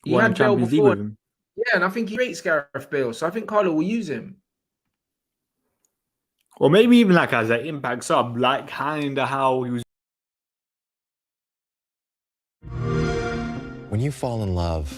He Won a had Bale Champions League before. with him. Yeah, and I think he rates Gareth Bale, so I think Carlo will use him. Or maybe even like as an impact sub, like kind of how he was. When you fall in love,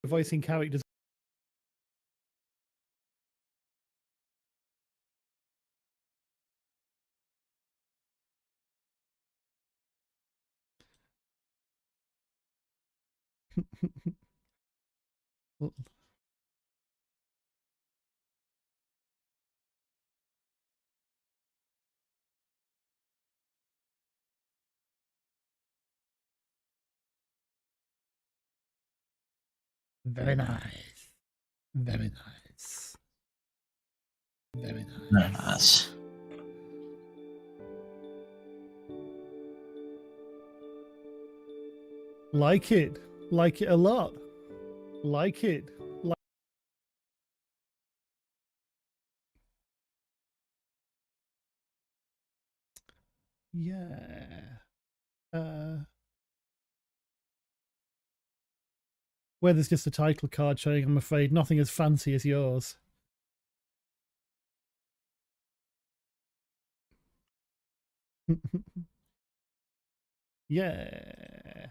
voicing characters. Very nice. Very nice. Very nice. Very nice. Like it. Like it a lot. Like it. Yeah. Where there's just a title card showing, I'm afraid nothing as fancy as yours. Yeah.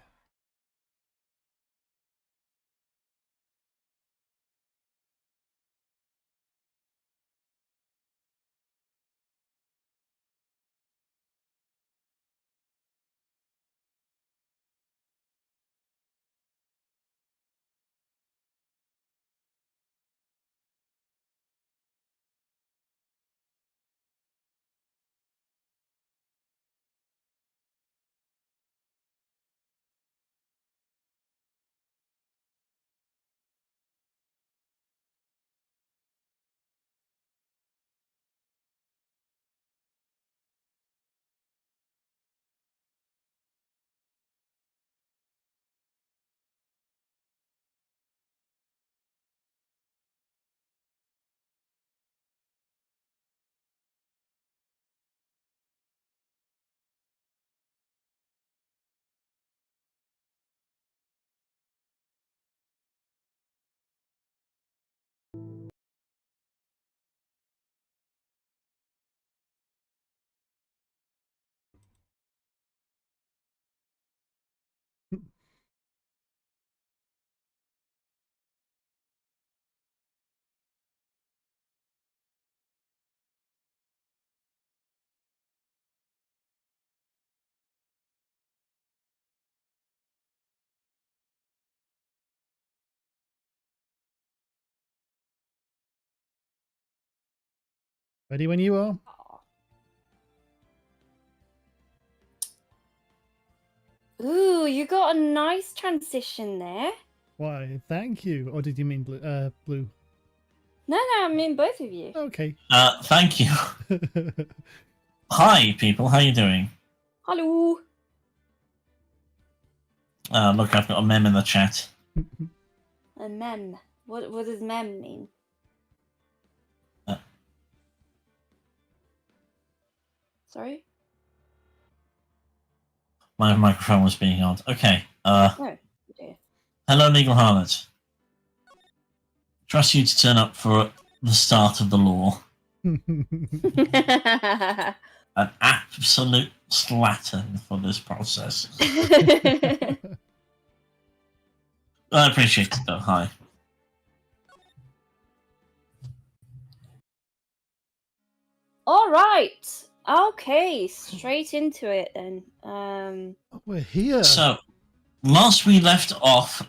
Ready when you are? Ooh, you got a nice transition there. Why, thank you. Or did you mean blue? Blue. No, I mean both of you. Okay. Thank you. Hi, people. How you doing? Hello. Look, I've got a mem in the chat. A mem. What does mem mean? Sorry? My microphone was being on. Okay. Oh, dear. Hello, Legal Harlot. Trust you to turn up for the start of the law. An absolute slattern for this process. I appreciate it, though. Hi. All right. Okay, straight into it then. We're here. So, last we left off,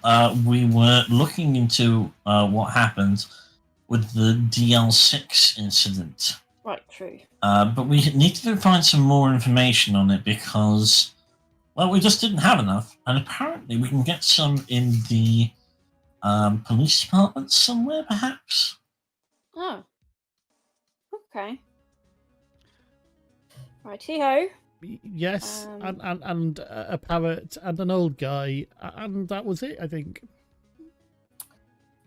we were looking into what happened with the DL6 incident. Right, true. But we needed to find some more information on it because, well, we just didn't have enough. And apparently we can get some in the police department somewhere, perhaps? Oh. Okay. Righty-ho. Yes, and a parrot and an old guy, and that was it, I think.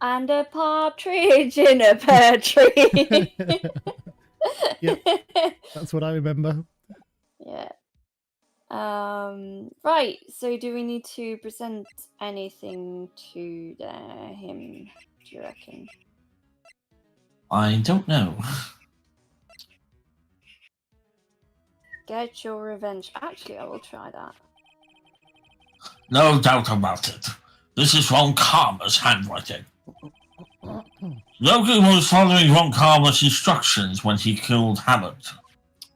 And a partridge in a pear tree. Yep, that's what I remember. Yeah. Right. So, do we need to present anything to him? Do you reckon? I don't know. Get your revenge. Actually, I will try that. No doubt about it. This is Ron Karma's handwriting. Logan was following Ron Karma's instructions when he killed Hammond.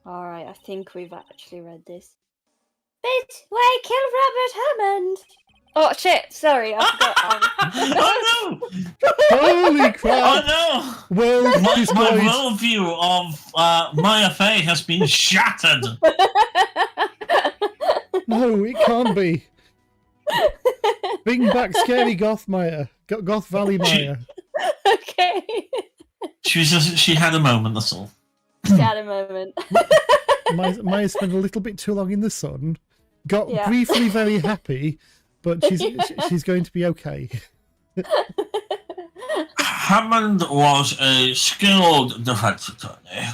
Alright, I think we've actually read this. But why kill Robert Hammond? Oh shit, sorry, I forgot. Oh no! Holy crap! Oh no! Well, My destroyed. worldview of Maya Fey has been shattered. No, it can't be. Bring back scary Goth Maya. Goth Valley Maya. Okay. She had a moment, that's all. Got a moment. Maya spent a little bit too long in the sun. Got Yeah. briefly very happy, but she's going to be okay. Hammond was a skilled defense attorney,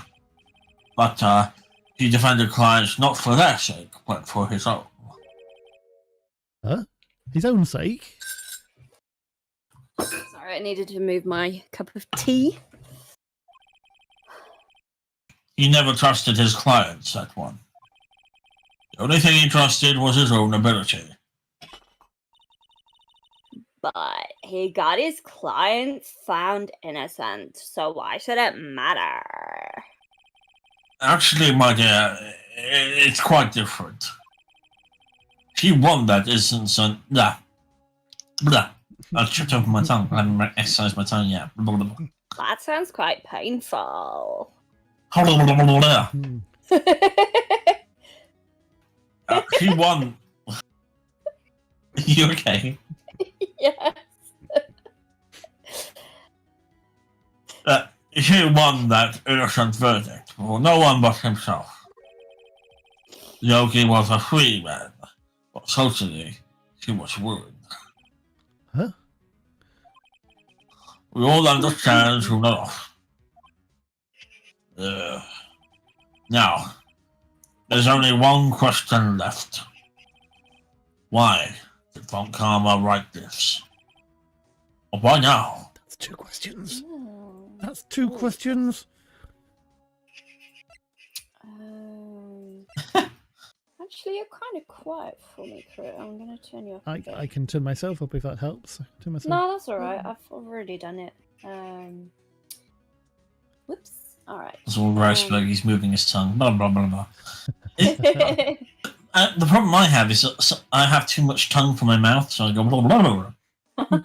but he defended clients not for their sake, but for his own. Huh? His own sake? Sorry, I needed to move my cup of tea. He never trusted his clients, that one. The only thing he trusted was his own ability. But he got his clients found innocent, so why should it matter? Actually, my dear, it's quite different. He won that instance on... Blah. Blah. I'll trip over my tongue. I haven't exercised my tongue yet. Blah, blah, blah. That sounds quite painful. Blah, blah, blah, blah, blah. Hmm. He won... You okay? Yes. He won that innocent verdict for no one but himself. Yogi was a free man, but socially, he was ruined. Huh? We all understand who lost. Now, there's only one question left. Why did Von Karma write this? Or why now? That's two questions. Oh. That's two questions. Actually, you're kind of quiet for me, Crit. I'm going to turn you up a bit. I can turn myself up if that helps. Turn myself. No, that's alright. I've already done it. Whoops. Alright. It's all right, he's moving his tongue. Blah, blah, blah, blah. The problem I have is I have too much tongue for my mouth, so I go blah, blah, blah, blah.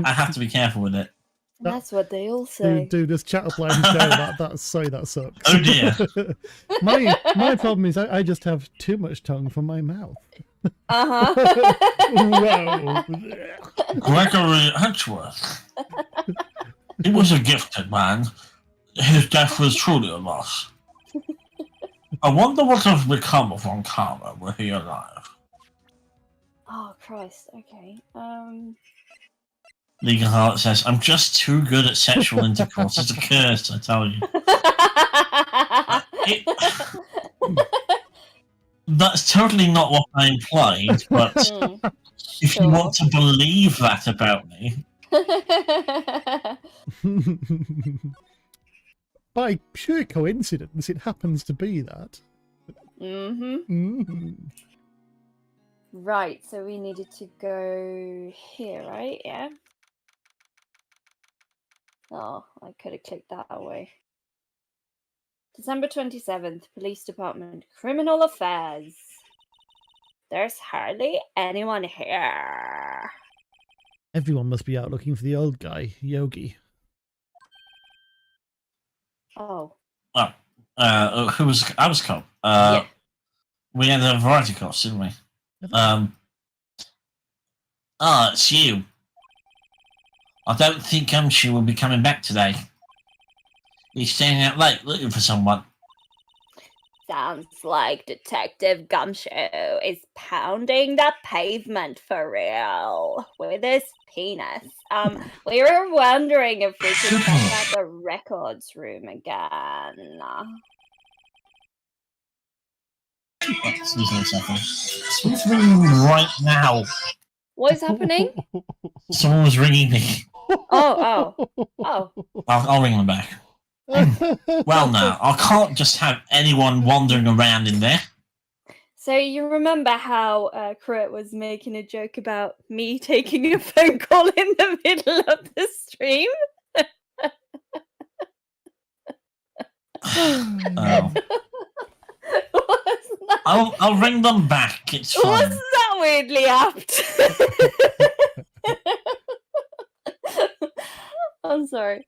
I have to be careful with it. That's what they all say. Dude, just chat up loud and show that sucks. Oh dear. my problem is I just have too much tongue from my mouth. Uh-huh. Wow. Gregory Hedgeworth. He was a gifted man. His death was truly a loss. I wonder what has become of Von Karma were he alive. Oh, Christ. Okay. Legal Heart says, I'm just too good at sexual intercourse. It's a curse, I tell you. That's totally not what I implied, but if you want to believe that about me... By pure coincidence, it happens to be that. Mm-hmm. Right, so we needed to go here, right? Yeah. Oh, I could have clicked that away. December 27th, Police Department, Criminal Affairs. There's hardly anyone here. Everyone must be out looking for the old guy, Yogi. Oh. Who was... I was cop. Yeah. We had a variety course, didn't we? It's you. I don't think Gumshoe will be coming back today. He's staying out late looking for someone. Sounds like Detective Gumshoe is pounding the pavement for real with his penis. We were wondering if we could check out the records room again. Excuse me a second. Someone's ringing me right now. What is happening? Someone was ringing me. Oh. I'll ring them back. Well, now, I can't just have anyone wandering around in there. So you remember how Crit was making a joke about me taking a phone call in the middle of the stream? Oh. Wasn't that, I'll ring them back. It's fine. wasn't that weirdly apt? I'm sorry.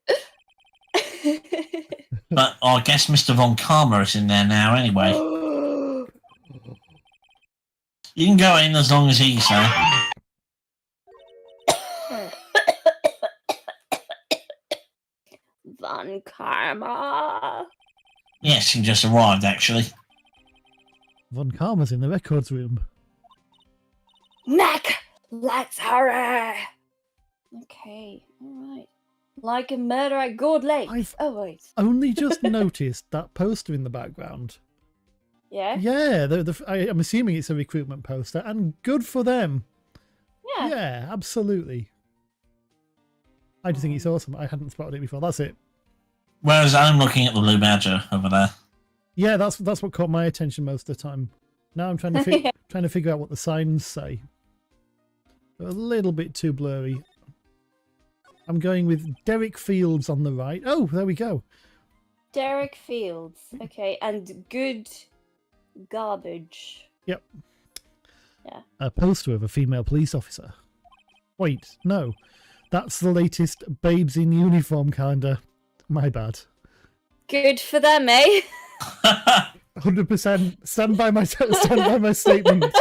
But I guess Mr. Von Karma is in there now anyway. You can go in as long as he's there. Von Karma. Yes, he just arrived actually. Von Karma's in the records room. Neck! Let's hurry! Okay, alright. Like a murder at Gold Lake. I've Oh, wait. only just noticed that poster in the background. Yeah? Yeah, I'm assuming it's a recruitment poster, and good for them. Yeah. Yeah, absolutely. I just think it's awesome. I hadn't spotted it before. That's it. Whereas I'm looking at the blue badger over there. Yeah, that's what caught my attention most of the time. Now I'm trying to figure out what the signs say. They're a little bit too blurry. I'm going with Derek Fields on the right. Oh, there we go. Derek Fields. Okay, and good garbage. Yep. Yeah. A poster of a female police officer. Wait, no. That's the latest Babes in Uniform calendar. My bad. Good for them, eh? 100% stand by my statement.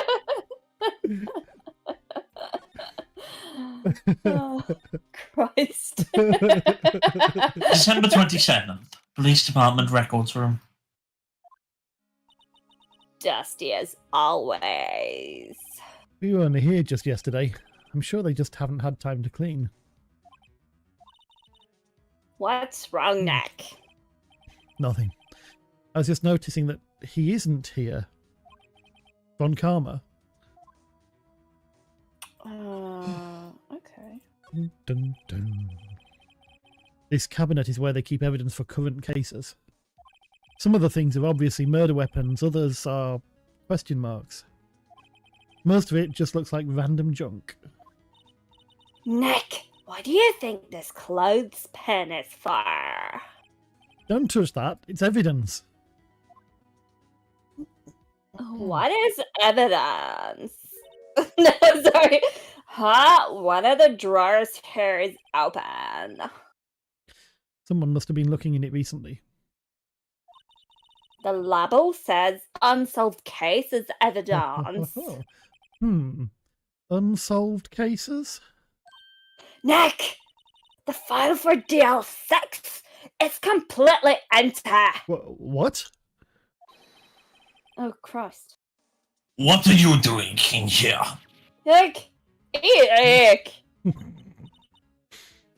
Oh, Christ. December 27th. Police Department records room. Dusty as always. We were only here just yesterday. I'm sure they just haven't had time to clean. What's wrong, Nick? Nothing. I was just noticing that he isn't here. Von Karma. Okay. Dun, dun, dun. This cabinet is where they keep evidence for current cases. Some of the things are obviously murder weapons, others are question marks. Most of it just looks like random junk. Nick, what do you think this clothespin is for? Don't touch that, it's evidence. What is evidence? No, sorry. Huh? One of the drawers here is open. Someone must have been looking in it recently. The label says unsolved cases evidence. Unsolved cases? Nick! The file for DL6 is completely empty. What? Oh, Christ. What are you doing in here? Nick! Eek!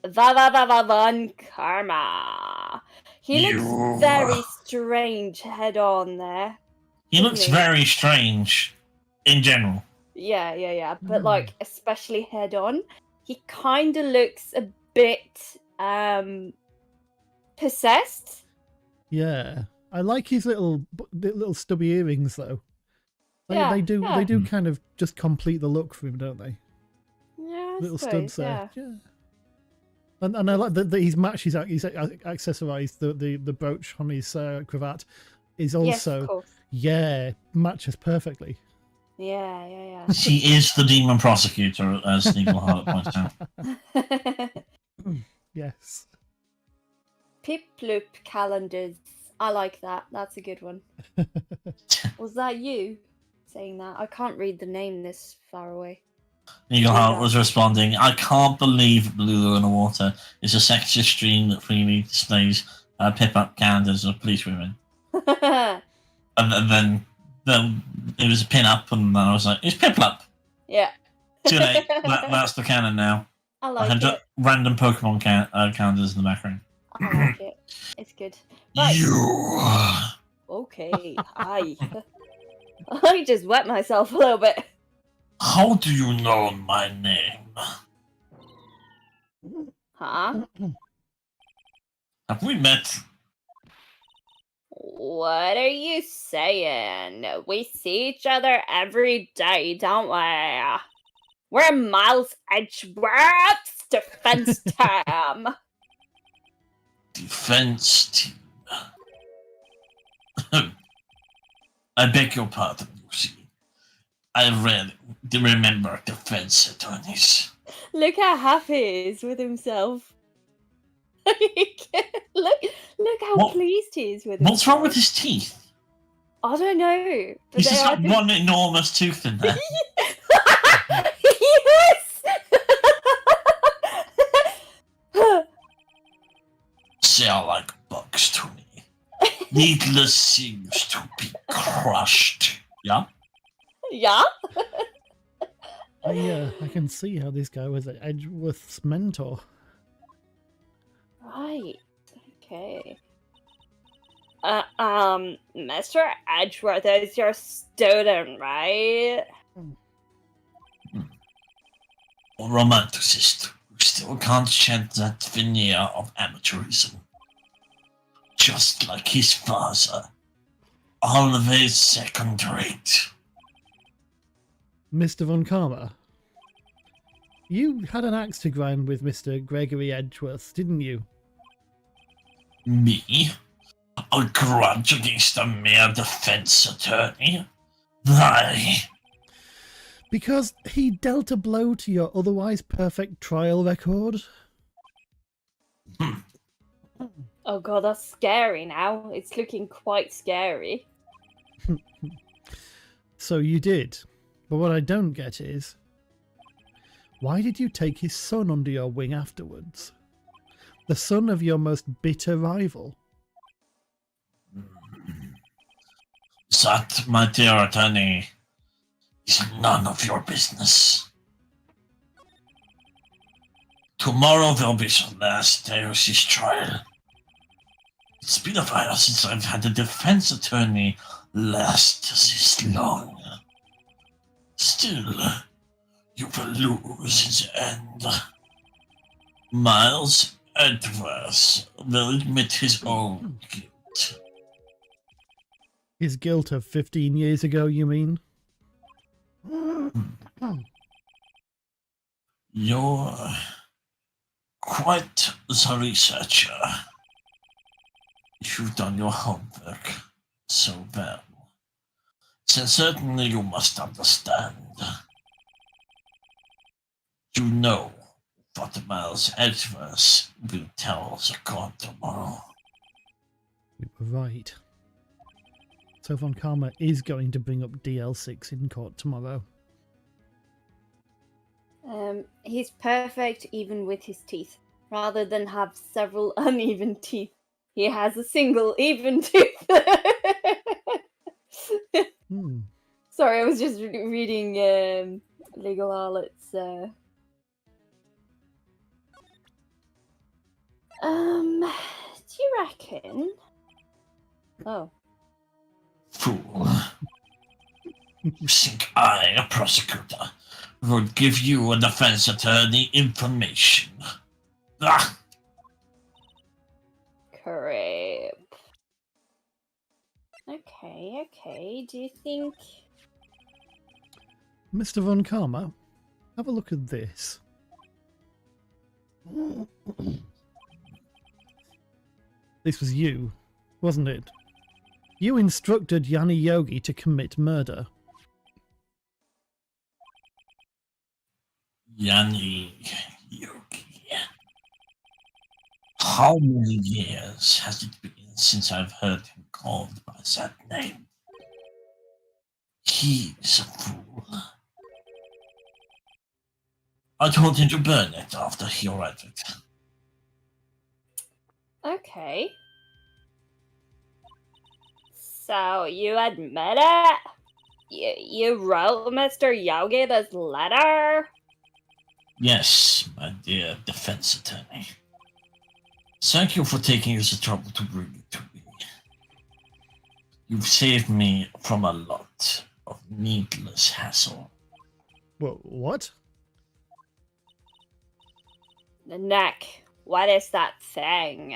Von Karma. He looks very strange head on there. He looks doesn't he? very strange in general. Yeah. But like, especially head on, he kind of looks a bit possessed. Yeah. I like his little stubby earrings though. Yeah, they do yeah. they do kind of just complete the look for him, don't they? Yeah, I Little suppose, studs there. yeah. Yeah. And I like that he's matched he's accessorized the brooch on his cravat is Yes, of also course. matches perfectly. Yeah. She is the demon prosecutor, as Sneagle Heart points out. Yes. Pip Loop calendars. I like that. That's a good one. Was that you saying that? I can't read the name this far away. Sneagle Heart was responding, I can't believe Blue in the Water is a sexist stream that freely displays pip-up calendars of police women. And then it was a pin-up, and I was like, it's pip-up! Yeah. Too late. That's the canon now. I like it. Random Pokemon calendars in the background. I like it. It's good. Right. You. Okay. Hi. I just wet myself a little bit. How do you know my name? Huh? Have we met? What are you saying? We see each other every day, don't we? We're Miles Edgeworth's defense team. Defense team. I beg your pardon, Lucy. I remember defense attorneys. Look how happy he is with himself. look how What- pleased he is with himself. What's wrong with his teeth? I don't know. But He's they just are got one enormous tooth in there. Yes! They are like bugs to me. Needless things to be crushed. Yeah? Yeah? I can see how this guy was Edgeworth's mentor. Right. Okay. Mr. Edgeworth is your student, right? A romanticist who still can't shed that veneer of amateurism. Just like his father. Always second rate. Mr. Von Karma, you had an axe to grind with Mr. Gregory Edgeworth, didn't you? Me? A grudge against a mere defense attorney? Why? Because he dealt a blow to your otherwise perfect trial record. Oh god, that's scary now. It's looking quite scary. So you did. But what I don't get is, why did you take his son under your wing afterwards? The son of your most bitter rival. That, my dear attorney, is none of your business. Tomorrow will be the last day of this trial. It's been a while since I've had a defense attorney last this long. Still, you will lose in the end. Miles Edgeworth will admit his own guilt. His guilt of 15 years ago, you mean? You're quite the researcher. If you've done your homework so well, then certainly you must understand. You know what Miles Edgeworth will tell the court tomorrow. We were right. So Von Karma is going to bring up DL6 in court tomorrow. He's perfect even with his teeth. Rather than have several uneven teeth, he has a single even tooth. Sorry, I was just reading Legal Harlot's. Do you reckon? Oh. Fool. You think I, a prosecutor, would give you a defense attorney information? Ah! Creep. Okay. Do you think... Mr. Von Karma, have a look at this. This was you, wasn't it? You instructed Yanni Yogi to commit murder. Yanni Yogi. How many years has it been since I've heard him called by that name? He's a fool. I told him to burn it after he read it. Okay. So, you admit it? You wrote Mr. Yogi this letter? Yes, my dear defense attorney. Thank you for taking the trouble to bring it to me. You've saved me from a lot of needless hassle. Well, what? The neck. What is that thing?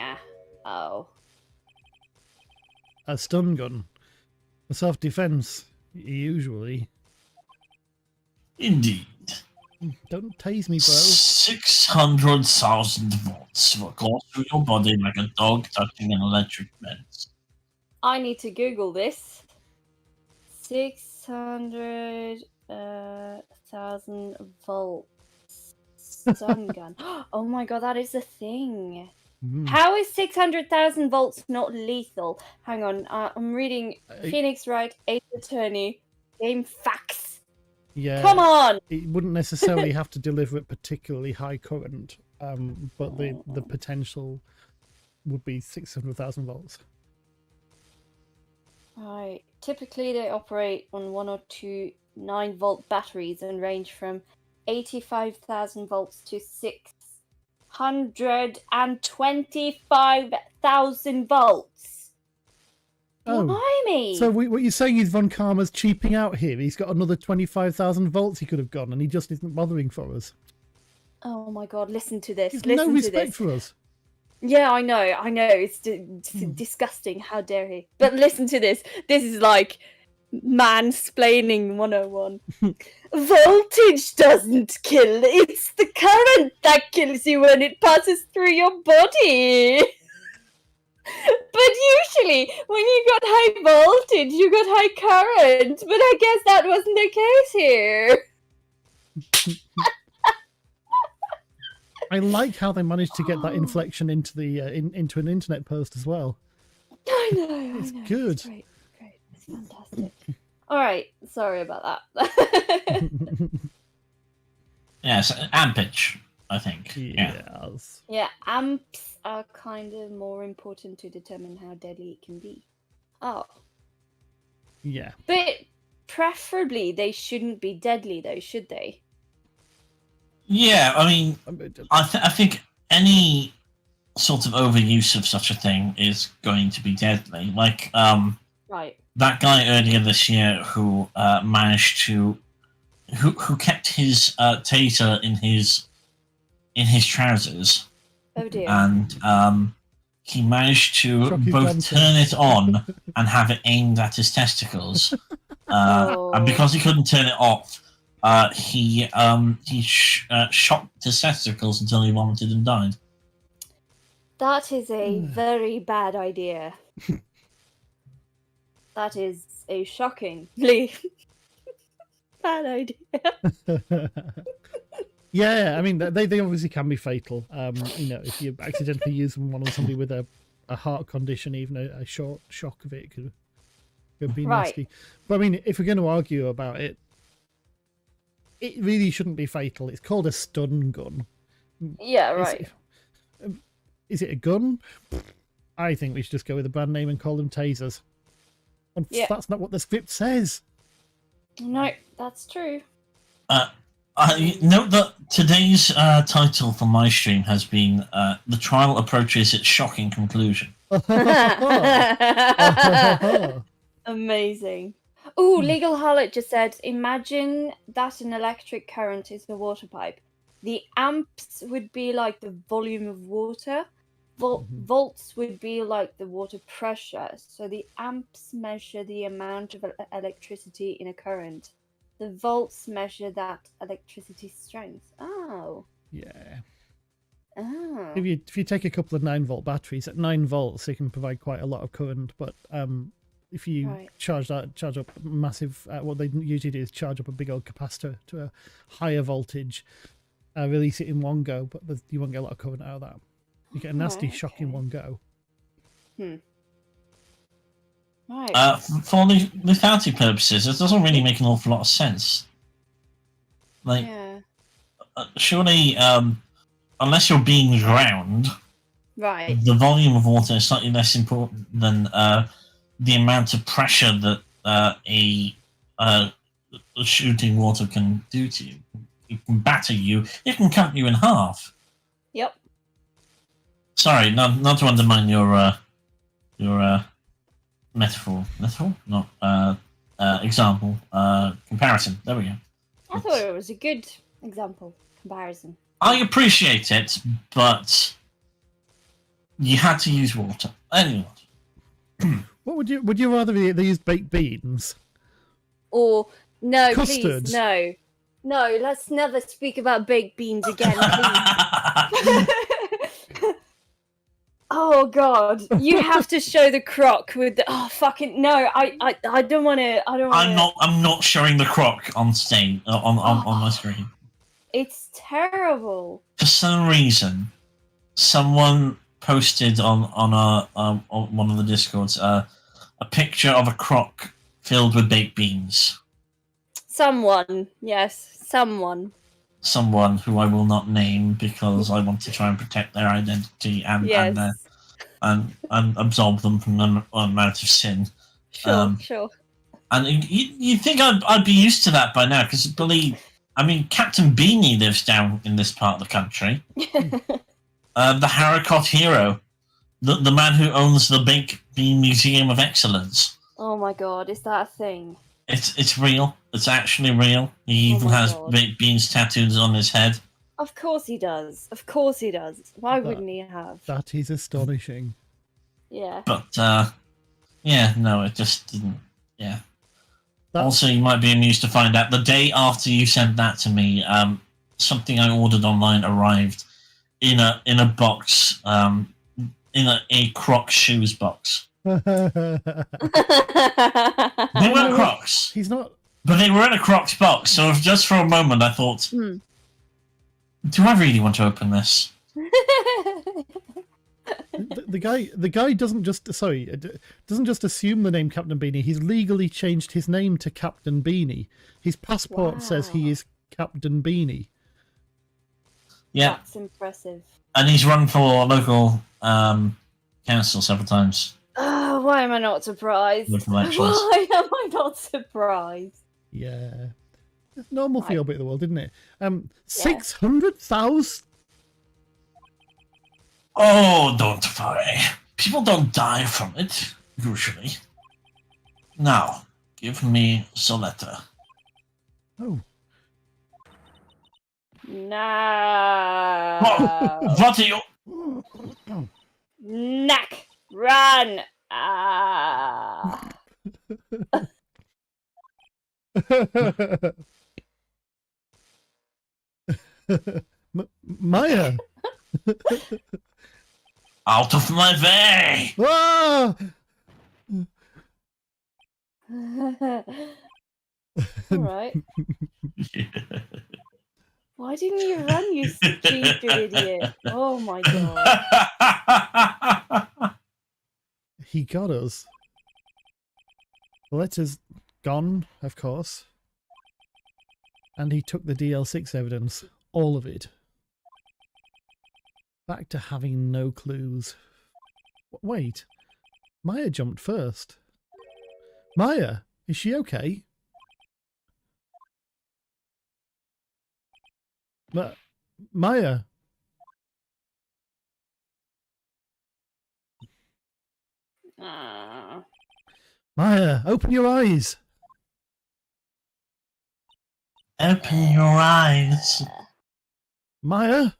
Oh. a stun gun. For self-defense, usually. Indeed. Don't tase me, bro. 600,000 volts will go through your body like a dog touching an electric fence. I need to Google this. 600,000 volts stun gun. Oh my god, that is a thing. How is 600,000 volts not lethal? Hang on, I'm reading Phoenix Wright, Ace Attorney, game facts. Yeah. Come on! It wouldn't necessarily have to deliver at particularly high current, but the potential would be 600,000 volts. Right. Typically, they operate on 1 or 2 9-volt batteries and range from 85,000 volts to 625,000 volts. Oh, Blimey! so what you're saying is Von Karma's cheaping out here? He's got another 25,000 volts he could have gone, and he just isn't bothering for us. Oh my god, listen to this. He's Listen no to respect this. for us. Yeah, I know. It's disgusting. How dare he? But listen to this. This is like mansplaining 101. Voltage doesn't kill. It's the current that kills you when it passes through your body. But usually, when you got high voltage, you got high current. But I guess that wasn't the case here. I like how they managed to get that inflection into the into an internet post as well. I know. It's I know. good. It's great. It's fantastic. All right. Sorry about that. Yes, ampage, I think. Yeah. Yes. Yeah, amps are kind of more important to determine how deadly it can be. Oh. Yeah. But preferably they shouldn't be deadly though, should they? Yeah, I mean, I think any sort of overuse of such a thing is going to be deadly. Like, Right. that guy earlier this year who managed to, who kept his taser in his trousers, Oh dear. and he managed to Chucky both Johnson. turn it on and have it aimed at his testicles, and because he couldn't turn it off, he shocked his testicles until he vomited and died. That is a very bad idea. That is a shockingly bad idea. Yeah, I mean they obviously can be fatal. You know, if you accidentally use one on somebody with a heart condition, even a short shock of it could be nasty. But I mean, if we're going to argue about it, it really shouldn't be fatal. It's called a stun gun. Yeah, right. Is it a gun? I think we should just go with a bad name and call them tasers. And Yeah. that's not what the script says. No, that's true. Note that today's title for my stream has been "The Trial Approaches Its Shocking Conclusion." Amazing. Ooh, Legal Harlot just said, imagine that an electric current is the water pipe. The amps would be like the volume of water. Volts would be like the water pressure. So the amps measure the amount of electricity in a current. The volts measure that electricity strength. Oh. Yeah. Oh. If you take a couple of 9-volt batteries at 9 volts, they can provide quite a lot of current. But if you charge up massive, what they usually do is charge up a big old capacitor to a higher voltage, release it in one go, but you won't get a lot of current out of that. You get a nasty shock in one go. Right. For lethality purposes, it doesn't really make an awful lot of sense. Like, surely, unless you're being drowned, Right. the volume of water is slightly less important than the amount of pressure that a shooting water can do to you. It can batter you. It can cut you in half. Yep. Sorry, not to undermine your metaphor, not example, comparison. There we go. I thought it was a good example comparison. I appreciate it, but you had to use water anyway. What would you rather eat these baked beans? Or no, Custard. please, no. No, let's never speak about baked beans again, please. Oh god, you have to show the crock with the fucking no, I don't wanna I'm not showing the crock on stage on my screen. It's terrible. For some reason, someone posted on one of the discords a picture of a crock filled with baked beans. Someone, yes, someone. Someone who I will not name because I want to try and protect their identity and absolve them from an amount of sin. Sure. And you think I'd be used to that by now because Captain Beanie lives down in this part of the country. The Haricot hero, the man who owns the Baked Bean Museum of Excellence. Oh my god, is that a thing? It's real. It's actually real. He even has baked beans tattoos on his head. Of course he does. Of course he does. Why wouldn't he have? That is astonishing. Yeah. But it just didn't. Yeah. Also, you might be amused to find out the day after you sent that to me, something I ordered online arrived in a box, in a Crocs shoes box. They weren't Crocs. He's not. But they were in a Crocs box, so just for a moment I thought, do I really want to open this? The guy doesn't just assume the name Captain Beanie. He's legally changed his name to Captain Beanie. His passport says he is Captain Beanie. Yeah, that's impressive. And he's run for local council several times. Why am I not surprised? Why am I not surprised? Yeah, it's normal for your bit of the world, isn't it? 600,000. Oh, don't worry. People don't die from it, usually. Now, give me the letter. Oh. No. What are you... Knack! Run! Ah. Maya! Out of my way! Ah! Alright. Why didn't you run, you stupid idiot? Oh my god. He got us. The letter's gone, of course. And he took the DL6 evidence. All of it. Back to having no clues. Wait. Maya jumped first. Maya, is she okay? Maya. Maya, open your eyes. Open your eyes. Maya?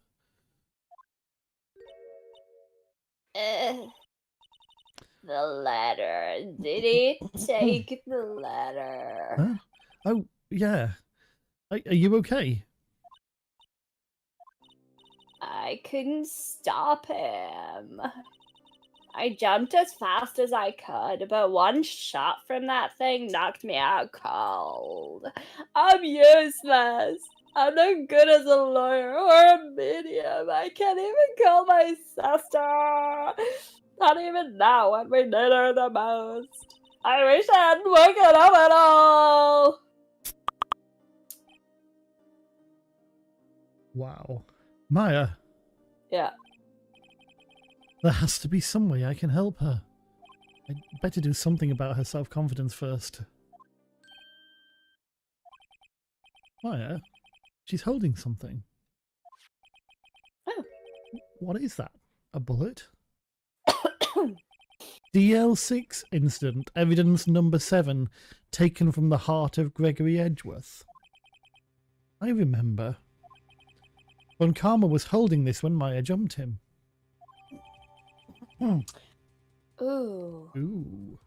The letter. Did he take the letter? Huh? Oh, yeah. Are you okay? I couldn't stop him. I jumped as fast as I could, but one shot from that thing knocked me out cold. I'm useless. I'm no good as a lawyer or a medium. I can't even call my sister. Not even now when we need her the most. I wish I hadn't woken up at all. Wow. Maya. Yeah. There has to be some way I can help her. I'd better do something about her self-confidence first. Maya, she's holding something. Oh. What is that? A bullet? DL6 incident, evidence number 7, taken from the heart of Gregory Edgeworth. I remember. When Karma was holding this when Maya jumped him. Ooh. Ooh.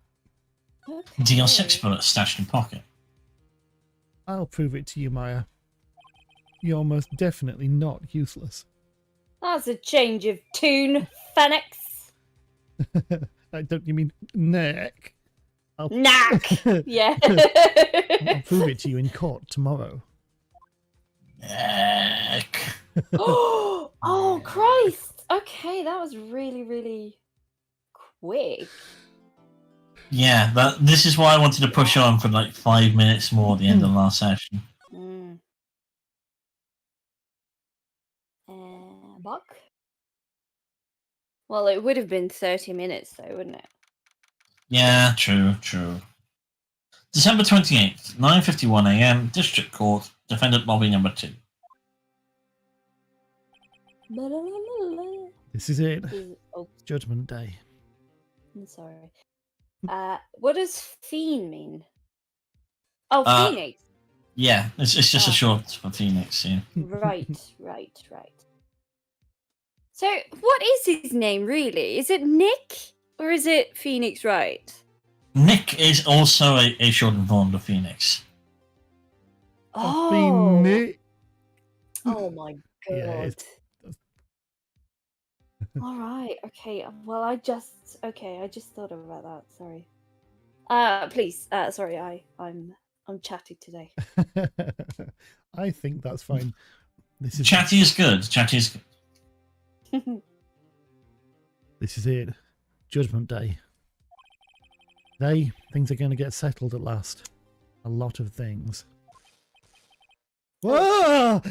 Do your 6 bullets stashed in pocket? I'll prove it to you, Maya. You're most definitely not useless. That's a change of tune, Phoenix. Don't you mean neck? Knack. Yeah. I'll prove it to you in court tomorrow. Heck. Oh, Christ. Okay, that was really, really quick. Yeah, this is why I wanted to push on for like 5 minutes more at the end of the last session. Buck? Well, it would have been 30 minutes, though, wouldn't it? Yeah, true. December 28th, 9:51 a.m. District Court, Defendant Bobby number 2. This is it. Oh, Judgment Day. I'm sorry. What does fiend mean? Oh, Phoenix. Yeah, it's just a short for Phoenix, yeah. Right. So, what is his name, really? Is it Nick? Or is it Phoenix Wright? Nick is also a shortened form of Phoenix. Oh. Nick. Oh my god. Yeah, All right. Okay. Well, I just thought about that. Sorry. Please. Sorry. I'm chatty today. I think that's fine. This is Chatty is good. This is it. Judgment Day. Today, things are going to get settled at last. A lot of things. Whoa!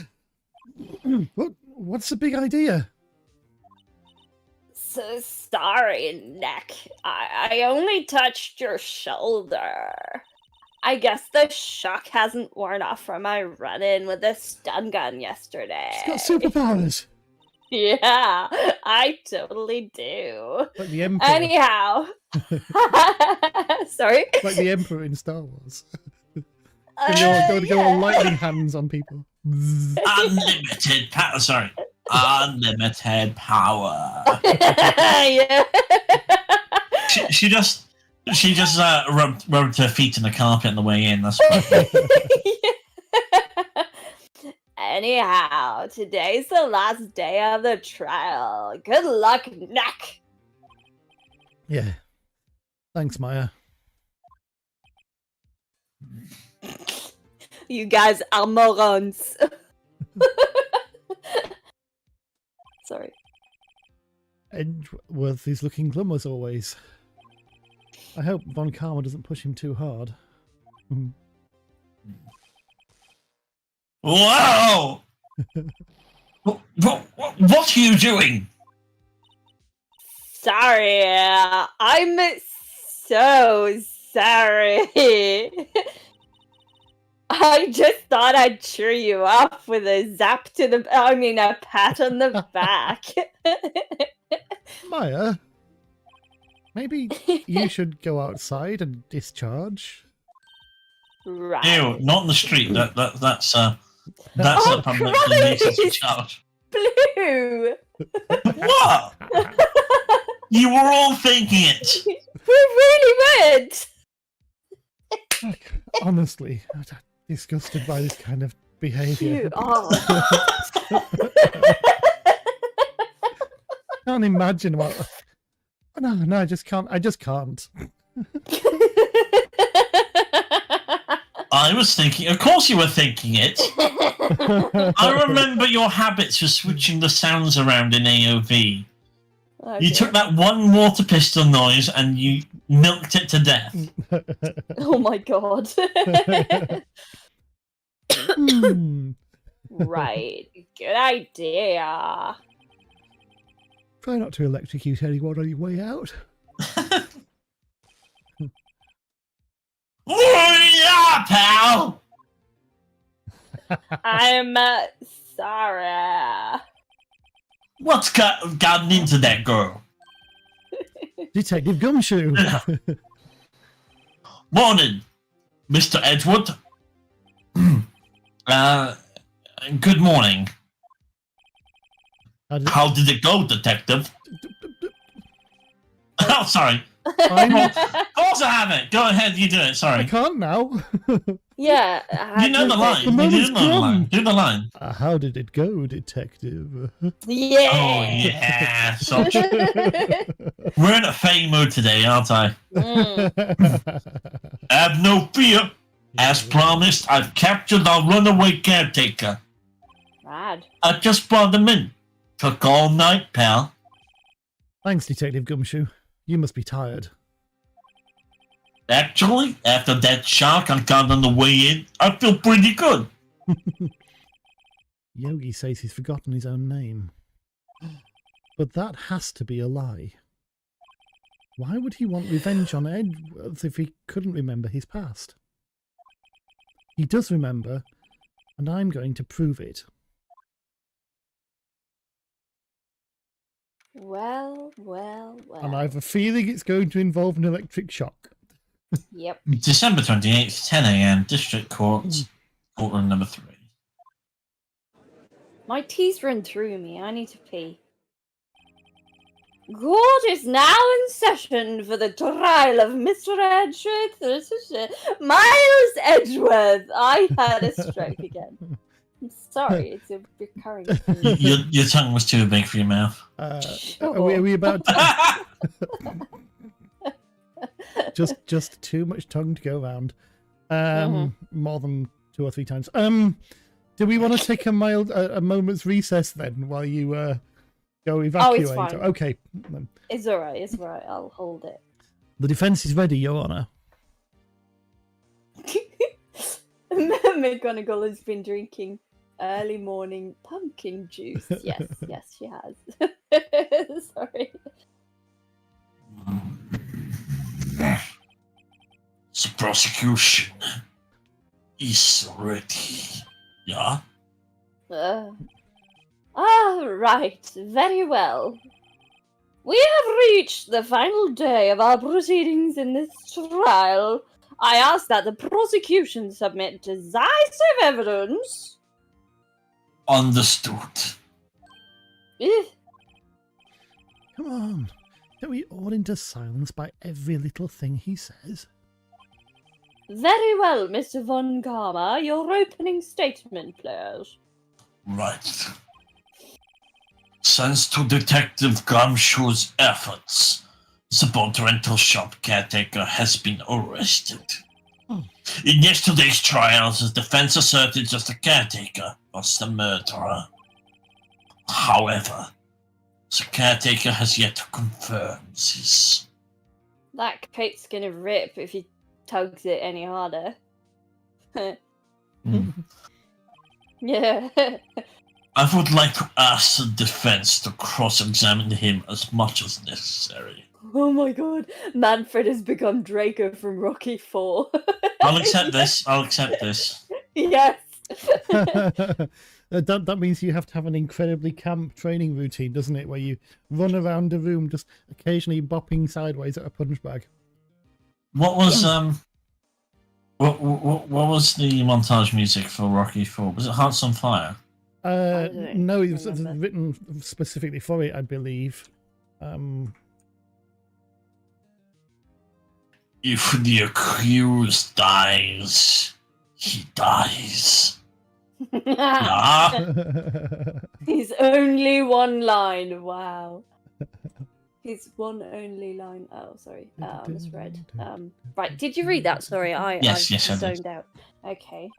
What's the big idea? So sorry, Nick. I only touched your shoulder. I guess the shock hasn't worn off from my run-in with the stun gun yesterday. She's got superpowers. Yeah, I totally do. Like the Emperor. Anyhow. Sorry? Like the Emperor in Star Wars. Going to go on lightning hands on people. Unlimited power. Sorry. Unlimited power. Yeah. She just rubbed her feet in the carpet on the way in. That's right. Anyhow, today's the last day of the trial. Good luck, Nick. Yeah. Thanks, Maya. You guys are morons. Sorry. Edgeworth is looking glum as always. I hope Von Karma doesn't push him too hard. Whoa! What are you doing? Sorry. I'm so sorry. I just thought I'd cheer you up with a pat on the back. Maya, maybe you should go outside and discharge. Right. Ew, not in the street. That's a public nuisance charge. Blue. What? You were all thinking it. We really would. Honestly, I'm disgusted by this kind of behaviour. You are. Can't imagine what. No, I just can't. I was thinking, of course you were thinking it. I remember your habits for switching the sounds around in AOV. Okay. You took that one water pistol noise and you milked it to death. Oh my god. Right. Good idea. Try not to electrocute anyone on your way out. Yeah, pal! I'm sorry. What's gotten into that girl? Detective Gumshoe. Morning, Mr. Edward. Good morning. How did it go, detective? Oh, sorry. I'm- Of course I have it. Go ahead, you do it. I Sorry. can't now. Yeah. You know the line. The You moment's do know the line. come. Do the line. How did it go, detective? Yeah. Oh, yeah. So we're in a fake mood today, aren't I? Have no fear. As promised, I've captured our runaway caretaker. Rad. I just brought him in. Took all night, pal. Thanks, Detective Gumshoe. You must be tired. Actually, after that shock I got on the way in, I feel pretty good. Yogi says he's forgotten his own name. But that has to be a lie. Why would he want revenge on Edwards if he couldn't remember his past? He does remember, and I'm going to prove it. Well, well, well. And I have a feeling it's going to involve an electric shock. Yep. December 28th, 10 a.m., District Court, courtroom number 3. My tea's run through me. I need to pee. Court is now in session for the trial of Mr. Miles Edgeworth. I had a stroke again. I'm sorry, it's a recurring thing. Your tongue was too big for your mouth. Are we about to... just too much tongue to go around. More than 2 or 3 times. Do we want to take a moment's recess then while you go evacuate? Oh, it's fine. Okay. It's alright, I'll hold it. The defence is ready, Your Honour. McGonagall has been drinking early morning pumpkin juice. Yes, yes, she has. Sorry. The prosecution is ready. Yeah? Right, very well. We have reached the final day of our proceedings in this trial. I ask that the prosecution submit decisive evidence. Understood. Come on. Don't we all into silence by every little thing he says? Very well, Mr. Von Karma. Your opening statement, please. Right. Thanks to Detective Gumshoe's efforts, the boat rental shop caretaker has been arrested. Oh. In yesterday's trial, the defense asserted that the caretaker was the murderer. However, the caretaker has yet to confirm this. That coat's gonna rip if he tugs it any harder. Yeah. I would like to ask the defense to cross-examine him as much as necessary. Oh my god, Manfred has become Draco from Rocky 4. I'll accept this. Yes. That means you have to have an incredibly camp training routine, doesn't it? Where you run around a room just occasionally bopping sideways at a punch bag. What was what was the montage music for Rocky 4? Was it Hearts on Fire? No, it was remember. written specifically for it, I believe. If the accused dies, he dies. Ah, He's only one line. Wow. His one only line. Oh, sorry. I misread. Right. Did you read that? Sorry, Yes, I I did. zoned out. Okay.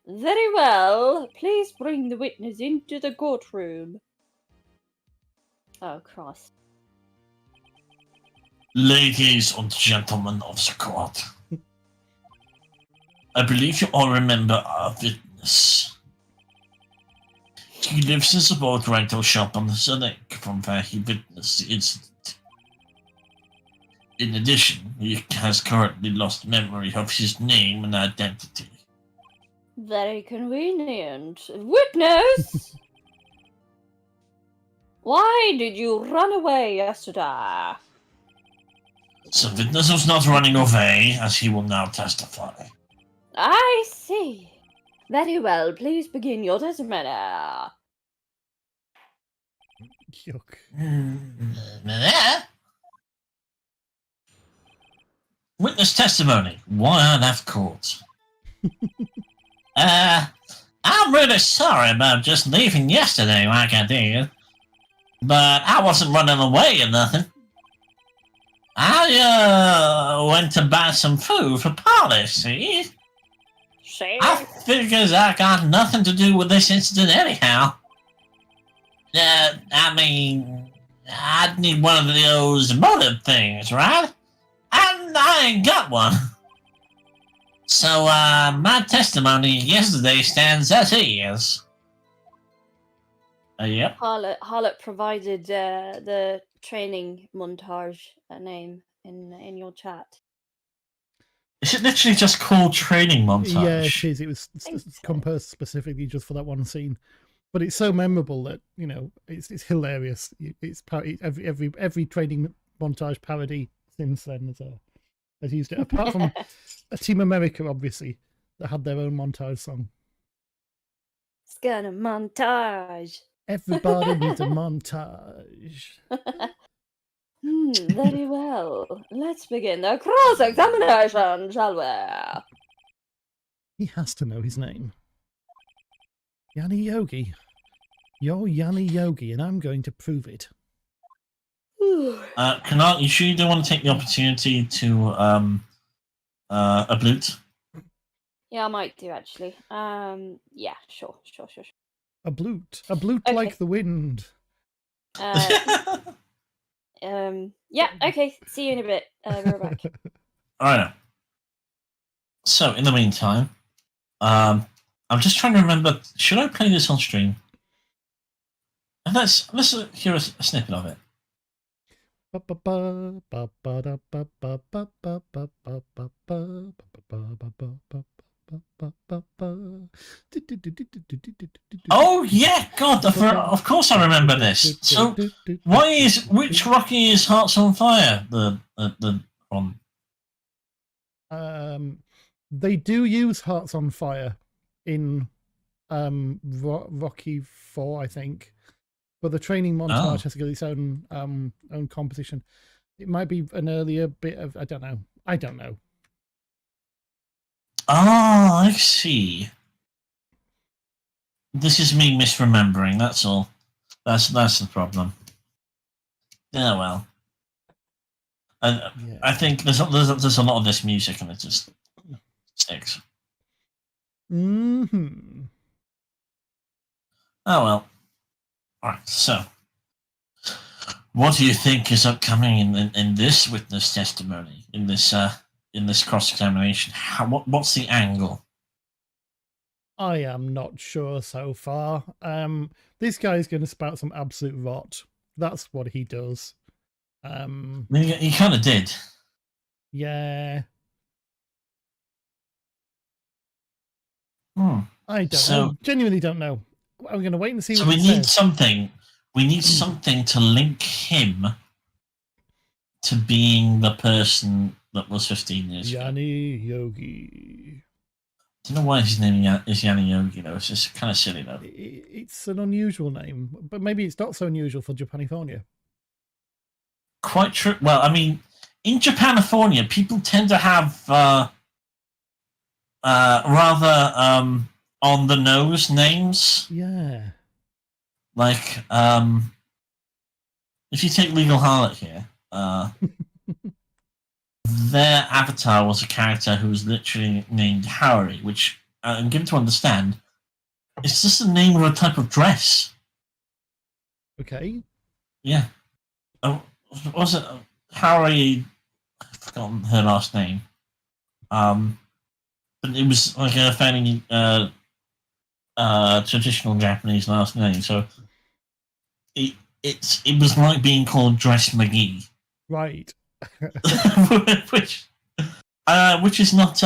Very well. Please bring the witness into the courtroom. Oh, cross. ladies and gentlemen of the court, I believe you all remember our witness. He lives in the boat rental shop on the lake from where he witnessed the incident. In addition, he has currently lost memory of his name and identity. Very convenient. Witness! Why did you run away yesterday? The witness was not running away, as he will now testify. I see. Very well. Please begin your testimony. Yuck. Witness testimony. Why I left court. I'm really sorry about just leaving yesterday like I did. But I wasn't running away or nothing. I went to buy some food for Polly, see? Sure. I figures I got nothing to do with this incident anyhow. I mean, I'd need one of those motive things, right? And I ain't got one. So, my testimony yesterday stands as is. Yep. Harlot provided the training montage name in your chat. Is it literally just called training montage? Yeah, it is. It was Think so. composed specifically just for that one scene, but it's so memorable that it's hilarious. It's every training montage parody since then has used it. Apart from Team America, obviously, that had their own montage song. It's gonna montage. Everybody needs a montage. Very well. Let's begin the cross-examination, shall we? He has to know his name. Yanni Yogi. You're Yanni Yogi, and I'm going to prove it. Canal, you sure you don't want to take the opportunity to ablute? Yeah, I might do actually. Yeah, sure. A blute Okay. like the wind. Yeah, okay. See you in a bit. We're back. Alright. So, in the meantime, I'm just trying to remember. Should I play this on stream? And let's hear a snippet of it. Oh yeah, God! Of course I remember this. So, which Rocky is Hearts on Fire? The from? They do use Hearts on Fire in Rocky 4, I think, but the training montage has got its own composition. It might be an earlier bit of I don't know. Oh, I see. This is me misremembering. That's all. That's the problem. Yeah, well. I think there's a lot of this music and it just sticks. Mm-hmm. Oh well. Alright, so what do you think is upcoming in this witness testimony, in this cross-examination? What's the angle? I am not sure so far. This guy's going to spout some absolute rot. That's what he does. I mean, he kind of did. Yeah. I don't know. Genuinely don't know. I'm going to wait and see. So what we he need says. something. We need something to link him to being the person that was 15 years ago. Yanni Yogi. I don't know why his name is Yanni Yogi though. It's just kind of silly though. It's an unusual name, but maybe it's not so unusual for Japanifornia. Quite true. Well, I mean, in Japanifornia, people tend to have rather on the nose names. Yeah. Like, if you take Legal Harlot here, their avatar was a character who was literally named Harry, which I'm given to understand it's just the name of a type of dress. Okay. Yeah. Was it Harry? I've forgotten her last name. But it was like a fairly traditional Japanese last name, so it was like being called Dress McGee, Right. which is not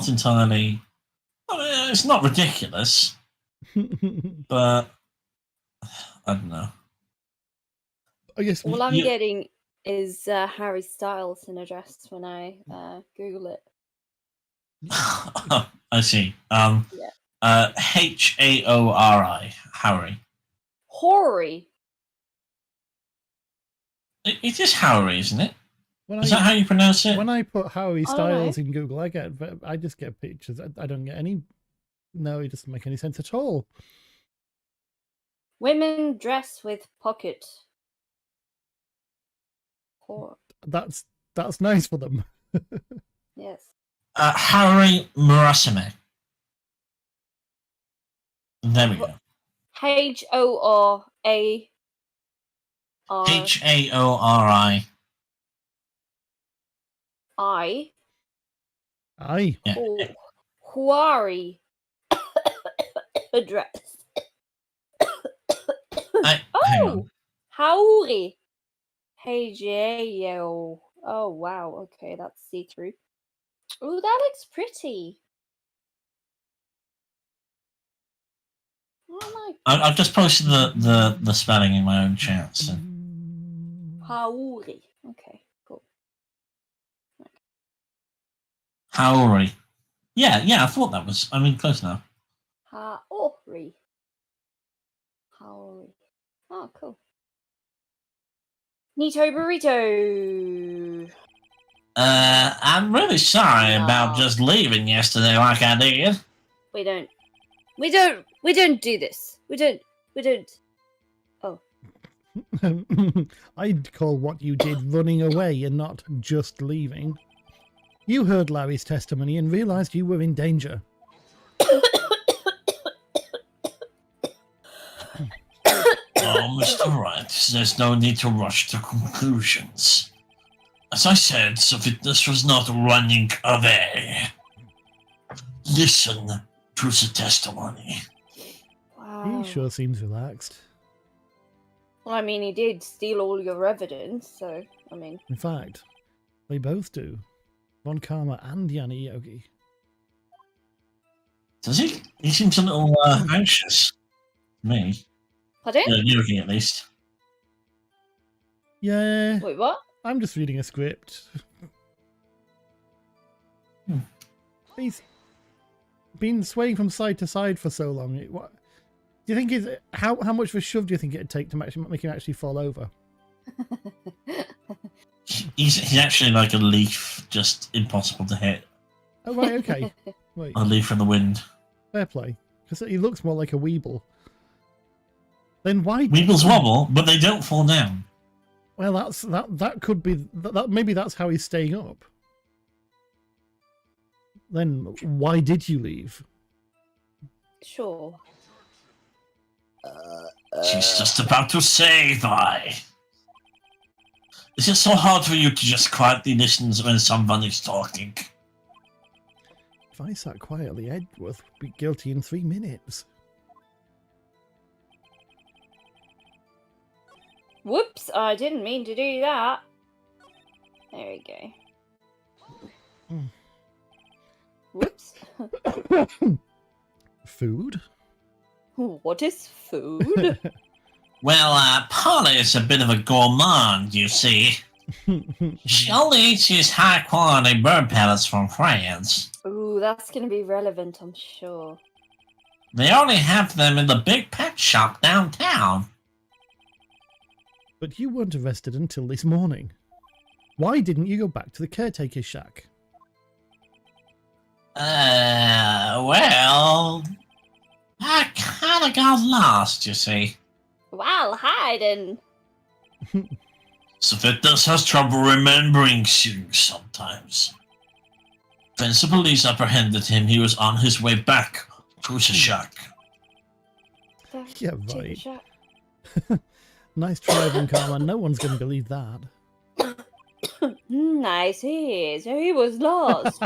entirely. It's not ridiculous, but I don't know. I guess All I'm getting is Harry Styles in a dress when I Google it. I see. Haori, Harry. Hoary. It is Harry, isn't it? Is that how you pronounce it? When I put Harry I don't know. Styles in Google, I just get pictures. I don't get any. No, it doesn't make any sense at all. Women dress with pocket. Or That's nice for them. yes. Harry Murasame. There we go. H-O-R-A-R. Haori. I. Aye. Yeah. Oh, Huari. Address. Hang Oh, on. Hauri. Hey-J-O. Oh, wow. Okay, that's see-through. Oh, that looks pretty. Oh my. I've just posted the spelling in my own chat. So. Hauri. Okay, cool. Haori. Yeah, I thought that was. I mean, close enough. Haori. Haori. Oh, cool. Nito burrito. I'm really sorry about No. just leaving yesterday like I did. We don't do this. We don't. Oh. I'd call what you did running away and not just leaving. You heard Larry's testimony and realized you were in danger. Oh, Mr. Wright, there's no need to rush to conclusions. As I said, this was not running away. Listen to the testimony. Wow. He sure seems relaxed. Well, I mean, he did steal all your evidence, so I mean. In fact, they both do. Von Karma and Yanni Yogi. Does he? He seems a little anxious. Me. Pardon? Yogi, at least. Yeah, Wait, what? I'm just reading a script. He's been swaying from side to side for so long. What do you think how much of a shove do you think it'd take to make him actually fall over? He's actually like a leaf, just impossible to hit. Oh right, okay. Wait, A leaf in the wind. fair play. Because he looks more like a Weeble. Then why? Weebles wobble, but they don't fall down. Well, that could be that. Maybe that's how he's staying up. Then why did you leave? Sure. She's just about to say why. Is it so hard for you to just quietly listen when someone is talking? If I sat quietly, Edgeworth would be guilty in 3 minutes. Whoops! I didn't mean to do that. There we go. Mm. Whoops. Food? What is food? Well, Polly is a bit of a gourmand, you see. She only eats these high-quality bird pellets from France. Ooh, that's gonna be relevant, I'm sure. They only have them in the big pet shop downtown. But you weren't arrested until this morning. Why didn't you go back to the caretaker's shack? Well, I kinda got lost, you see. While hiding. Sophitas has trouble remembering things sometimes. Once the police apprehended him, he was on his way back to the shack. Yeah, To the right. shack. Nice try, Von Karma. No one's going to believe that. Nice ears. He was lost.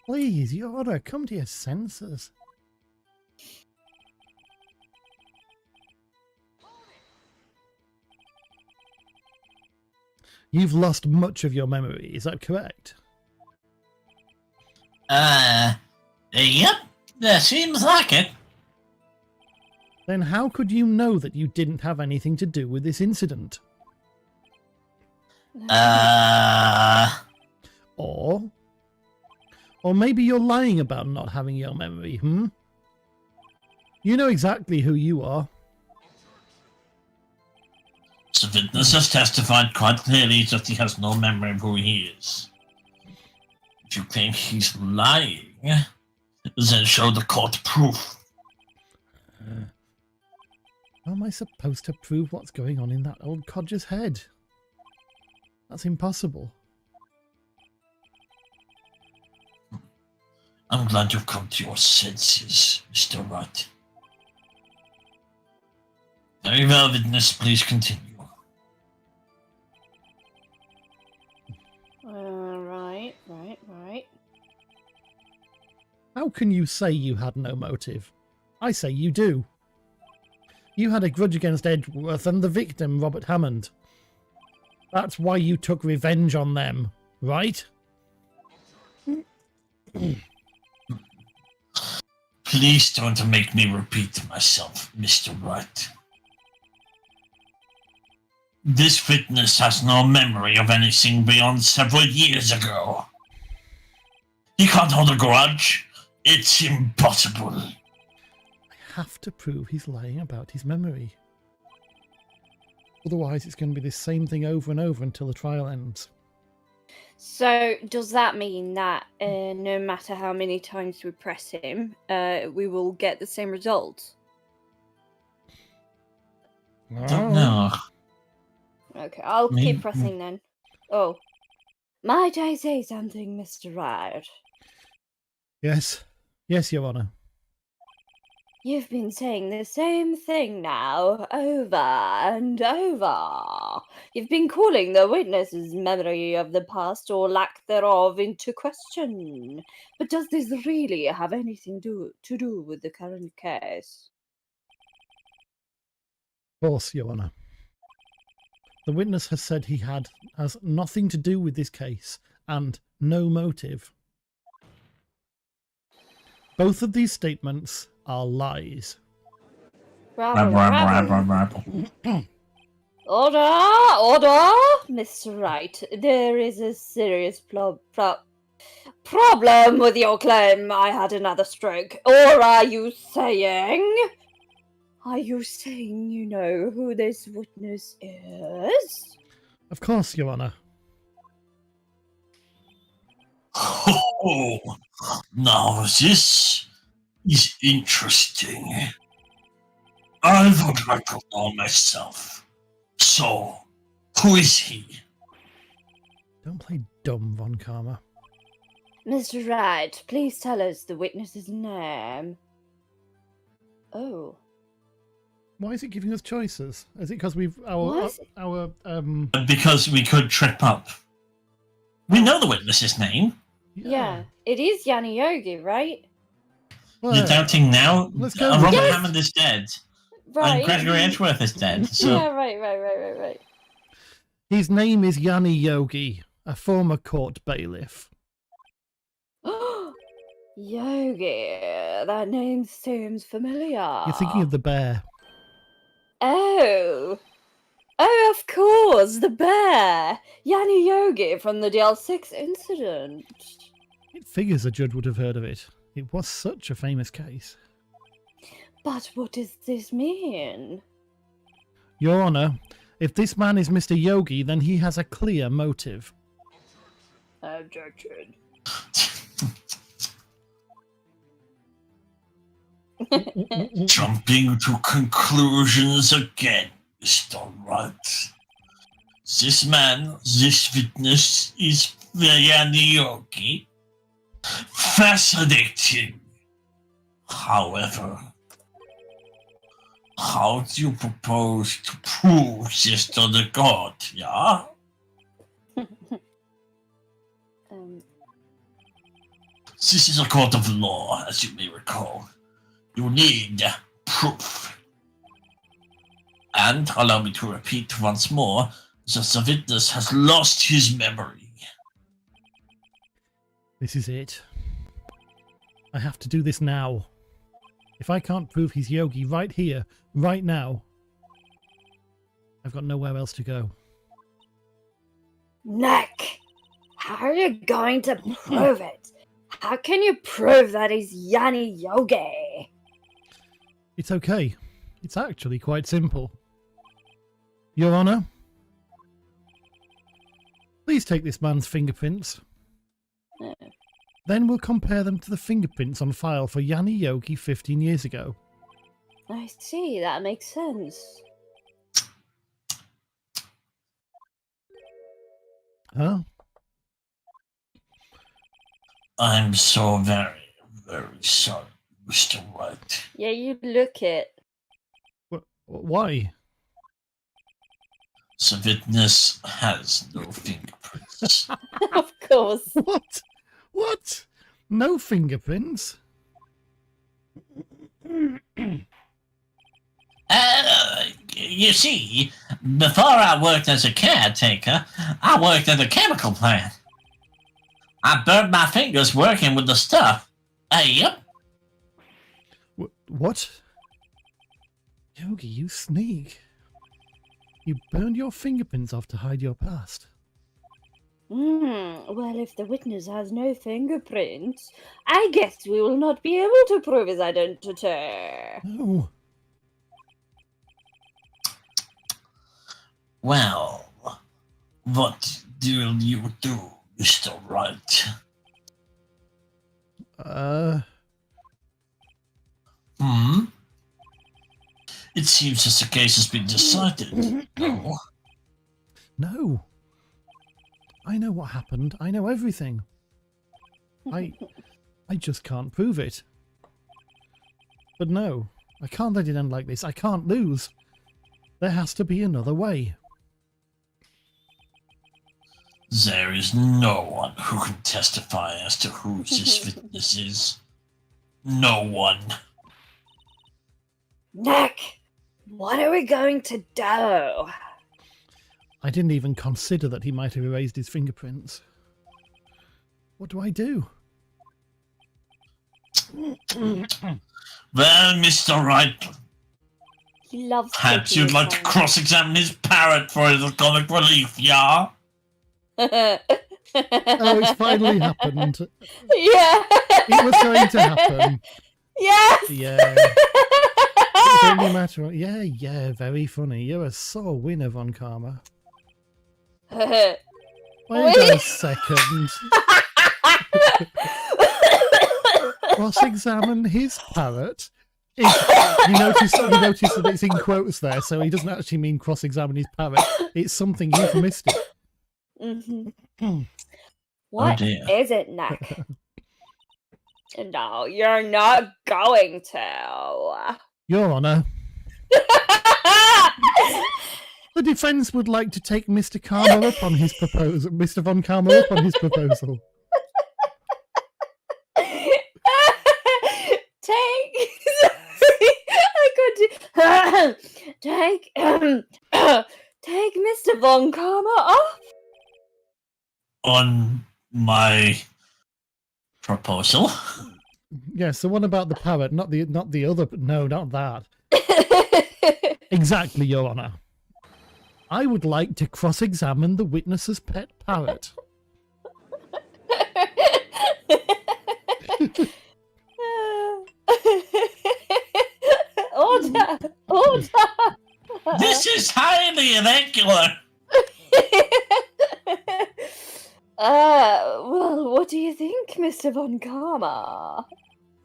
Please, Your Honor, come to your senses. You've lost much of your memory, is that correct? Yep, that seems like it. Then how could you know that you didn't have anything to do with this incident? Or maybe you're lying about not having your memory, hmm? You know exactly who you are. The witness has testified quite clearly that he has no memory of who he is. If you claim he's lying, then show the court proof. How am I supposed to prove what's going on in that old codger's head? That's impossible. I'm glad you've come to your senses, Mr. Wright. Very well, witness, please continue. Right. How can you say you had no motive? I say you do. You had a grudge against Edgeworth and the victim, Robert Hammond. That's why you took revenge on them, right? Please don't make me repeat myself, Mr. Wright. This witness has no memory of anything beyond several years ago. He can't hold a grudge. It's impossible. I have to prove he's lying about his memory. Otherwise, it's going to be the same thing over and over until the trial ends. So does that mean that no matter how many times we press him, we will get the same result? Don't know. Okay, I'll Maybe- keep pressing then. Oh, might I say something, Mr. Wright? Yes, Your Honour. You've been saying the same thing now, over and over. You've been calling the witness's memory of the past or lack thereof into question. But does this really have anything to do with the current case? Of course, Your Honour. The witness has said he has nothing to do with this case and no motive. Both of these statements are lies. Rabble, rabble. Order, Mr. Wright. There is a serious problem with your claim I had another stroke. Or are you saying you know who this witness is? Of course, Your Honour. Oh, now this is interesting. I would like to know myself. So, who is he? Don't play dumb, Von Karma. Mr. Wright, please tell us the witness's name. Oh. Why is it giving us choices? Is it because Why is it- Because we could trip up. We know the witness's name. Yeah, it is Yanni Yogi, right? Well, You're doubting now? let's go. Robert Yes! Hammond is dead. Right. And Gregory Edgeworth is dead. So Yeah, right. His name is Yanni Yogi, a former court bailiff. Yogi, that name seems familiar. You're thinking of the bear. Oh, of course, the bear! Yanni Yogi from the DL6 incident. It figures a judge would have heard of it. It was such a famous case. But what does this mean? Your Honour, if this man is Mr. Yogi, then he has a clear motive. Objection. jumping to conclusions again, Mr. Wright. This man, this witness, is Yanni Yogi. Fascinating. However, how do you propose to prove this to the court, yeah? This is a court of law, as you may recall. You need proof. And allow me to repeat once more that the witness has lost his memory. This is it. I have to do this now. If I can't prove he's Yogi right here, right now, I've got nowhere else to go. Nick, how are you going to prove it? How can you prove that he's Yanni Yogi? It's okay. It's actually quite simple. Your Honour, please take this man's fingerprints. Oh. Then we'll compare them to the fingerprints on file for Yanni Yogi 15 years ago. I see, that makes sense. Huh? I'm so very, very sorry, Mr. Wright. Yeah, you look it. Why? The witness has no fingerprints. Of course. What? What? No fingerprints? You see, before I worked as a caretaker, I worked at a chemical plant. I burned my fingers working with the stuff. Yep. What? Yogi, you sneak. You burned your fingerprints off to hide your past. Well, if the witness has no fingerprints, I guess we will not be able to prove his identity. No. Well, what do you do, Mr. Wright? It seems as the case has been decided. No. No. I know what happened. I know everything. I just can't prove it. But no, I can't let it end like this. I can't lose. There has to be another way. There is no one who can testify as to who this witness is. No one. Nick, what are we going to do? I didn't even consider that he might have erased his fingerprints. What do I do? Well, Mr. Wright, He loves perhaps taking you'd his like to time. cross-examine his parrot for his comic relief, yeah? Oh, it's finally happened. Yeah. It was going to happen. Yes. Yeah. It's only a matter of... Yeah, very funny. You're a sore winner, Von Karma. Wait a second. Cross-examine his parrot. You notice that it's in quotes there, so he doesn't actually mean cross-examine his parrot. It's something you've missed it. What dear. is it, Nick? No, you're not going to. Your Honour, the defence would like to take Mr. Karma up on his proposal. Mr. Von Karma up on his proposal. Take Mr. Von Karma off. On my proposal? Yes, the one about the parrot, not the other. No, not that. Exactly, Your Honour. I would like to cross-examine the witness's pet parrot. Order! This is highly irregular. Well, what do you think, Mr. Von Karma?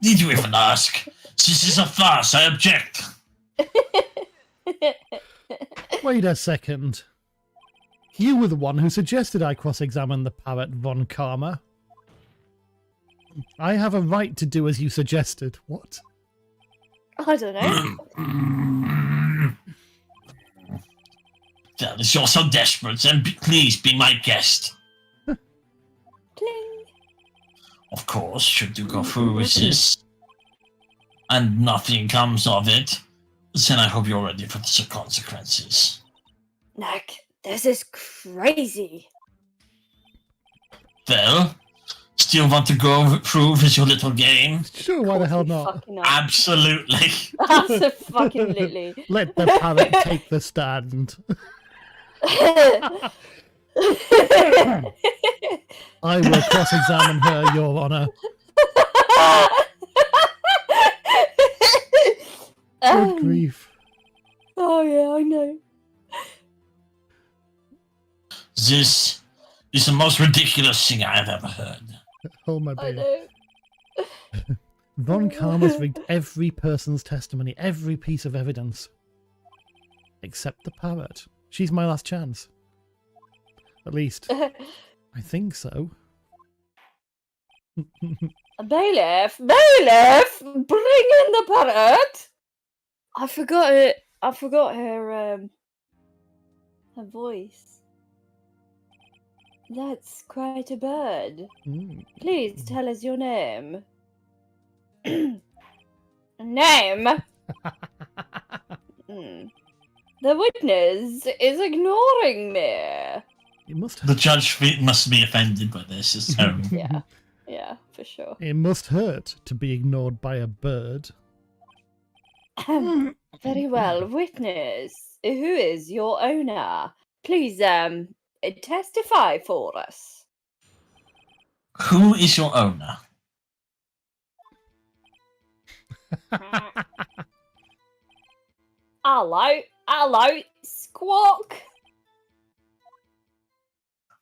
Did you even ask? This is a farce. I object. Wait a second. You were the one who suggested I cross-examine the parrot, Von Karma. I have a right to do as you suggested. What? I don't know. Fellas, you're so desperate, then please be my guest. Cling. Of course, should you go through with this, and nothing comes of it, then I hope you're ready for the consequences. Nick, this is crazy. Well, still want to go through with your little game? Sure, why the hell not? Fucking not. Absolutely. Absolutely. Let the parrot take the stand. I will cross-examine her, Your Honour. Good grief. Oh yeah, I know. This is the most ridiculous thing I have ever heard. Hold my I beer. know. Von Karma's rigged every person's testimony, every piece of evidence. Except the parrot. She's my last chance. At least, I think so. Bailiff, bailiff, bring in the parrot. I forgot it. I forgot her voice. That's quite a bird. Mm. Please tell us your name. Name? Hmm. The witness is ignoring me. It must The judge must be offended by this. It's terrible. Yeah, yeah, for sure. It must hurt to be ignored by a bird. Very well, witness. Who is your owner? Please, testify for us. Who is your owner? Hello, Squawk.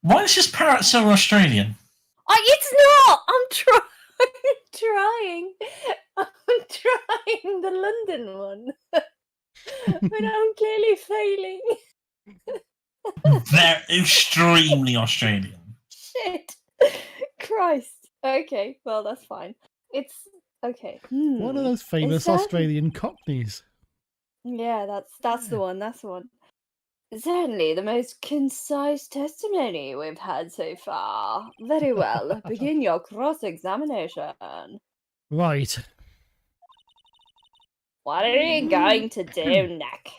Why is this parrot so Australian? It's not. I'm trying. I'm trying the London one, but I'm clearly failing. They're extremely Australian. Shit. Christ. Okay, well that's fine. It's okay. One of those famous that- Australian cockneys. Yeah, that's the one. That's the one. Certainly the most concise testimony we've had so far. Very well. Begin your cross-examination. Right. What are you going to do, Nick?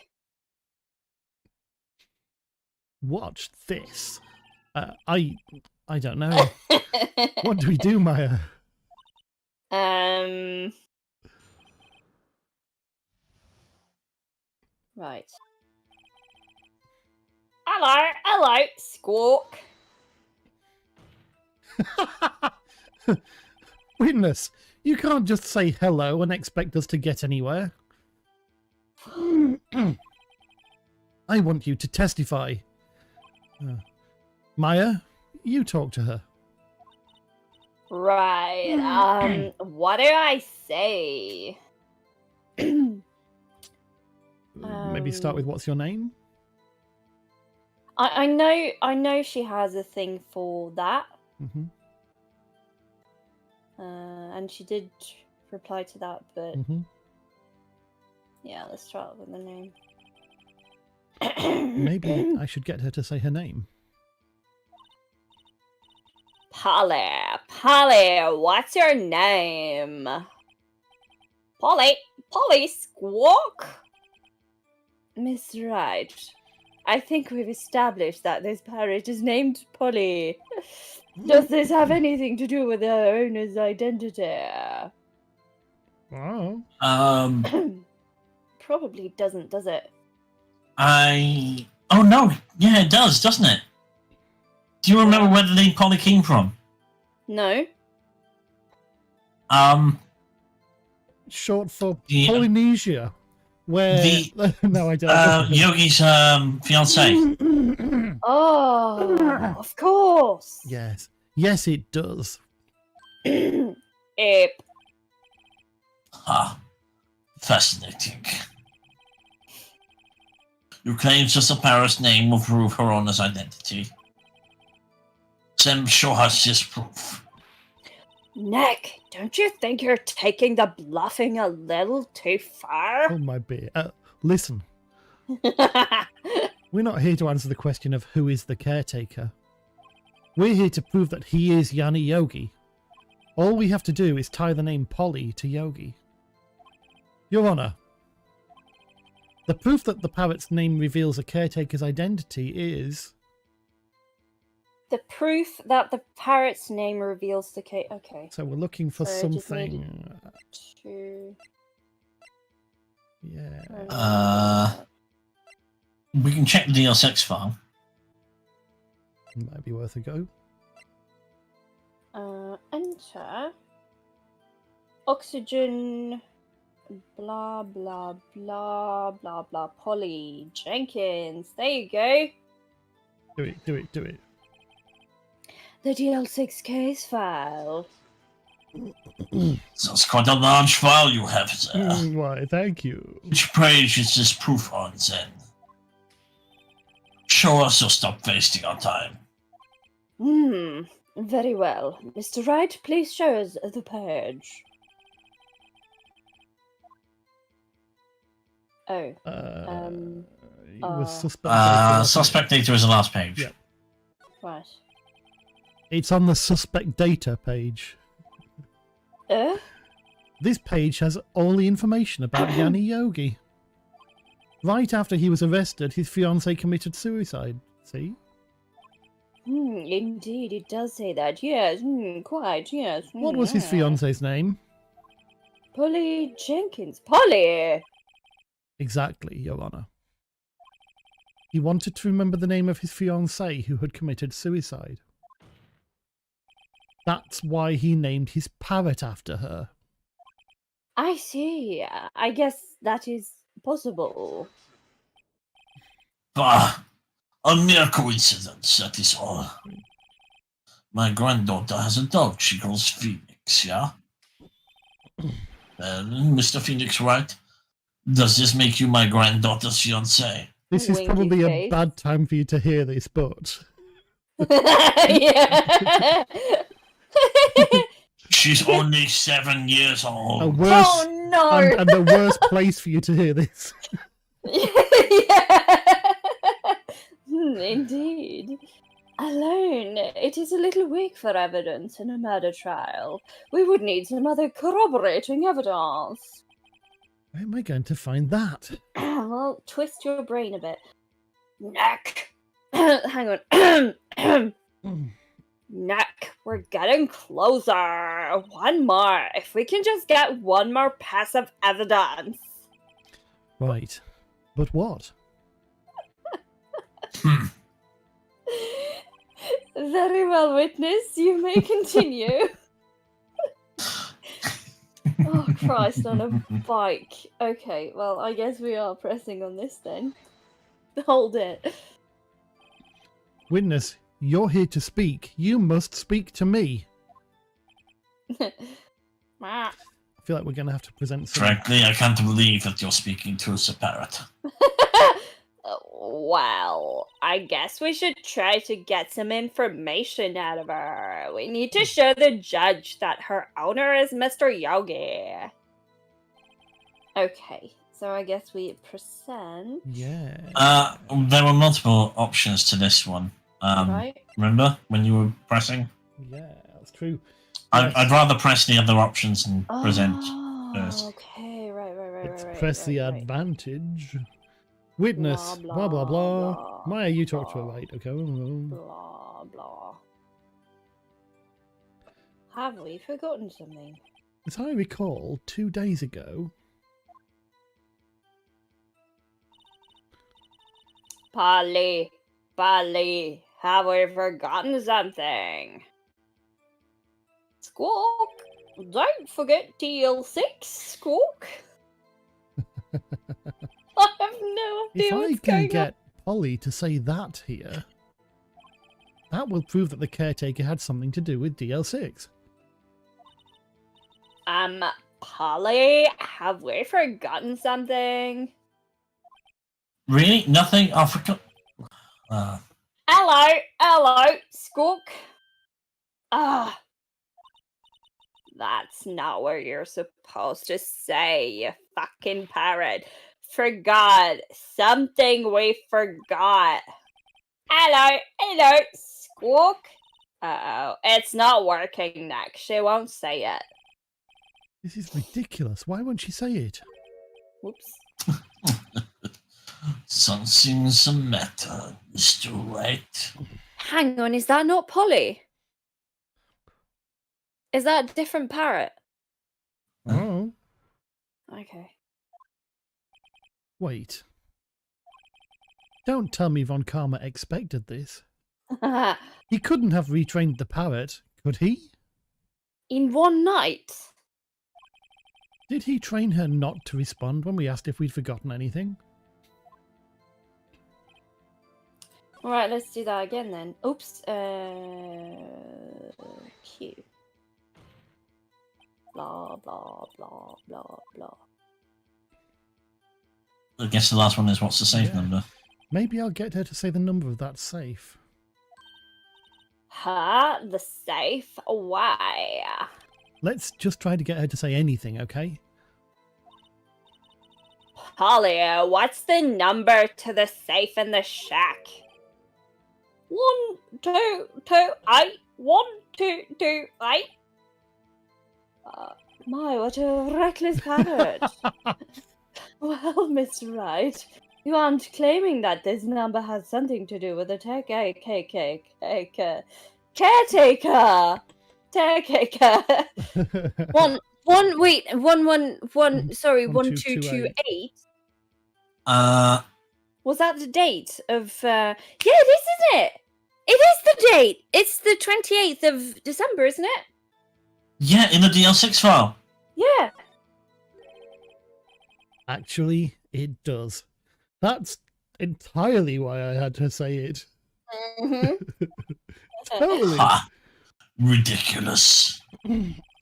Watch this. I don't know. What do we do, Maya? Right. Hello, Squawk. Witness, you can't just say hello and expect us to get anywhere. I want you to testify. Maya, you talk to her. Right. What do I say? Maybe start with what's your name? I know she has a thing for that. Mm-hmm. And she did reply to that, but Mm-hmm. yeah, let's start with the name. Maybe I should get her to say her name. Polly, what's your name? Polly Squawk? Miss Wright, I think we've established that this parrot is named Polly. Does this have anything to do with the owner's identity? Oh. Probably doesn't, does it? Oh no, yeah, it does, doesn't it? Do you remember where the name Polly came from? No. Short for The- Polynesia. Where no, I don't. Yogi's fiance. Oh, of course. Yes, it does. Yep. Ah, fascinating. You claim just a parrot's name will prove her owner's identity. Sam show us this proof. Nick, don't you think you're taking the bluffing a little too far? Oh my beer. Listen, we're not here to answer the question of who is the caretaker. We're here to prove that he is Yanni Yogi. All we have to do is tie the name Polly to Yogi. Your Honour, the proof that the parrot's name reveals a caretaker's identity is... The proof that the parrot's name reveals the case. Okay. So we're looking for So I just something... To... Yeah, We can check the DL6 file. might be worth a go. Enter. Oxygen. Blah, blah, blah, blah, blah. Polly Jenkins. There you go. Do it. The DL6 case file. That's quite a large file you have there. Why, thank you. Which page is this proof on, then? Show us or stop wasting our time. Very well. Mr. Wright, please show us the page. Oh. It was suspect. Suspect data is the last page. Yeah. Right. It's on the suspect data page. This page has all the information about Yanni Yogi. Right after he was arrested, his fiancée committed suicide. See? Indeed, it does say that. Yes, quite, yes. What was his fiancée's name? Polly Jenkins. Polly! Exactly, Your Honour. He wanted to remember the name of his fiancée who had committed suicide. That's why he named his parrot after her. I see. I guess that is possible. Bah! A mere coincidence, that is all. My granddaughter has a dog she calls Phoenix, yeah? Mr. Phoenix Wright, does this make you my granddaughter's fiancé? This is Winky probably face. a bad time for you to hear this, but... Yeah. She's only 7 years A old. worse, Oh no! and the worst place for you to hear this. Yeah. Indeed. Alone, it is a little weak for evidence in a murder trial. We would need some other corroborating evidence. Where am I going to find that? Well, twist your brain a bit. Neck. Hang on. Neck. We're getting closer. One more. If we can just get one more piece of evidence. Right. But what? Very well, witness. You may continue. Oh, Christ, on a bike. Okay, well, I guess we are pressing on this then. Hold it. Witness, you're here to speak. You must speak to me. I feel like we're going to have to present some... Frankly, I can't believe that you're speaking to a parrot. Well, I guess we should try to get some information out of her. We need to show the judge that her owner is Mr. Yogi. Okay, so I guess we present. Yeah. There were multiple options to this one. Right? Remember when you were pressing? Yeah, that's true. I'd rather press the other options and present first. Okay, right. Let's right, press the right. advantage. Witness. Blah, blah, blah. Maya, you talk to her, right? Okay. Blah, blah. Have we forgotten something? As I recall, 2 days ago... Polly, have we forgotten something? Squawk, don't forget TL6, Squawk. I have no idea If I what's can going get Polly to say that here, that will prove that the caretaker had something to do with DL6. on. Polly, have we forgotten something? Really? Nothing? I forgot. Hello, Squawk. That's not what you're supposed to say, you fucking parrot. Forgot. Something we forgot. Hello, Squawk. Uh-oh, it's not working, Nick. She won't say it. This is ridiculous. Why won't she say it? Whoops. Something's the matter, Mr. Wright. Hang on, is that not Polly? Is that a different parrot? Oh. Okay. Wait. Don't tell me Von Karma expected this. He couldn't have retrained the parrot, could he? In one night? Did he train her not to respond when we asked if we'd forgotten anything? Alright, let's do that again then. Oops. Q. Blah, blah, blah, blah, blah. I guess the last one is what's the safe Yeah. number? Maybe I'll get her to say the number of that safe. The safe? Why? Let's just try to get her to say anything, okay? Polly, what's the number to the safe in the shack? 1, 2, 2, 8. 1, 2, 2, 8. My, what a reckless parrot. Well, Mr. Wright, you aren't claiming that this number has something to do with the caretaker. Wait, 111, sorry, 1228. Was that the date of, yeah, it is, isn't it? It is the date! It's the 28th of December, isn't it? Yeah, in the DL6 file. Yeah. Actually, it does. That's entirely why I had to say it. Mm-hmm. Totally. Ha! Ridiculous.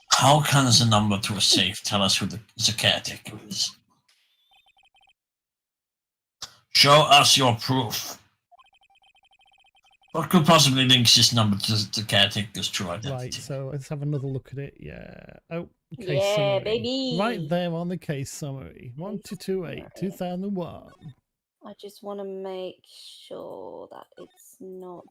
How can the number to a safe tell us who the caretaker is? Show us your proof. What could possibly link this number to the caretaker's true identity? Right, so let's have another look at it. Yeah. Oh, case Yeah, summary. baby. Right there on the case summary. 1228, 2001. I just want to make sure that it's not.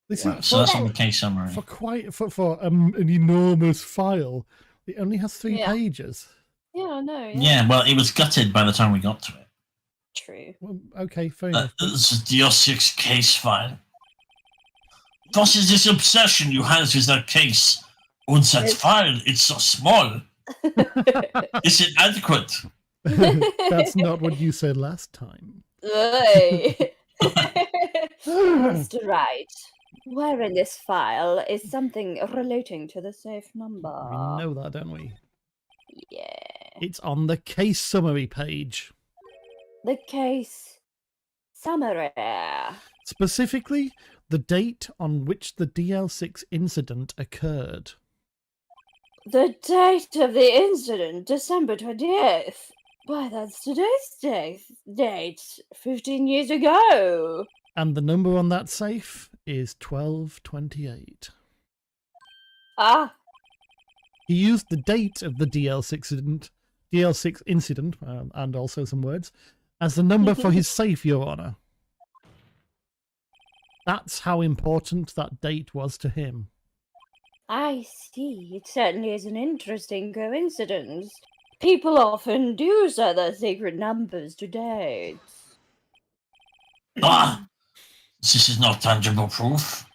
This Right, is so that's on the case summary. for an enormous file. It only has 3 Yeah. pages. Yeah, I know. Yeah, well, it was gutted by the time we got to it. True. Well, okay, fair enough. It's a DL6 case file. What is this obsession you have with that case? Und that Yes. file, it's so small. Is it adequate? That's not what you said last time. Oi. Mr. Wright, where in this file is something relating to the safe number? We know that, don't we? Yeah. It's on the case summary page. The case summary. Specifically, the date on which the DL6 incident occurred. The date of the incident, December 28th. Why, that's today's date, 15 years ago. And the number on that safe is 1228. Ah, He used the date of the DL6 incident, and also some words, as the number for his safe, Your Honour. That's how important that date was to him. I see. It certainly is an interesting coincidence. People often do set their secret numbers to dates. Ah, this is not tangible proof.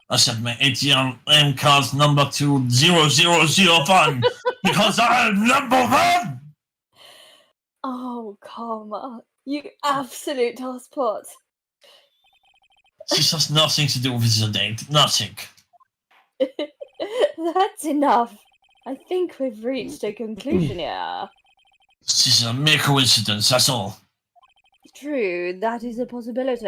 I set my ATM card's number to 0001 because I'm number 1! Oh, karma. You absolute tosspot. This has nothing to do with the date. Nothing. That's enough. I think we've reached a conclusion here. This is a mere coincidence, that's all. True, that is a possibility.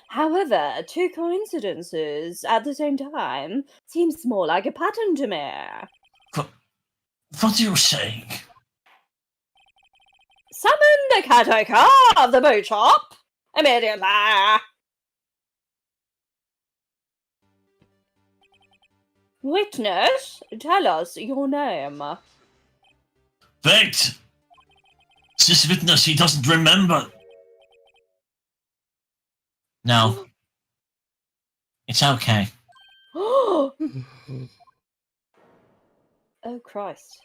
However, 2 coincidences at the same time seems more like a pattern to me. What are you saying? Summon the caretaker of the boat shop immediately. Witness, tell us your name. Wait! This witness, he doesn't remember. No. It's okay. Oh, Christ.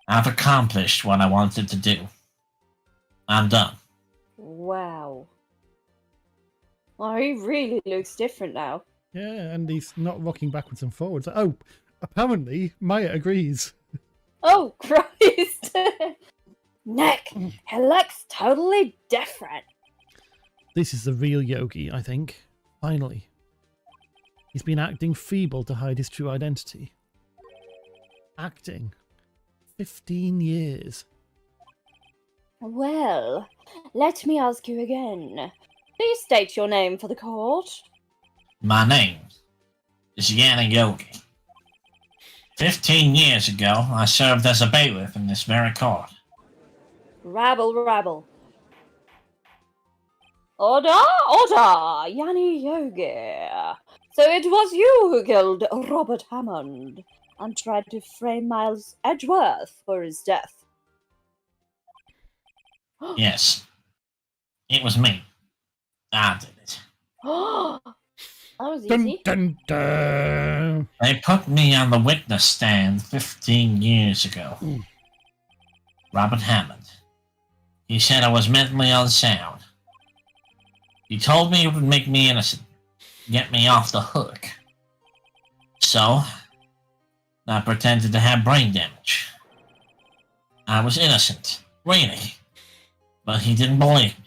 I've accomplished what I wanted to do. I'm done. Wow. Well, he really looks different now. Yeah, and he's not rocking backwards and forwards. Oh, apparently Maya agrees. Oh, Christ! Nick, he looks totally different. This is the real Yogi, I think. Finally. He's been acting feeble to hide his true identity. Acting. 15 years. Well, let me ask you again. Please state your name for the court. My name. is Yana Yogi. 15 years ago, I served as a bailiff in this very court. Rabble. Order! Yanni Yogi. So it was you who killed Robert Hammond and tried to frame Miles Edgeworth for his death. Yes, it was me. I did it. That was Dun, easy. dun, dun. They put me on the witness stand 15 years ago. Robert Hammond. He said I was mentally unsound. He told me it would make me innocent, get me off the hook. So, I pretended to have brain damage. I was innocent, really. But he didn't believe me.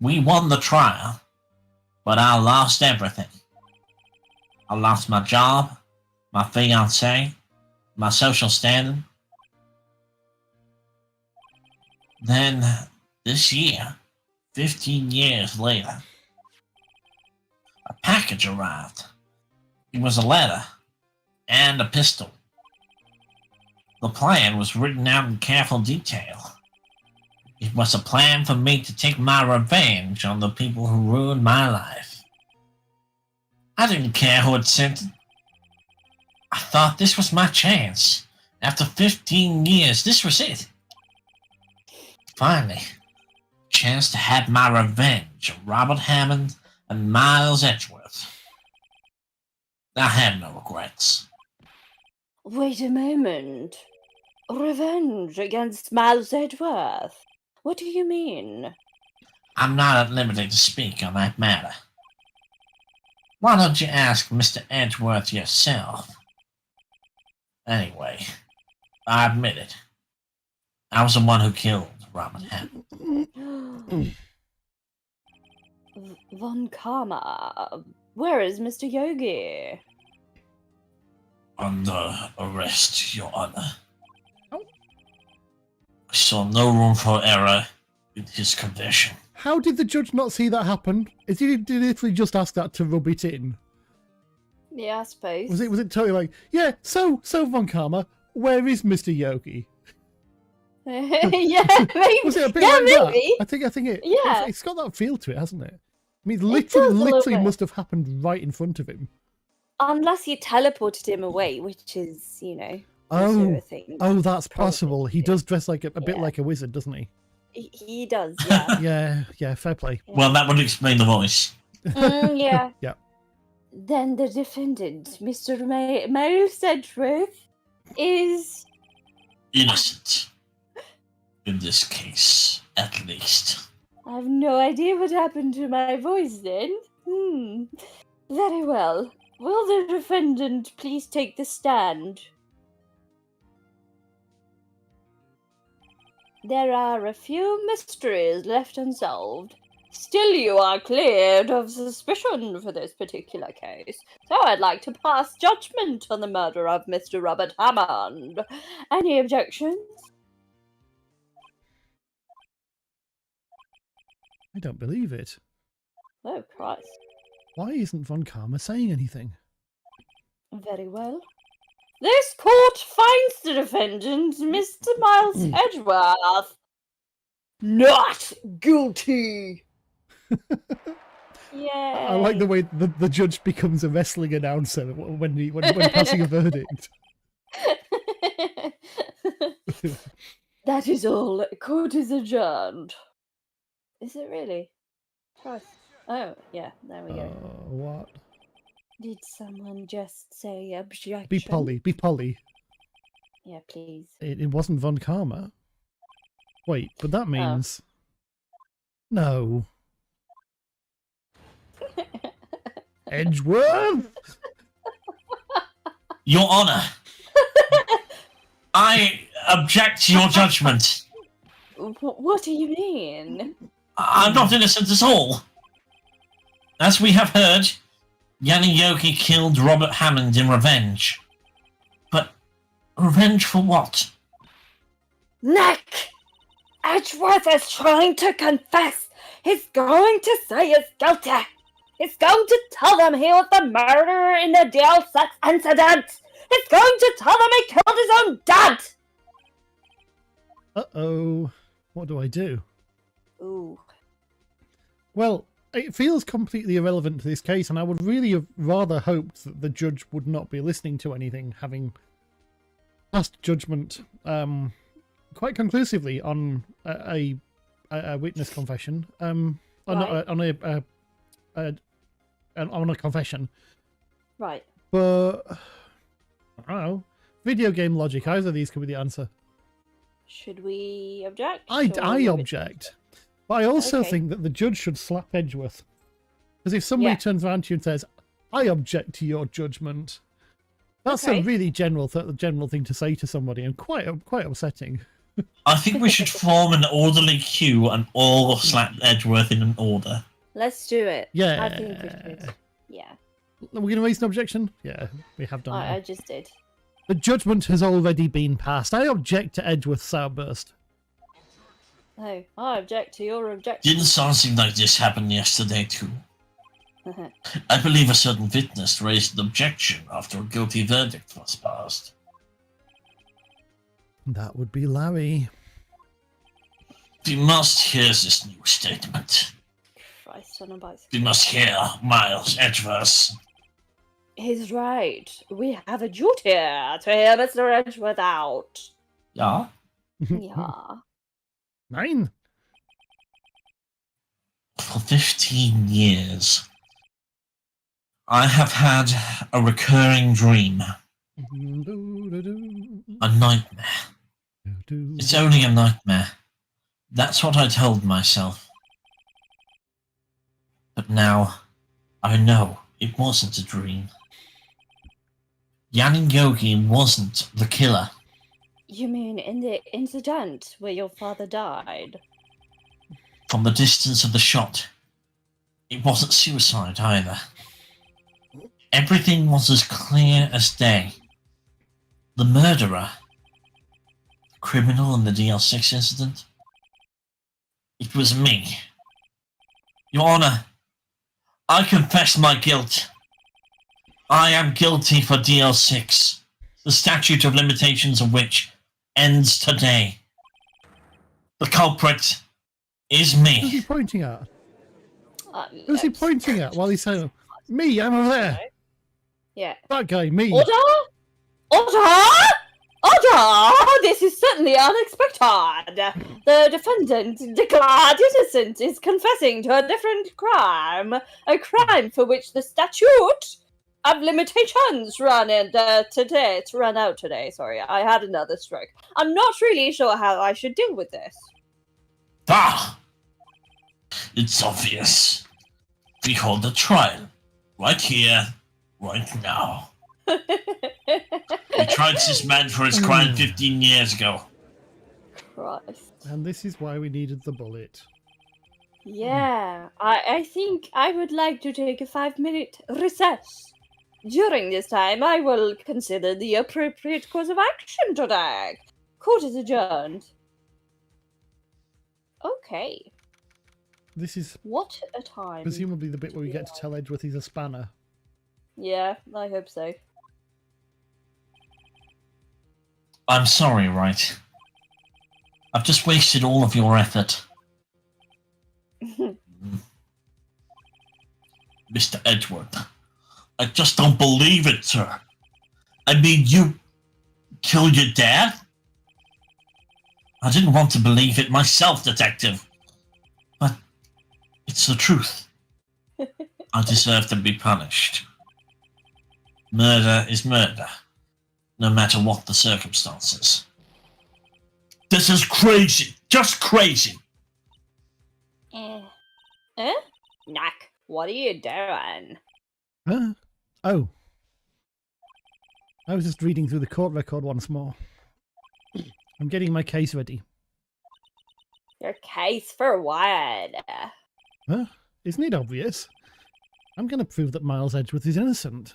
We won the trial, but I lost everything. I lost my job, my fiancée, my social standing. Then, this year, 15 years later, a package arrived. It was a letter and a pistol. The plan was written out in careful detail. It was a plan for me to take my revenge on the people who ruined my life. I didn't care who had sent it. I thought this was my chance. After 15 years, this was it. Finally, chance to have my revenge on Robert Hammond and Miles Edgeworth. I have no regrets. Wait a moment. Revenge against Miles Edgeworth? What do you mean? I'm not at liberty to speak on that matter. Why don't you ask Mr. Edgeworth yourself? Anyway, I admit it. I was the one who killed Robert Hammond. Von Karma. Where is Mr. Yogi? Under arrest, Your Honor. I saw no room for error in his confession. How did the judge not see that happen? Did he literally just ask that to rub it in? Yeah, I suppose. Was it totally like, yeah, so Von Karma, where is Mr. Yogi? Yeah, maybe. Was it a bit Yeah, like maybe. that? I think it. Yeah. It's got that feel to it, hasn't it? I mean, It does a little literally bit. must have happened right in front of him. Unless you teleported him away, which is, also Oh, a thing. oh, that's Probably. possible. He does dress like a bit Yeah. like a wizard, doesn't he? He does, yeah. Yeah, fair play. Well, that would explain the voice. Yeah. Yeah. Then the defendant, Mr. Miles Edgeworth, is... Innocent. In this case, at least. I have no idea what happened to my voice then. Very well. Will the defendant please take the stand? There are a few mysteries left unsolved. Still, you are cleared of suspicion for this particular case, so I'd like to pass judgment on the murder of Mr. Robert Hammond. Any objections? I don't believe it. Oh, Christ. Why isn't Von Karma saying anything? Very well. This court finds the defendant, Mr. Miles Edgeworth, not guilty. Yeah. I like the way the judge becomes a wrestling announcer when passing a verdict. That is all. Court is adjourned. Is it really? Christ. Oh, yeah, there we go. What? Did someone just say objection? Be Polly. Yeah, please. It wasn't Von Karma. Wait, but that means... No. Edgeworth? Your Honor, I object to your judgment. What do you mean? I'm not innocent at all. As we have heard, Yanni Yogi killed Robert Hammond in revenge. But revenge for what? Nick! Edgeworth is trying to confess. He's going to say he's guilty. He's going to tell them he was the murderer in the DL6 incident! He's going to tell them he killed his own dad! Uh-oh. What do I do? Ooh. Well, it feels completely irrelevant to this case, and I would really have rather hoped that the judge would not be listening to anything, having passed judgment quite conclusively on a witness confession. Right. On a confession. Right. But I don't know. Video game logic. Either of these could be the answer. Should we object? I or- object. But I also Okay. think that the judge should slap Edgeworth. Because if somebody Yeah. turns around to you and says, I object to your judgment, that's Okay. a really general thing to say to somebody, and quite upsetting. I think we should form an orderly queue and all slap Edgeworth in an order. Let's do it. Yeah. I think we should. Yeah. Are we going to raise an objection? Yeah, we have done I that. just did. The judgment has already been passed. I object to Edgeworth's outburst. Oh, I object to your objection. Didn't something like this happen yesterday too? I believe a certain witness raised an objection after a guilty verdict was passed. That would be Larry. We must hear this new statement. Christ on a bicycle. We must hear Miles Edgeworth. He's right. We have a duty to hear Mr. Edgeworth out. Yeah? Yeah. 9. For 15 years, I have had a recurring dream, a nightmare. It's only a nightmare. That's what I told myself. But now, I know it wasn't a dream. Yanni Yogi wasn't the killer. You mean in the incident where your father died? From the distance of the shot, it wasn't suicide either. Everything was as clear as day. The murderer, the criminal in the DL6 incident, it was me. Your Honor, I confess my guilt. I am guilty for DL6, the statute of limitations of which ends today. The culprit is Who's he me. pointing at? Who's he pointing at while he's saying, me, I'm over there. Yeah. That guy, me. Order! Order! Order! This is certainly unexpected. The defendant, declared innocent, is confessing to a different crime. A crime for which the statute of limitations run out today. Sorry, I had another stroke. I'm not really sure how I should deal with this. Ah! It's obvious. We hold a trial. Right here, right now. We tried this man for his crime 15 years ago. Christ. And this is why we needed the bullet. Yeah, I think I would like to take a 5-minute recess. During this time, I will consider the appropriate course of action to take. Court is adjourned. Okay, This is what a time. presumably the bit where we get to tell Edgeworth he's a spanner. Yeah, I hope so. I'm sorry, right? I've just wasted all of your effort. Mr. Edgeworth, I just don't believe it, sir. I mean, you killed your dad? I didn't want to believe it myself, detective. But it's the truth. I deserve to be punished. Murder is murder, no matter what the circumstances. This is crazy. Just crazy. Knack, what are you doing? Huh? Oh. I was just reading through the court record once more. I'm getting my case ready. Your case for what? Huh? Isn't it obvious? I'm going to prove that Miles Edgeworth is innocent.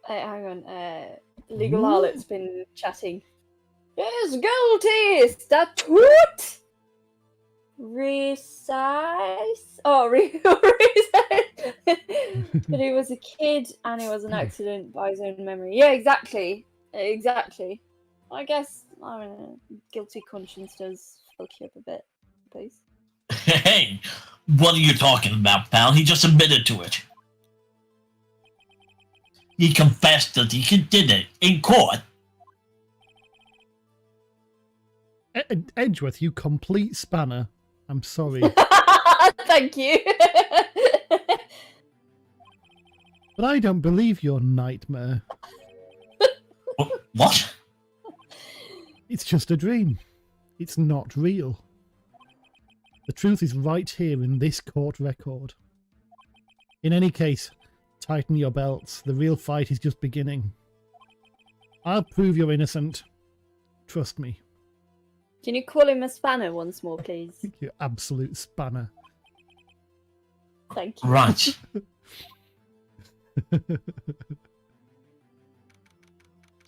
Hang on, Legal Harlot's been chatting. Is guilty! Statute! Resize? Oh, resize. But he was a kid and it was an accident by his own memory. Yeah, exactly. Exactly. I guess, I don't know, guilty conscience does fuck you up a bit, please. Hey, what are you talking about, pal? He just admitted to it. He confessed that he did it in court. Edgeworth, you complete spanner. I'm sorry. Thank you. But I don't believe your nightmare. What? It's just a dream. It's not real. The truth is right here in this court record. In any case, tighten your belts. The real fight is just beginning. I'll prove you're innocent. Trust me. Can you call him a spanner once more, please? You absolute spanner. Thank you. Right.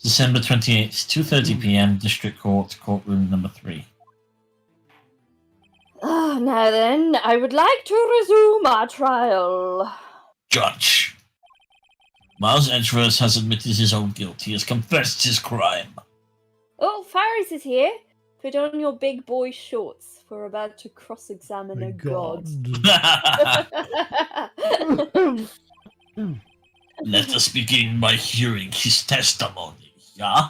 December 28th, 2:30 p.m., District Court, courtroom number 3. Now then, I would like to resume our trial. Judge. Miles Edgeworth has admitted his own guilt. He has confessed his crime. Oh, Faris is here. Put on your big boy shorts. We're about to cross-examine My a god. Let us begin by hearing his testimony, yeah?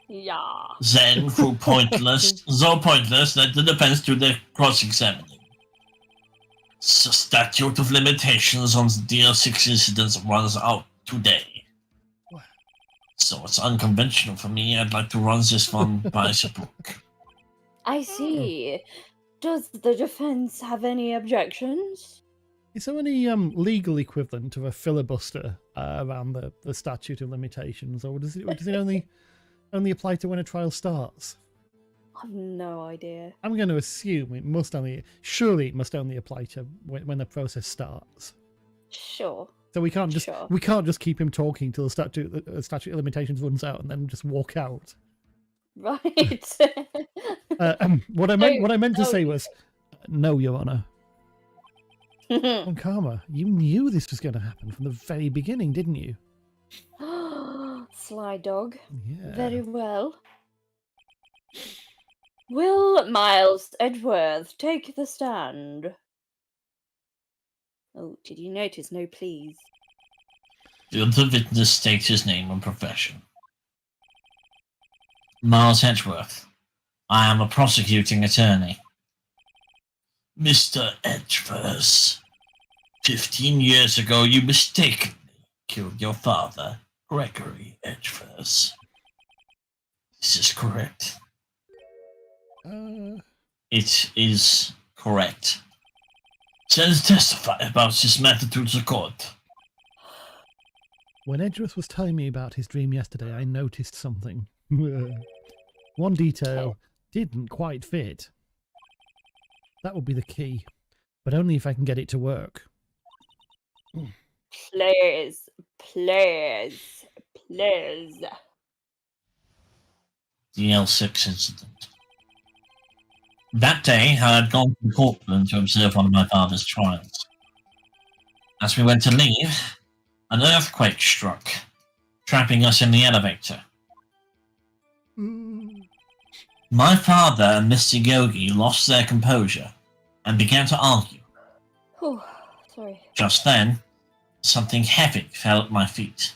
Yeah. Then, though pointless, let the defense do the cross-examining. The statute of limitations on the DL6 incidents runs out today. So it's unconventional for me. I'd like to run this one by the book. I see. Does the defense have any objections? Is there any legal equivalent of a filibuster around the statute of limitations, or does it only apply to when a trial starts? I've no idea. I'm going to assume it must only apply to when the process starts. Sure. So we can't Sure. just keep him talking till the statute of limitations runs out and then just walk out. Right. What I meant to say was, no, Your Honor. Oh, Karma, you knew this was going to happen from the very beginning, didn't you? Sly dog. Yeah. Very well. Will Miles Edgeworth take the stand? Oh, did you notice no please? Will the witness state his name and profession? Miles Edgeworth. I am a prosecuting attorney. Mr. Edgeworth, 15 years ago you mistakenly killed your father, Gregory Edgeworth. This is correct. It is correct. Then testify about this matter to the court. When Edgeworth was telling me about his dream yesterday, I noticed something. One detail didn't quite fit. That would be the key, but only if I can get it to work. Please, please, please. The L6 incident. That day, I had gone to Portland to observe one of my father's trials. As we went to leave, an earthquake struck, trapping us in the elevator. My father and Mr. Yogi lost their composure and began to argue. Oh, sorry. Just then, something heavy fell at my feet.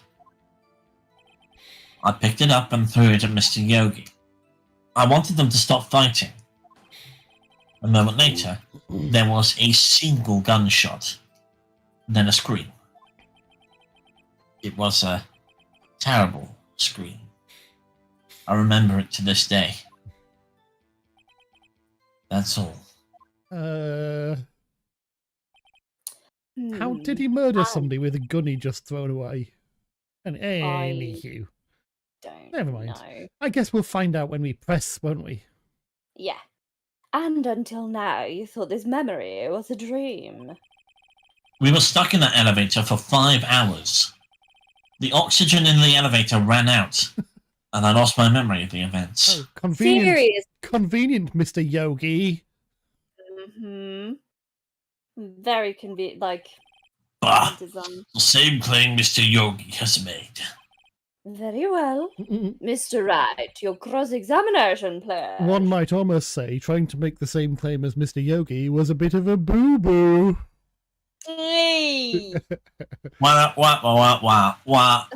I picked it up and threw it at Mr. Yogi. I wanted them to stop fighting. A moment later, there was a single gunshot, then a scream. It was a terrible scream. I remember it to this day. That's all. How did he murder somebody with a gun he just thrown away? And anywho, Don't never mind. know. I guess we'll find out when we press, won't we? Yeah. And until now, you thought this memory was a dream. We were stuck in that elevator for 5 hours. The oxygen in the elevator ran out, and I lost my memory of the events. Oh, convenient. Serious. Convenient, Mr. Yogi. Very convenient, like Bah, design. the same claim Mr. Yogi has made. Very well. Mm-mm. Mr. Wright, your cross-examination, please. One might almost say trying to make the same claim as Mr. Yogi was a bit of a boo-boo. Hey! Wah, wah, wah, wah, wah, wah.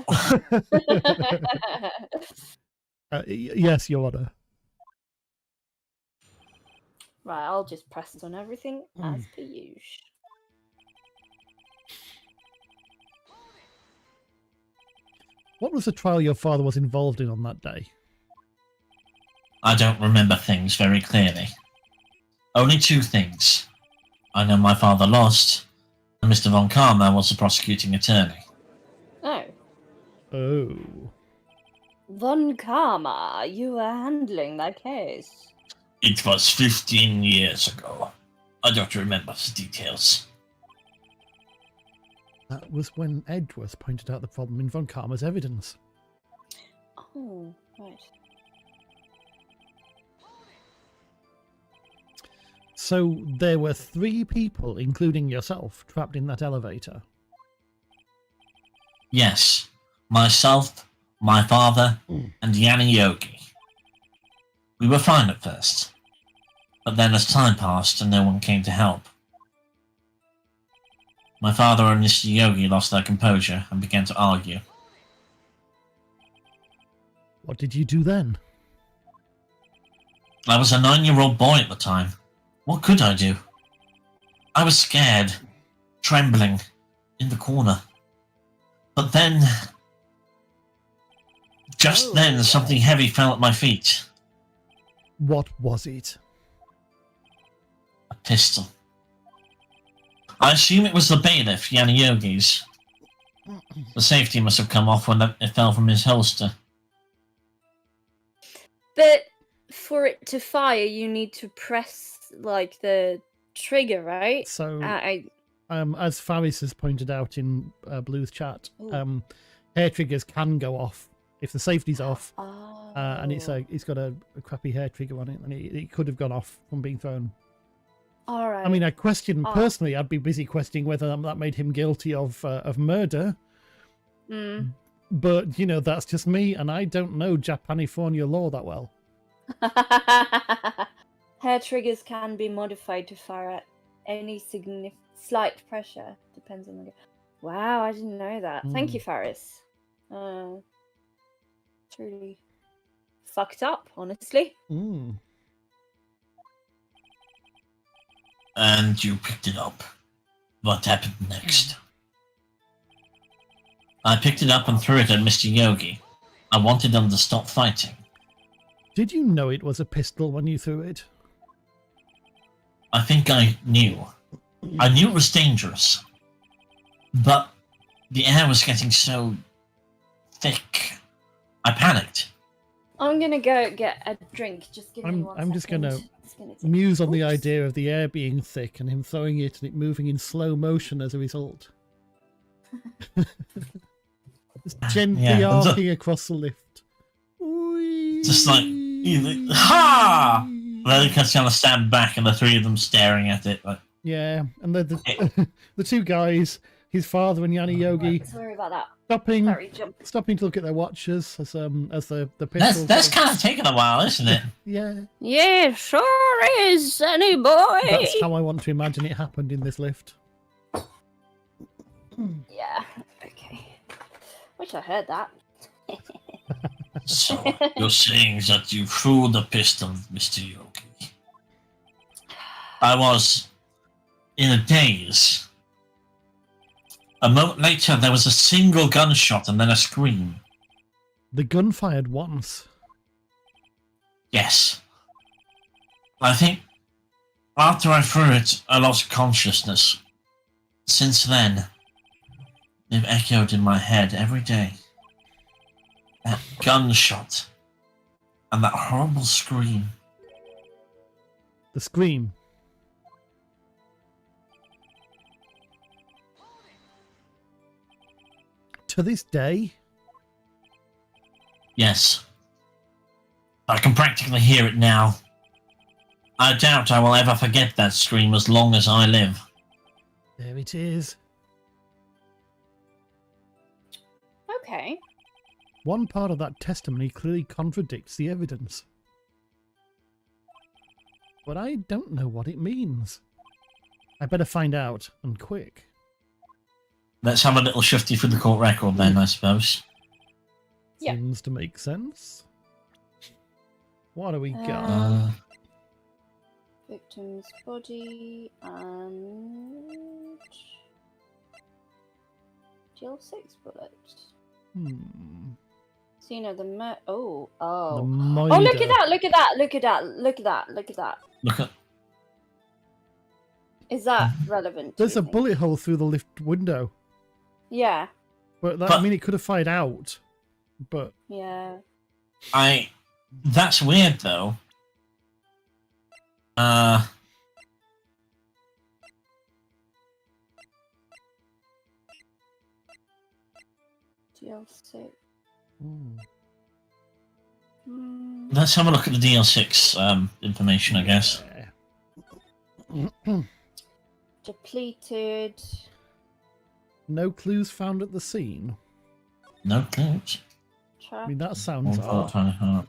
Yes, Your Honour. Right, I'll just press on everything as per usual. What was the trial your father was involved in on that day? I don't remember things very clearly. Only 2 things. I know my father lost, and Mr. Von Karma was the prosecuting attorney. Oh. Oh. Von Karma, you were handling that case. It was 15 years ago. I don't remember the details. That was when Edgeworth pointed out the problem in Von Karma's evidence. Oh, right. So there were 3 people, including yourself, trapped in that elevator. Yes, myself, my father, and Yanni Yogi. We were fine at first, but then as time passed and no one came to help, my father and Mr. Yogi lost their composure and began to argue. What did you do then? I was a 9-year-old boy at the time. What could I do? I was scared, trembling, in the corner. But then, just then, something heavy fell at my feet. What was it? A pistol. I assume it was the bailiff, Yanni Yogi's. The safety must have come off when it fell from his holster. But for it to fire, you need to press, like, the trigger, right? So, I as Faris has pointed out in Blue's chat, Ooh. hair triggers can go off if the safety's off, Oh. and it's got a crappy hair trigger on it, and it could have gone off from being thrown. All right. I mean, I question personally. I'd be busy questioning whether that made him guilty of murder. Mm. But you know, that's just me, and I don't know Japanifornia law that well. Hair triggers can be modified to fire at any slight pressure. Depends on the. Wow, I didn't know that. Thank you, Faris. It's really fucked up, honestly. And you picked it up. What happened next? I picked it up and threw it at Mr. Yogi. I wanted them to stop fighting. Did you know it was a pistol when you threw it? I think I knew. I knew it was dangerous. But the air was getting so thick. I panicked. I'm gonna go get a drink. Just give me 1 second. I'm just gonna muse on the idea of the air being thick and him throwing it and it moving in slow motion as a result. Just gently arcing across the lift. Just like, ha! And then he kind of stand back and the 3 of them staring at it. Like, yeah, and the 2 guys, his father and Yanni Yogi, sorry about that. stopping to look at their watches as the pistol. That's kind of taken a while, isn't it? Yeah. Yeah, sure is, Sonny boy. That's how I want to imagine it happened in this lift. Yeah. Okay. Wish I heard that. So, you're saying that you threw the pistol, Mr. Yogi. I was in a daze. A moment later, there was a single gunshot and then a scream. The gun fired once. Yes. I think after I threw it, I lost consciousness. Since then, they've echoed in my head every day. That gunshot and that horrible scream. The scream. To this day? Yes. I can practically hear it now. I doubt I will ever forget that scream as long as I live. There it is. Okay. One part of that testimony clearly contradicts the evidence. But I don't know what it means. I better find out, and quick. Let's have a little shifty for the court record then, I suppose. Yeah. Seems to make sense. What do we got? Victim's body and GL6 bullets. Scene of the oh. The Oh, look Minder. at that, look at that, look at that, look at that, look at that. Look at... Is that relevant? do There's you a think? bullet hole through the lift window. Yeah, But that, But- I mean, it could have fired out. But yeah. That's weird, though. GL6. hmm. Let's have a look at the DL6 information, I guess. Depleted. No clues found at the scene. No clues. I mean, that sounds One odd. bullet found.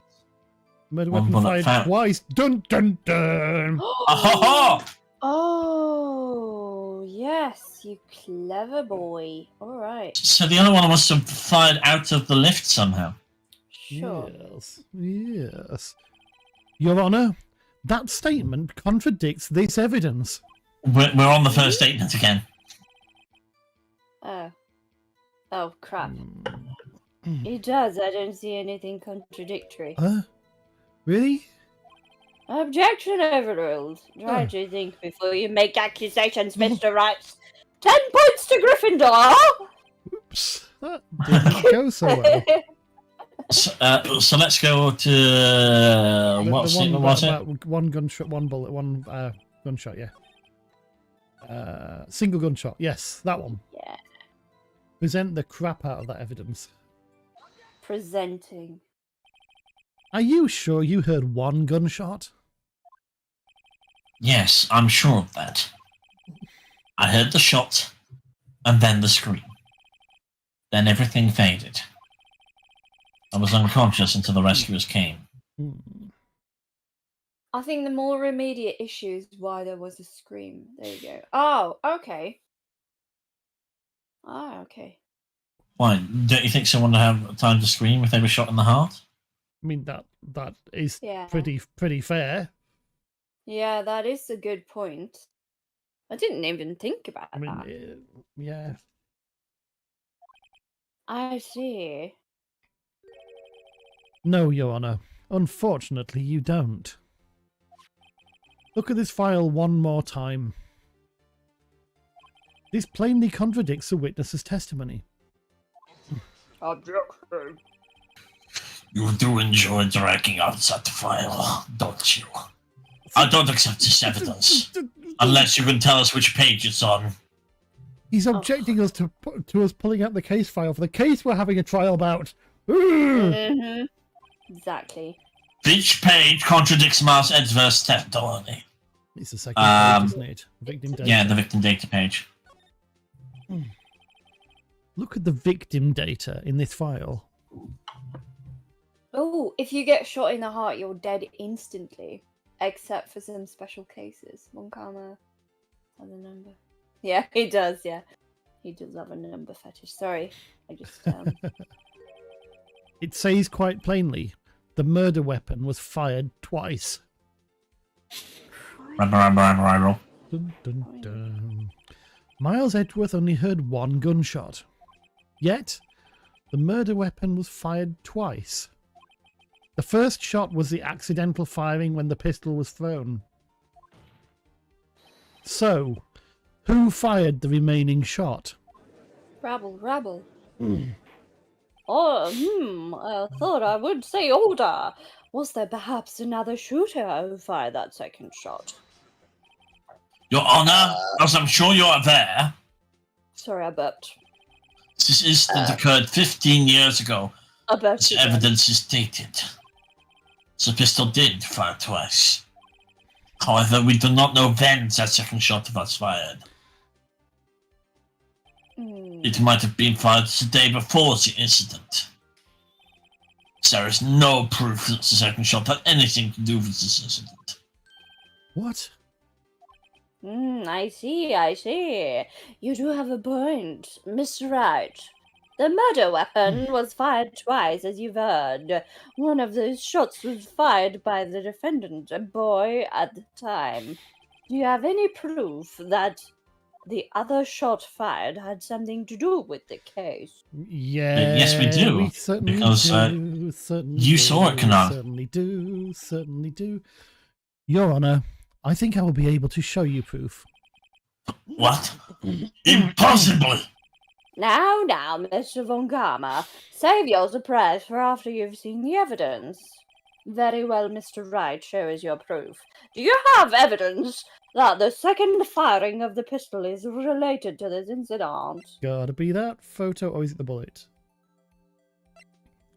Murder One weapon bullet fired found. twice. Dun dun dun. Oh! Oh, yes, you clever boy. All right, So the other one must have fired out of the lift somehow. sure. Yes, yes. Your Honour, that statement contradicts this evidence. We're on the first statement again. Oh. Oh, crap. Hmm. It does. I don't see anything contradictory. Really? Objection overruled. Try Oh. to think before you make accusations, Mr. Rice. 10 points to Gryffindor! Oops, that didn't go so well. So let's go to what The statement one, was it? about one gunshot, one bullet, one gunshot, yeah. Single gunshot, yes, that one. Yeah. Present the crap out of that evidence. Presenting. Are you sure you heard one gunshot? Yes, I'm sure of that. I heard the shot, and then the scream. Then everything faded. I was unconscious until the rescuers came. I think the more immediate issue is why there was a scream. There you go. Oh, okay. Ah, okay. Why? Don't you think someone would have time to scream if they were shot in the heart? I mean, that is Yeah. pretty fair. Yeah, that is a good point. I didn't even think about I mean, that. yeah. I see. No, Your Honour. Unfortunately, you don't. Look at this file one more time. This plainly contradicts the witness's testimony. Objection. You do enjoy dragging out that file, don't you? I don't accept this evidence, unless you can tell us which page it's on. He's objecting us to us pulling out the case file for the case we're having a trial about. Ugh. Mm-hmm. Exactly. Which page contradicts Miles' adverse testimony? It's the second page, isn't it? Victim data. Yeah, the victim data page. Look at the victim data in this file. Oh, if you get shot in the heart, you're dead instantly. Except for some special cases. One karma has a number. Yeah, he does, yeah. He does have a number fetish. Sorry. I just It says quite plainly, the murder weapon was fired twice. Dun, dun, dun. Miles Edgeworth only heard one gunshot. Yet, the murder weapon was fired twice. The first shot was the accidental firing when the pistol was thrown. So, who fired the remaining shot? Rabble. Oh, I thought I would say order. Was there perhaps another shooter who fired that second shot? Your Honour, as I'm sure you're aware, Sorry, I burped. this incident occurred 15 years ago. I burped This again. evidence is dated. The pistol did fire twice. However, we do not know when that second shot was fired. It might have been fired the day before the incident. There is no proof that the second shot had anything to do with this incident. What? I see. You do have a point, Mr. Wright. The murder weapon was fired twice, as you've heard. One of those shots was fired by the defendant, a boy at the time. Do you have any proof that the other shot fired had something to do with the case? Yeah. Yes, we do. We certainly Because do. Certainly you do, saw it, Kanan. Certainly do. Certainly do. Your Honor, I think I will be able to show you proof. What? Impossible! Now, Mr. Von Gamma, save your surprise for after you've seen the evidence. Very well, Mr. Wright, show us your proof. Do you have evidence that the second firing of the pistol is related to this incident? Gotta be that photo, or is it the bullet?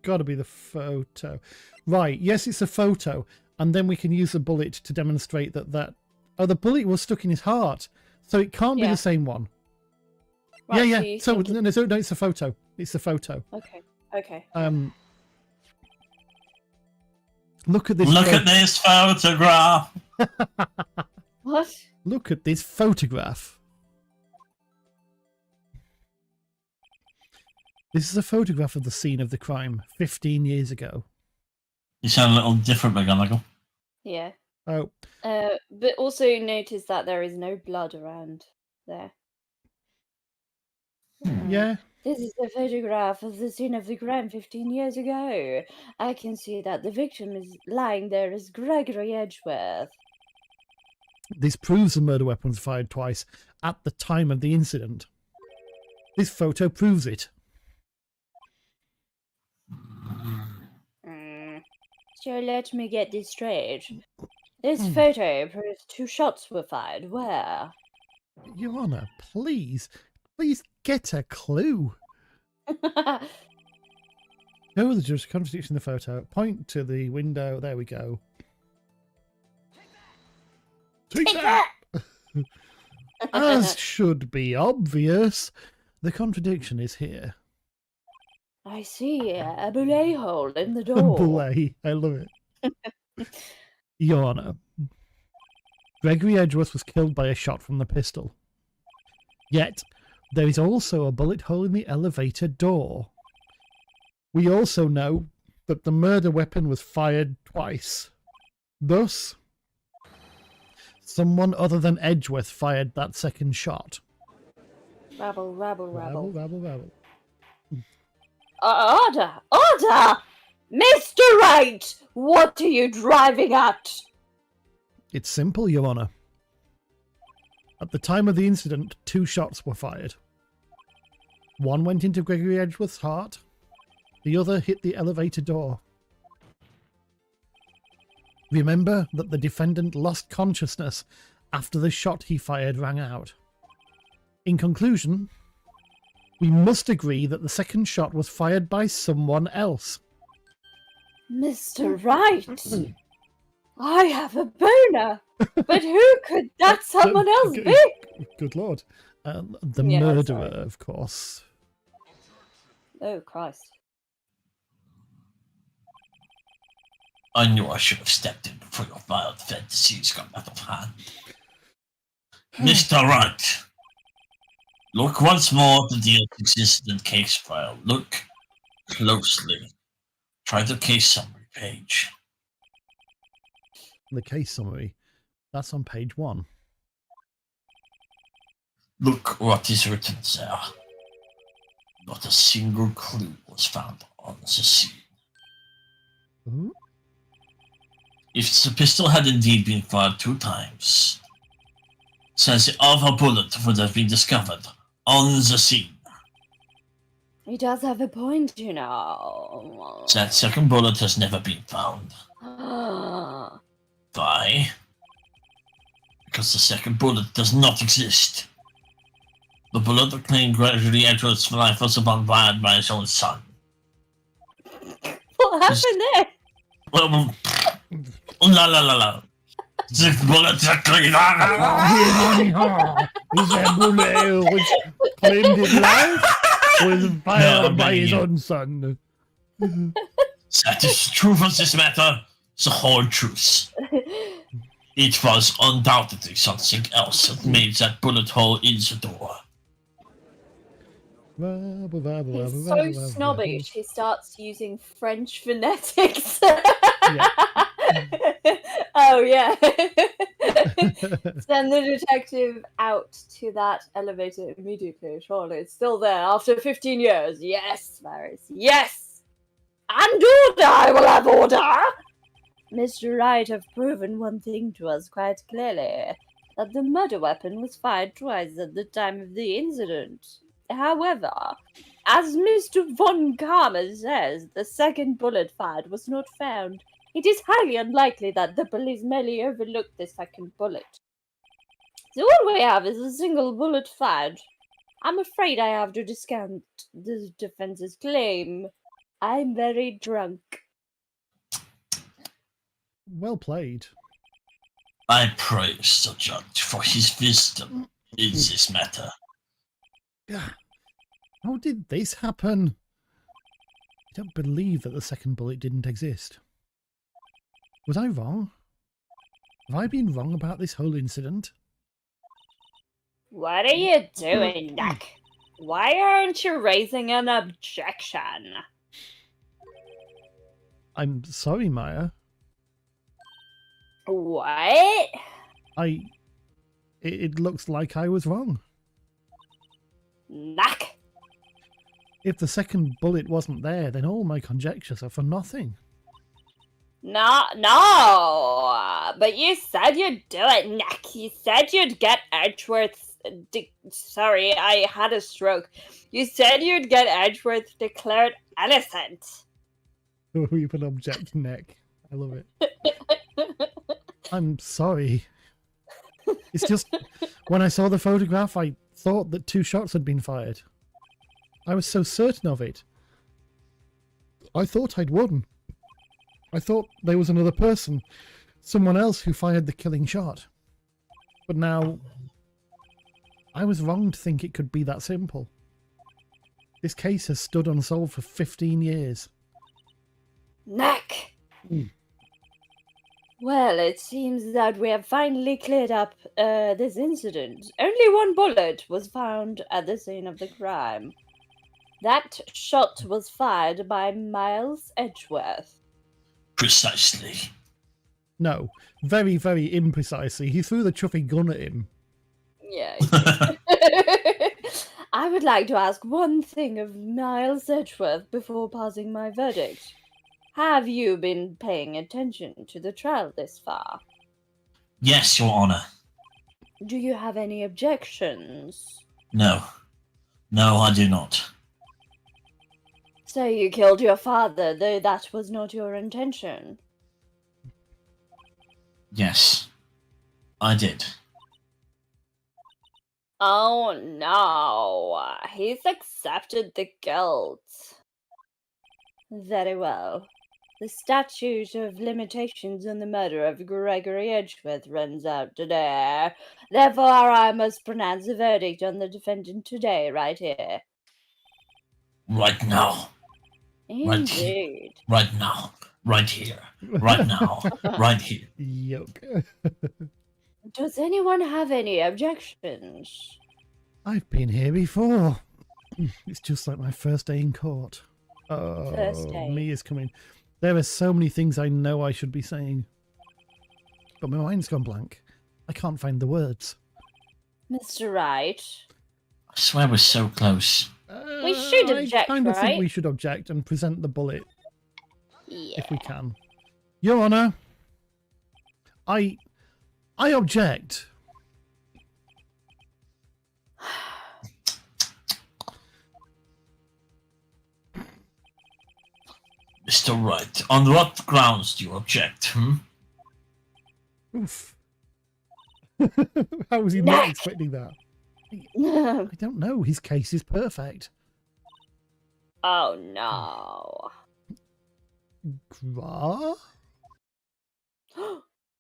Gotta be the photo. Right, yes, it's a photo. And then we can use the bullet to demonstrate that... Oh, the bullet was stuck in his heart. So it can't be the same one. Right, Yeah. So, no, it's a photo. It's a photo. Okay. Look at this. Look at this photograph. What? Look at this photograph. This is a photograph of the scene of the crime 15 years ago. You sound a little different, McGonagall. Yeah. Oh. But also notice that there is no blood around there. Yeah. This is a photograph of the scene of the crime 15 years ago. I can see that the victim is lying there as Gregory Edgeworth. This proves the murder weapon was fired twice at the time of the incident. This photo proves it. So let me get this straight. This photo proves 2 shots were fired. Where? Your Honor, please get a clue. Show the judge contradiction in the photo. Point to the window. There we go. Take that! As should be obvious, the contradiction is here. I see a bullet hole in the door. Bullet. I love it. Your Honor, Gregory Edgeworth was killed by a shot from the pistol. Yet, there is also a bullet hole in the elevator door. We also know that the murder weapon was fired twice. Thus, someone other than Edgeworth fired that second shot. Rabble. Rabble. Order! Mr. Wright! What are you driving at? It's simple, Your Honor. At the time of the incident, 2 shots were fired. One went into Gregory Edgeworth's heart. The other hit the elevator door. Remember that the defendant lost consciousness after the shot he fired rang out. In conclusion, we must agree that the second shot was fired by someone else. Mr. Wright! I have a boner! But who could that someone else be? Good Lord. The Yeah, murderer, sorry. of course. Oh, Christ. I knew I should have stepped in before your wild fantasies got out of hand. Mr. Wright, look once more at the Antics incident case file. Look closely. Try the case summary page. The case summary. That's on page 1. Look what is written there. Not a single clue was found on the scene. Ooh. If the pistol had indeed been fired 2 times, then the other bullet would have been discovered on the scene. He does have a point, you know. That second bullet has never been found. Why? Because the second bullet does not exist. The bullet that claimed Gregory Edgeworth's life was upon fired by his own son. What happened there? Well, la. The bullets are clean. The bullet which claimed his life was fired by his you. own son. That is the truth of this matter. The whole truth. It was undoubtedly something else that made that bullet hole in the door. He's so snobbish, he starts using French phonetics. Oh, yeah. Send the detective out to that elevator immediately. Surely it's still there after 15 years. Yes, Varys. Yes! And order! I will have order! Mr. Wright have proven one thing to us quite clearly. That the murder weapon was fired twice at the time of the incident. However, as Mr. Von Karma says, the second bullet fired was not found. It is highly unlikely that the police merely overlooked the second bullet. So all we have is a single bullet fired. I'm afraid I have to discount the defense's claim. I'm very drunk. Well played. I praise the judge for his wisdom in this matter. How did this happen? I don't believe that the second bullet didn't exist. Was I wrong? Have I been wrong about this whole incident? What are you doing, Nick? Why aren't you raising an objection? I'm sorry, Maya. What? It looks like I was wrong. Nick! If the second bullet wasn't there, then all my conjectures are for nothing. No, but you said you'd do it, Nick. You said you'd get Edgeworth. Sorry, I had a stroke. You said you'd get Edgeworth declared innocent. We put object neck. I love it. I'm sorry. It's just, when I saw the photograph, I thought that 2 shots had been fired. I was so certain of it. I thought I'd won. I thought there was another person, someone else who fired the killing shot. But now, I was wrong to think it could be that simple. This case has stood unsolved for 15 years. Nick! Well, it seems that we have finally cleared up this incident. Only 1 bullet was found at the scene of the crime. That shot was fired by Miles Edgeworth. Precisely. No, very, very imprecisely. He threw the chuffy gun at him. Yeah. I would like to ask one thing of Miles Edgeworth before passing my verdict. Have you been paying attention to the trial this far? Yes, Your Honor. Do you have any objections? No. No, I do not. So you killed your father, though that was not your intention. Yes. I did. Oh no, he's accepted the guilt. Very well. The statute of limitations on the murder of Gregory Edgeworth runs out today. Therefore, I must pronounce a verdict on the defendant today, right here. Right now. Indeed. Right now. Right here. Right now. Right here. Yuck. Does anyone have any objections? I've been here before. It's just like my first day in court. Oh, First day. me is coming. There are so many things I know I should be saying. But my mind's gone blank. I can't find the words. Mr. Wright. I swear we're so close. We should object, I kind of right? think we should object and present the bullet Yeah. if we can. Your Honour, I object. Mr. Wright, on what grounds do you object, Oof. How was he not Next. expecting that? I don't know. His case is perfect. Oh no. Gra?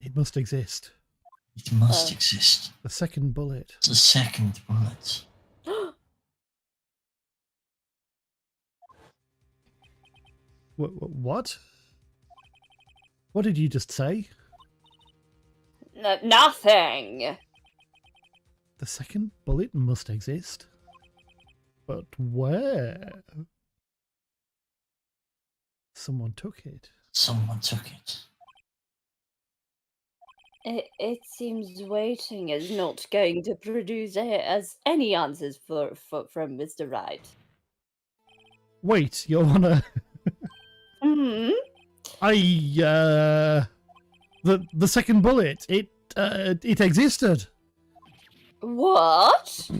It must exist. It must exist. The second bullet. It's a second bullet. What? What did you just say? Nothing. The second bullet must exist. But where? Someone took it. Someone took it. It seems waiting is not going to produce as any answers from Mr. Wright. Wait, Your Honor. Hmm. The second bullet. It existed. What?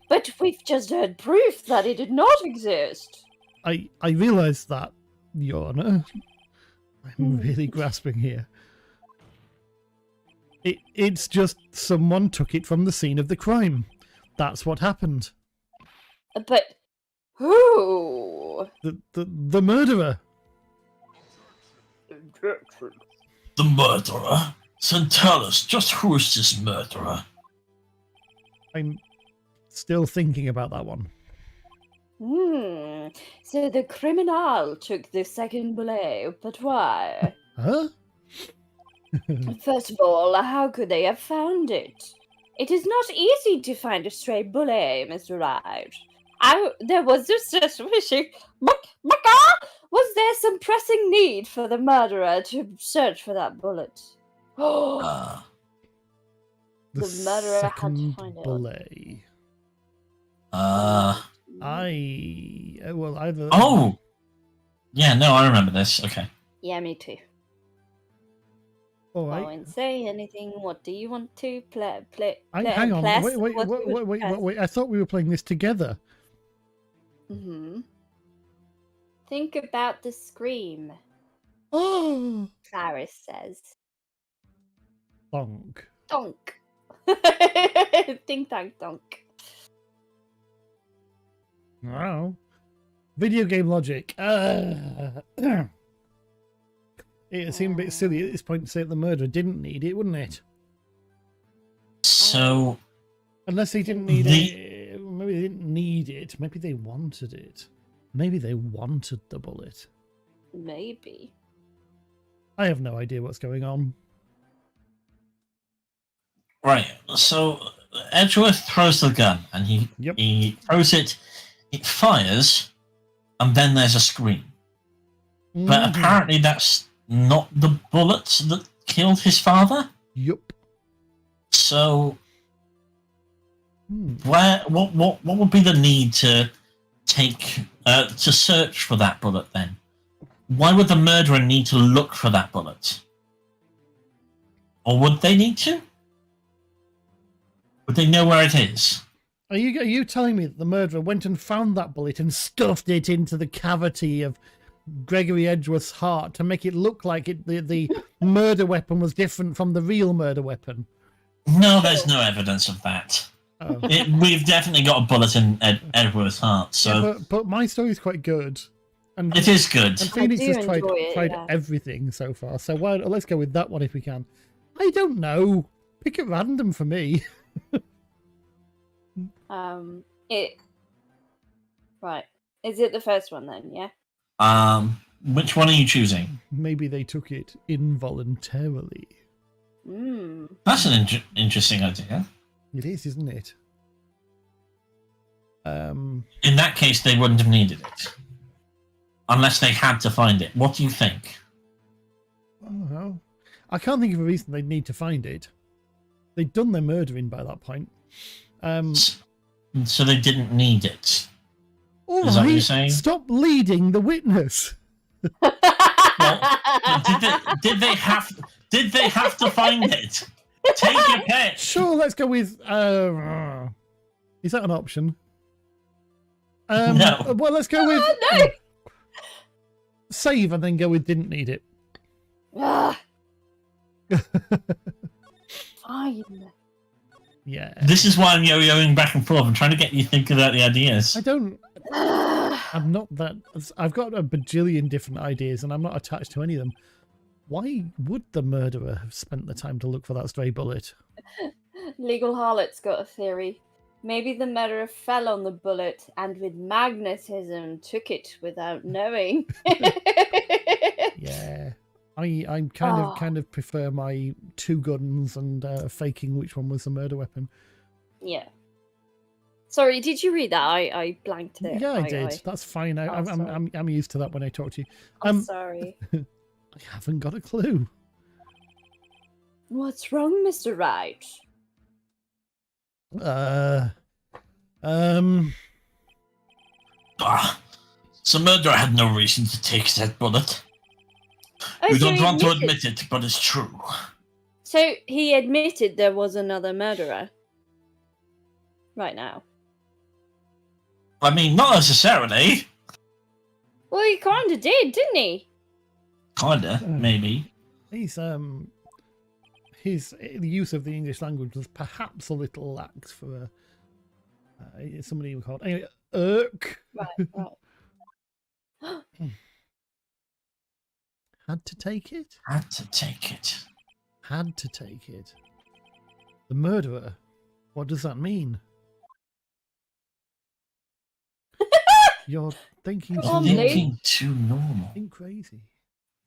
But we've just heard proof that it did not exist. I realise that, Your Honor. I'm really grasping here. It's just someone took it from the scene of the crime. That's what happened. But who? The murderer. The murderer? So tell us, just who is this murderer? I'm still thinking about that one. So the criminal took the second bullet, but why? Huh? First of all, how could they have found it? It is not easy to find a stray bullet, Mr. Wright. There was just a suspicion. Was there some pressing need for the murderer to search for that bullet? The murderer had to second find it. bullet. Either. Oh! Yeah, no, I remember this. Okay. Yeah, me too. All I right. won't say anything. What do you want to play? Hang on. Plus, Wait. I thought we were playing this together. Think about the scream, Oh. Clarice says. Bonk. Donk. Ding dong donk. Wow. Video game logic. It seemed a bit silly at this point to say that the murderer didn't need it, wouldn't it? So... Unless they didn't need it. Maybe they didn't need it. Maybe they wanted it. Maybe they wanted the bullet. Maybe. I have no idea what's going on. Right, so Edgeworth throws the gun, and he throws it, it fires, and then there's a scream. But apparently that's not the bullet that killed his father? Yup. So, what would be the need to to search for that bullet then? Why would the murderer need to look for that bullet? Or would they need to? Would they know where it is? Are you telling me that the murderer went and found that bullet and stuffed it into the cavity of Gregory Edgeworth's heart to make it look like the murder weapon was different from the real murder weapon? No, there's no evidence of that. Oh. We've definitely got a bullet in Edgeworth's heart, so... Yeah, but my story's quite good. And it is good. And Phoenix has tried yeah. everything so far, so let's go with that one if we can. I don't know. Pick at random for me. Right. Is it the first one then? Yeah. Which one are you choosing? Maybe they took it involuntarily. That's an interesting idea. It is, isn't it? In that case, they wouldn't have needed it. Unless they had to find it. What do you think? Well, I can't think of a reason they'd need to find it. They'd done their murdering by that point. So they didn't need it. All Is that what right, you're saying? stop leading the witness. Well, did they have to find it? Take your pick. Sure, let's go with. Is that an option? No. Well, let's go with No. Save and then go with didn't need it. Fine. Yeah. This is why I'm yo-yoing back and forth. I'm trying to get you thinking about the ideas. I don't. I'm not that. I've got a bajillion different ideas, and I'm not attached to any of them. Why would the murderer have spent the time to look for that stray bullet? Legal Harlot's got a theory. Maybe the murderer fell on the bullet and with magnetism took it without knowing. Yeah. I Oh. kind of prefer my 2 guns and faking which one was the murder weapon. Yeah. Sorry, did you read that? I blanked it. Yeah, I did. That's fine. I'm used to that when I talk to you. I'm sorry. I haven't got a clue. What's wrong, Mr. Wright? The murderer had no reason to take that bullet. Oh, You so don't he want to admitted- admit it, but it's true. So he admitted there was another murderer. Right now. I mean, not necessarily. Well, he kinda did, didn't he? Kinda, maybe. The use of the English language was perhaps a little lax for somebody who called. Anyway, Right. Had to take it. Had to take it. Had to take it. The murderer. What does that mean? You're thinking Come too on, normal. Lee. Thinking too normal. Think crazy.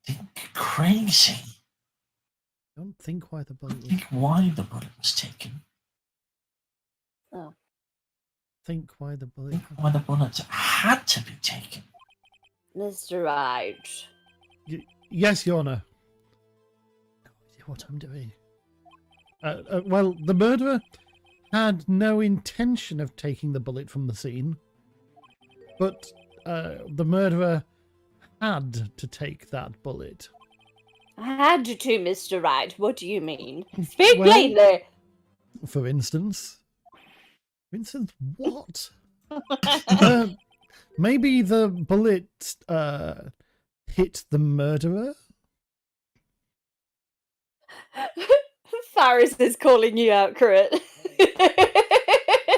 Think crazy. Don't think why the bullet was. Think why the bullet was taken. Oh. Think why the bullet. Think why the bullet had to be taken. Mr. Wright. Yes, Your Honor. No idea what I'm doing. Well, the murderer had no intention of taking the bullet from the scene, but the murderer had to take that bullet. I had to, Mr. Wright. What do you mean? Speak Well- plainly. For instance. For instance, what? Maybe the bullet hit the murderer? Faris is calling you out, Crit.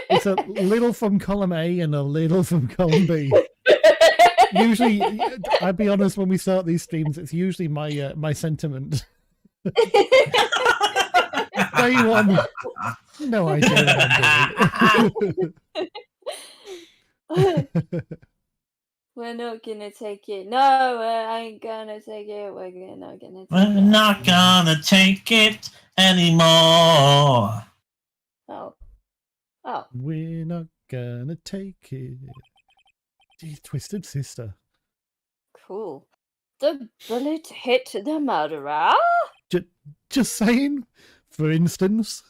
It's a little from column A and a little from column B. Usually, I'll be honest, when we start these streams, it's usually my my sentiment. Day one, no idea what I'm doing. We're not gonna take it. No, I ain't gonna take it. We're not gonna take We're it. not gonna take it anymore. Oh. We're not gonna take it. Gee, Twisted Sister. Cool. The bullet hit the murderer? Just saying, for instance.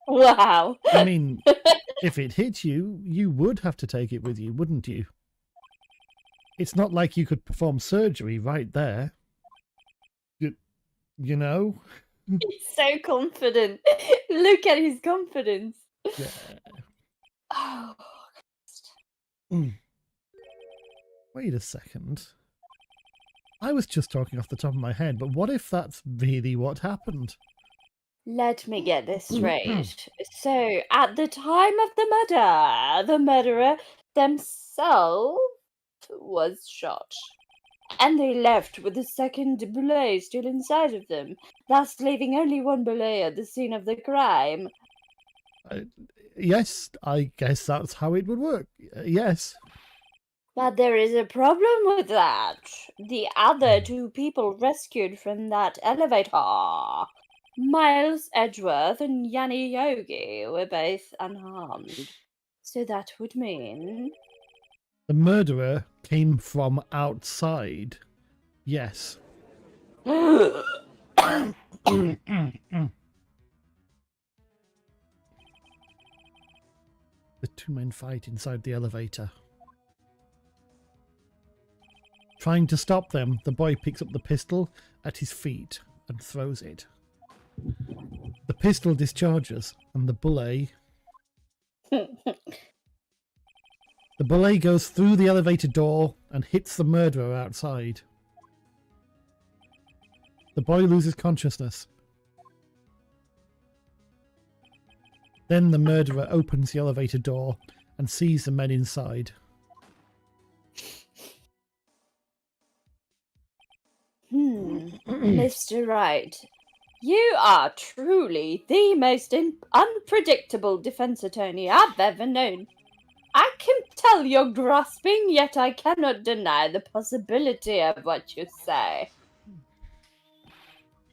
Wow. I mean, if it hit you, you would have to take it with you, wouldn't you? It's not like you could perform surgery right there. You know? He's so confident. Look at his confidence. Yeah. Oh. Wait a second. I was just talking off the top of my head, but what if that's really what happened? Let me get this straight. So, at the time of the murder, the murderer themselves was shot. And they left with the second bullet still inside of them, thus leaving only one bullet at the scene of the crime. Yes, I guess that's how it would work. Yes. But there is a problem with that. The other two people rescued from that elevator, Miles Edgeworth and Yanni Yogi, were both unharmed. So that would mean... The murderer came from outside. Yes. The two men fight inside the elevator. Trying to stop them, the boy picks up the pistol at his feet and throws it. The pistol discharges, and the bullet goes through the elevator door and hits the murderer outside. The boy loses consciousness. Then the murderer opens the elevator door and sees the men inside. Mr. Wright, You are truly the most unpredictable defense attorney I've ever known. I can tell you're grasping, yet I cannot deny the possibility of what you say.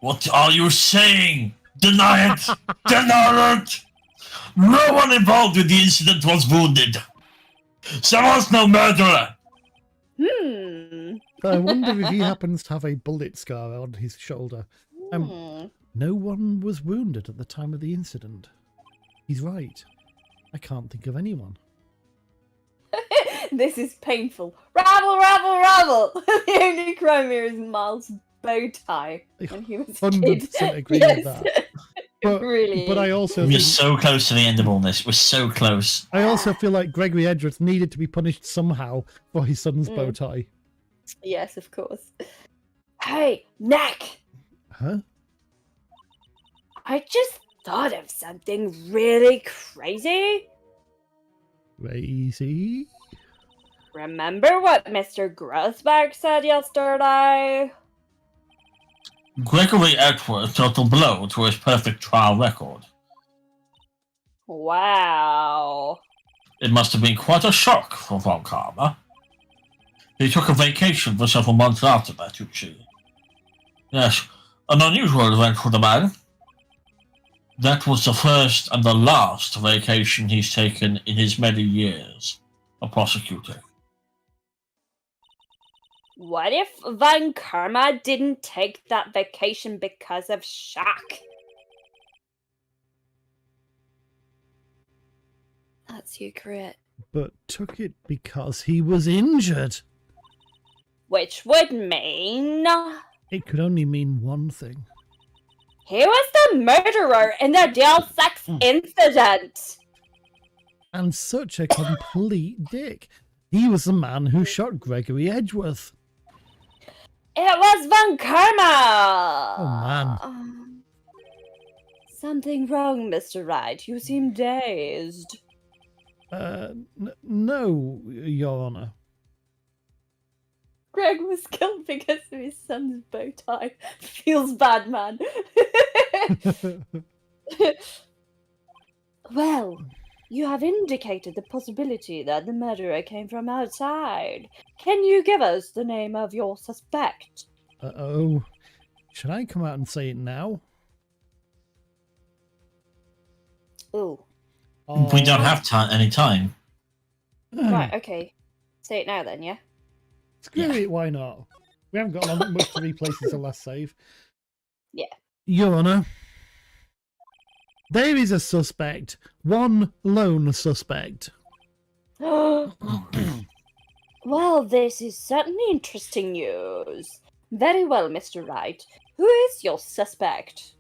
What are you saying? Deny it! Deny it! No one involved with the incident was wounded. There was no murderer. I wonder if he happens to have a bullet scar on his shoulder. No one was wounded at the time of the incident. He's right. I can't think of anyone. This is painful. Rabble, rabble, rabble! The only crime here is Miles' bow tie when he was a kid. 100% agree Yes. with that. But, Really but I also We're think, so close to the end of all this. We're so close. I also feel like Gregory Edgeworth needed to be punished somehow for his son's bow tie. Yes, of course. Hey, Nick! Huh? I just thought of something really crazy. Crazy? Remember what Mr. Grossberg said yesterday? Gregory Edgeworth dealt a blow to his perfect trial record. Wow. It must have been quite a shock for Von Karma. He took a vacation for several months after that, you see. Yes, an unusual event for the man. That was the first and the last vacation he's taken in his many years of prosecuting. What if Von Karma didn't take that vacation because of shock? That's secret. But took it because he was injured. Which would mean It could only mean one thing. he was the murderer in the Dale sex incident. And such a complete dick. He was the man who shot Gregory Edgeworth. It was Von Karma. Oh, man. Something wrong, Mr. Wright. You seem dazed. No, Your Honor. Greg was killed because of his son's bow tie. Feels bad, man. Well, you have indicated the possibility that the murderer came from outside. Can you give us the name of your suspect? Uh-oh. Should I come out and say it now? Ooh. We don't have any time. Right, okay. Say it now then, yeah? Screw it, why not? We haven't got much to replace since the last save. Yeah. Your Honor, there is a suspect. One lone suspect. Well, this is certainly interesting news. Very well, Mr. Wright. Who is your suspect?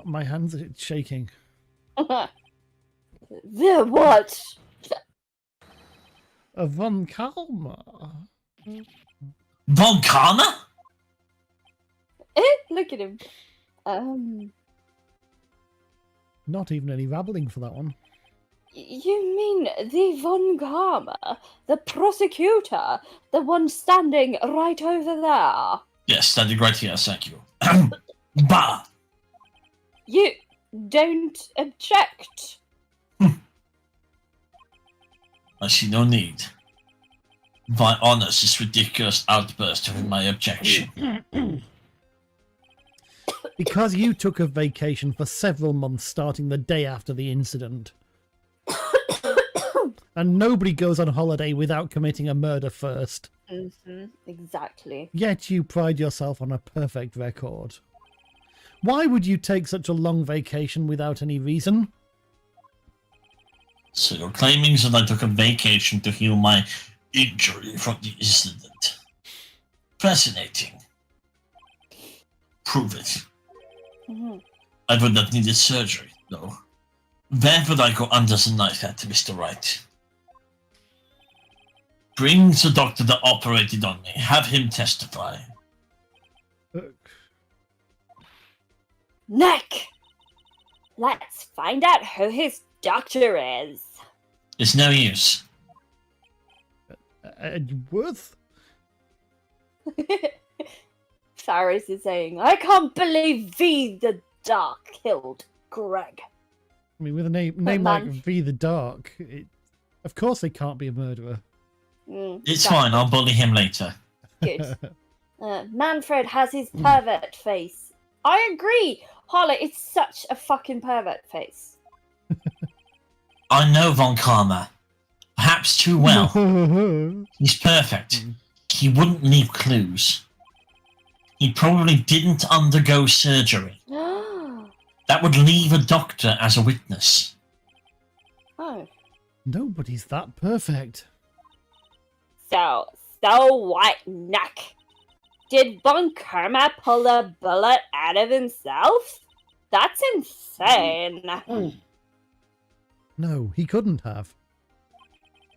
My hands are shaking. The what? Von Karma. Von Karma? Look at him. Not even any rabbling for that one. You mean the Von Karma, the prosecutor, the one standing right over there? Yes, standing right here, thank you. Bah! You don't object. I see no need. Why honors this ridiculous outburst of my objection? Because you took a vacation for several months starting the day after the incident. And nobody goes on holiday without committing a murder first. Exactly. Yet you pride yourself on a perfect record. Why would you take such a long vacation without any reason? So you're claiming that I took a vacation to heal my injury from the incident. Fascinating. Prove it. I would not need a surgery, though. Where would I go under the knife at, Mr. Wright? Bring the doctor that operated on me. Have him testify. Nick! Let's find out who his doctor is. It's no use. Edgeworth? Cyrus is saying, I can't believe V the Dark killed Greg. I mean, with a name like man. V the Dark, of course they can't be a murderer. It's fine, I'll bully him later. Good. Manfred has his pervert face. I agree. Harley, it's such a fucking pervert face. I know Von Karma. Perhaps too well. He's perfect. He wouldn't leave clues. He probably didn't undergo surgery. That would leave a doctor as a witness. Oh. Nobody's that perfect. So white neck. Did Von Karma pull a bullet out of himself? That's insane. No, he couldn't have.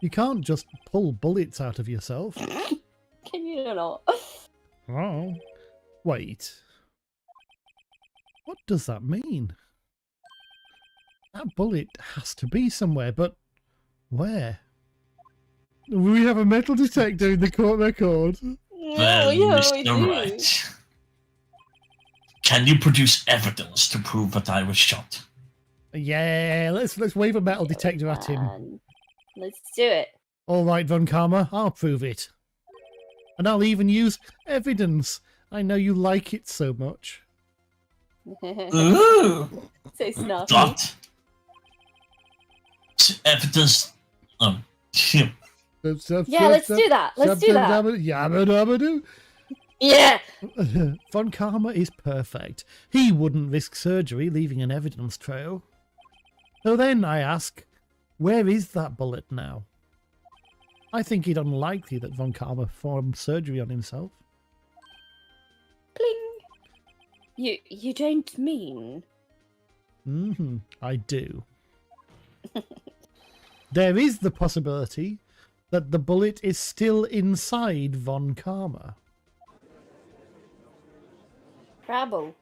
You can't just pull bullets out of yourself. Can you not? Oh. Wait. What does that mean? That bullet has to be somewhere, but where? We have a metal detector in the court record. Oh, yeah, we Mr. do. Wright, can you produce evidence to prove that I was shot? Yeah, let's wave a metal detector at him. Let's do it. All right, Von Karma, I'll prove it. And I'll even use evidence. I know you like it so much. Ooh! So snarky. What? Evidence. Yeah, let's do that. Let's do that. Yabba dabba doo. Yeah. Von Karma is perfect. He wouldn't risk surgery leaving an evidence trail. So then I ask, where is that bullet now? I think it unlikely that Von Karma performed surgery on himself. Pling. You don't mean? I do. There is the possibility that the bullet is still inside Von Karma. Rabble.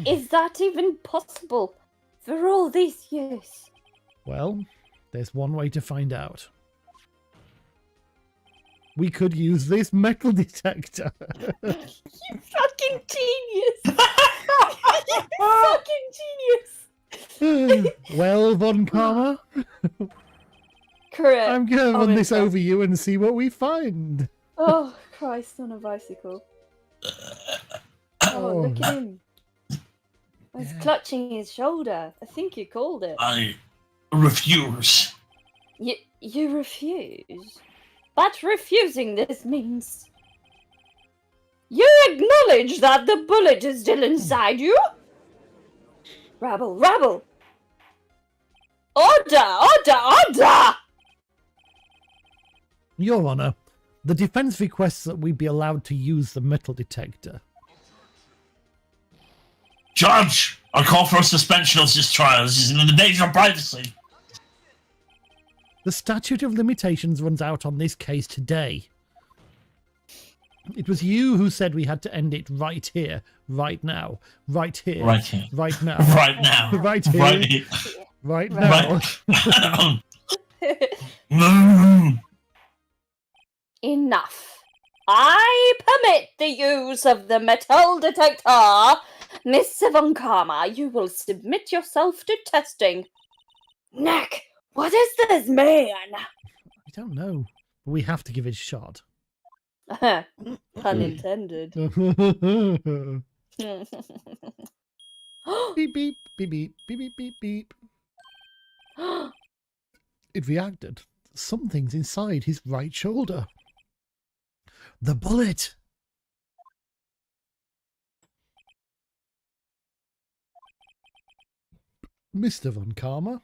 Is that even possible for all these years? Well, there's one way to find out. We could use this metal detector. You fucking genius! You fucking genius! Well, Von Karma, Correct. I'm going to run this impressed. over you and see what we find. Oh, Christ on a bicycle. Oh, look at him. He's clutching his shoulder. I think you called it. I refuse. You refuse? But refusing this means... You acknowledge that the bullet is still inside you? Rabble, rabble! Order, order, order! Your Honour, the defence requests that we be allowed to use the metal detector. Judge, I call for a suspension of this trial. This is in the danger of privacy. The statute of limitations runs out on this case today. It was you who said we had to end it right here, right now, right here, Right here. right now, Right now. right here, Right here. right now. Right. Enough. I permit the use of the metal detector. Miss Von Karma, you will submit yourself to testing. Nick, what does this mean? I don't know, but we have to give it a shot. Pun intended. Beep, beep, beep, beep, beep, beep, beep, beep. It reacted. Something's inside his right shoulder. The bullet! Mr. Von Karma?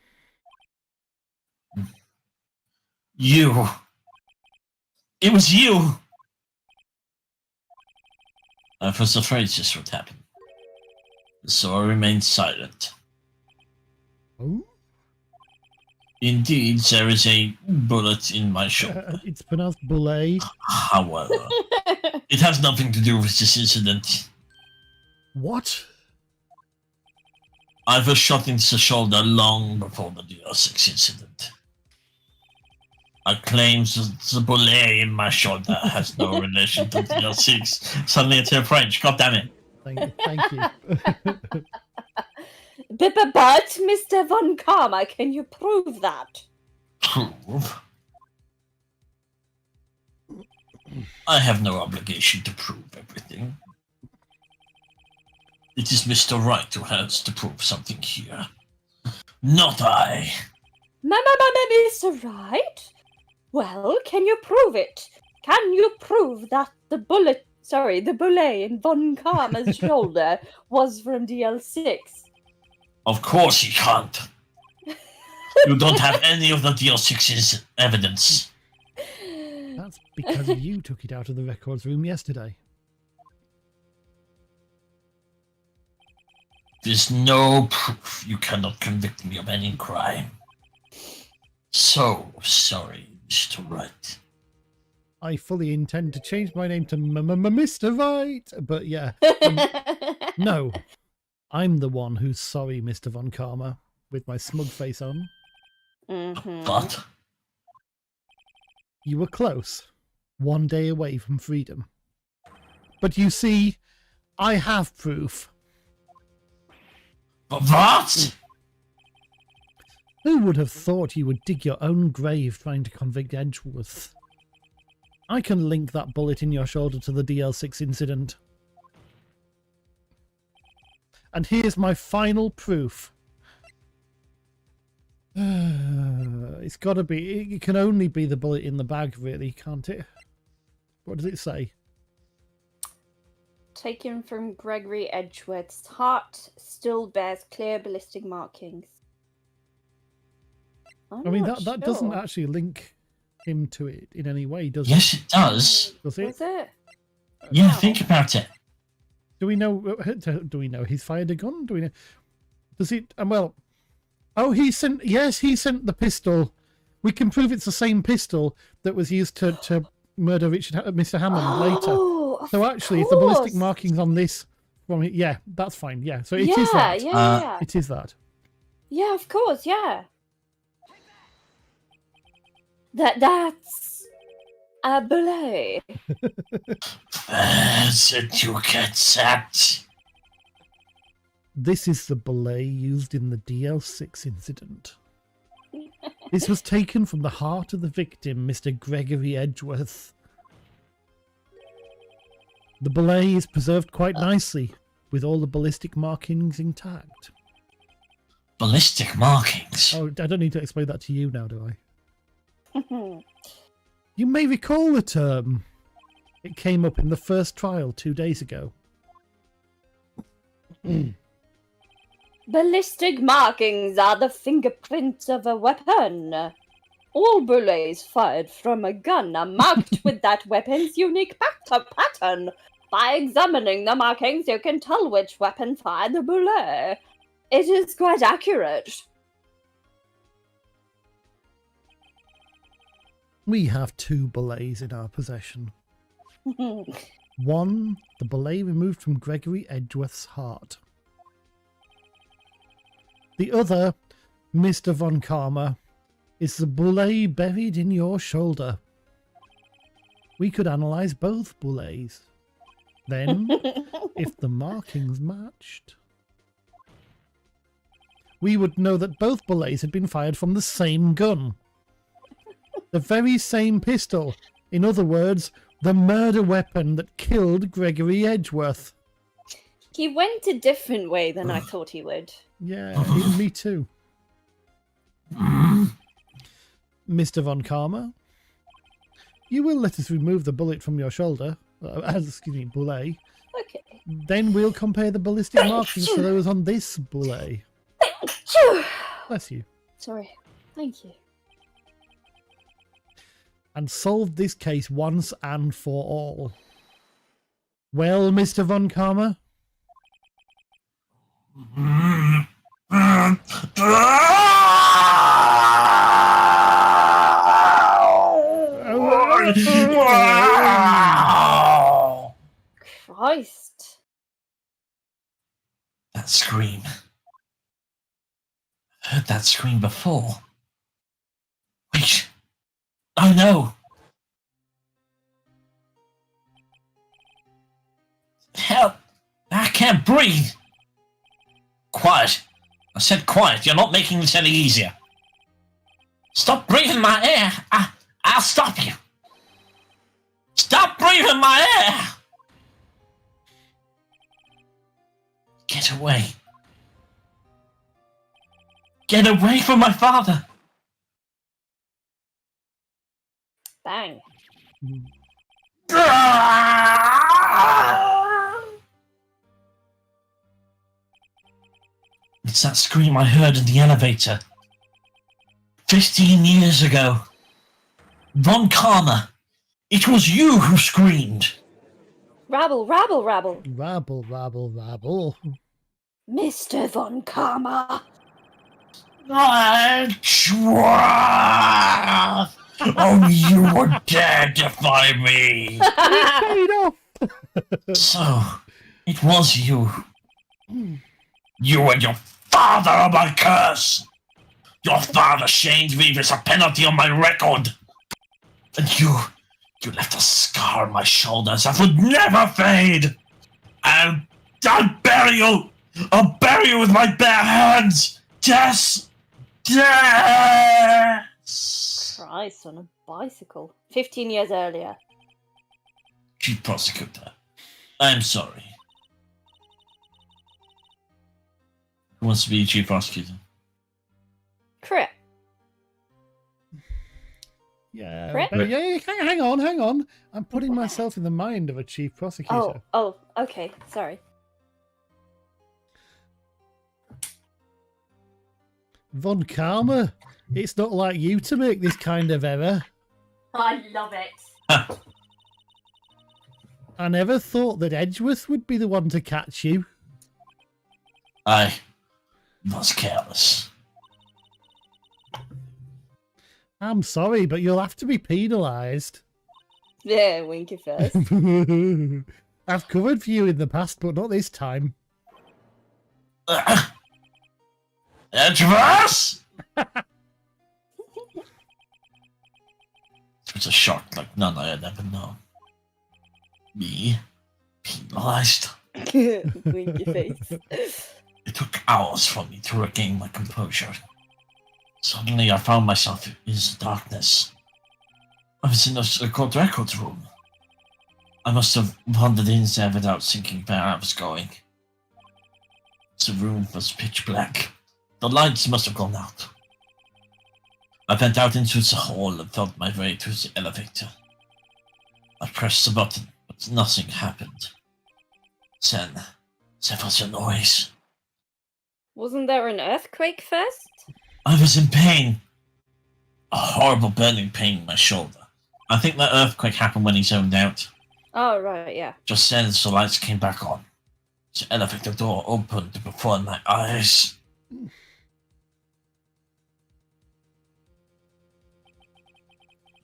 You. It was you. I was afraid this would happen. So I remained silent. Oh? Indeed, there is a bullet in my shoulder. It's pronounced bullet. However, it has nothing to do with this incident. What? I was shot in the shoulder long before the DS6 incident. I claim the bullet in my shoulder has no relation to DL6. Suddenly it's in French. God damn it. Thank you. But, Mr. Von Karma, can you prove that? Prove? I have no obligation to prove everything. It is Mr. Wright who has to prove something here. Not I. Mr. Wright? Well, can you prove it? Can you prove that the bullet in Von Karma's shoulder was from DL6? Of course he can't. You don't have any of the DL6's evidence. That's because you took it out of the records room yesterday. There's no proof. You cannot convict me of any crime. So sorry, Mr. Wright. I fully intend to change my name to Mr. Wright, but yeah. No, I'm the one who's sorry, Mr. Von Karma, with my smug face on. But You were close. 1 day away from freedom. But you see, I have proof. what? Who would have thought you would dig your own grave trying to convict Edgeworth? I can link that bullet in your shoulder to the DL6 incident. And here's my final proof. It's got to be... It can only be the bullet in the bag, really, can't it? What does it say? Taken from Gregory Edgeworth's heart, still bears clear ballistic markings. I mean, that doesn't actually link him to it in any way, does Yes, it does. it? Does it? Was it? Yeah, No. think about it. Do we know he's fired a gun? Do we know? Does it? Well, oh, he sent the pistol. We can prove it's the same pistol that was used to murder Mr. Hammond later. So actually, if the ballistic markings on this, yeah, that's fine. Yeah, so it is that. Yeah. It is that. Yeah, of course, yeah. That's a bullet. Where did you get that? This is the belay used in the DL6 incident. This was taken from the heart of the victim, Mr. Gregory Edgeworth. The belay is preserved quite nicely, with all the ballistic markings intact. Ballistic markings? Oh, I don't need to explain that to you now, do I? You may recall the term. It came up in the first trial 2 days ago. Ballistic markings are the fingerprints of a weapon. All bullets fired from a gun are marked with that weapon's unique pattern. By examining the markings, you can tell which weapon fired the bullet. It is quite accurate. We have 2 belays in our possession. One, the belay removed from Gregory Edgeworth's heart. The other, Mr. Von Karma, is the belay buried in your shoulder. We could analyze both belays. Then, if the markings matched, we would know that both belays had been fired from the same gun. The very same pistol. In other words, the murder weapon that killed Gregory Edgeworth. He went a different way than I thought he would. Yeah, me too. Mr. Von Karma, you will let us remove the bullet from your shoulder. Bullet. Okay. Then we'll compare the ballistic markings to those on this bullet. Bless you. Sorry. Thank you. And solve this case once and for all. Well, Mr. Von Karma? Christ. That scream. Heard that scream before. Wait. I know. Help! I can't breathe. Quiet. I said quiet. You're not making this any easier. Stop breathing my air. I'll stop you. Stop breathing my air. Get away. Get away from my father. Bang. It's that scream I heard in the elevator. 15 years ago. Von Karma. It was you who screamed. Rabble, rabble, rabble. Rabble, rabble, rabble. Mr. Von Karma. I tried. Oh, you were dead to find me. Paid off. So, it was you. You and your father are my curse. Your father shamed me as a penalty on my record. And you left a scar on my shoulders that would never fade. I'll bury you. I'll bury you with my bare hands. Yes. Yes. Christ, on a bicycle. 15 years earlier. Chief Prosecutor, I'm sorry. Who wants to be Chief Prosecutor? Crit. Yeah, Brett? but yeah, hang on. I'm putting myself in the mind of a chief prosecutor. Oh, okay, sorry. Von Karma, it's not like you to make this kind of error. I love it. I never thought that Edgeworth would be the one to catch you. I was careless. I'm sorry, but you'll have to be penalised. Yeah, winky face. I've covered for you in the past, but not this time. Edgeworth! It was a shock like none I had ever known. Me, penalised. Winky face. It took hours for me to regain my composure. Suddenly I found myself in the darkness. I was in a court records room. I must have wandered in there without thinking where I was going. The room was pitch black. The lights must have gone out. I went out into the hall and felt my way to the elevator. I pressed the button, but nothing happened. Then, there was a noise. Wasn't there an earthquake first? I was in pain. A horrible burning pain in my shoulder. I think that earthquake happened when he zoned out. Oh, right, yeah. Just then, the lights came back on. The elevator door opened before my eyes.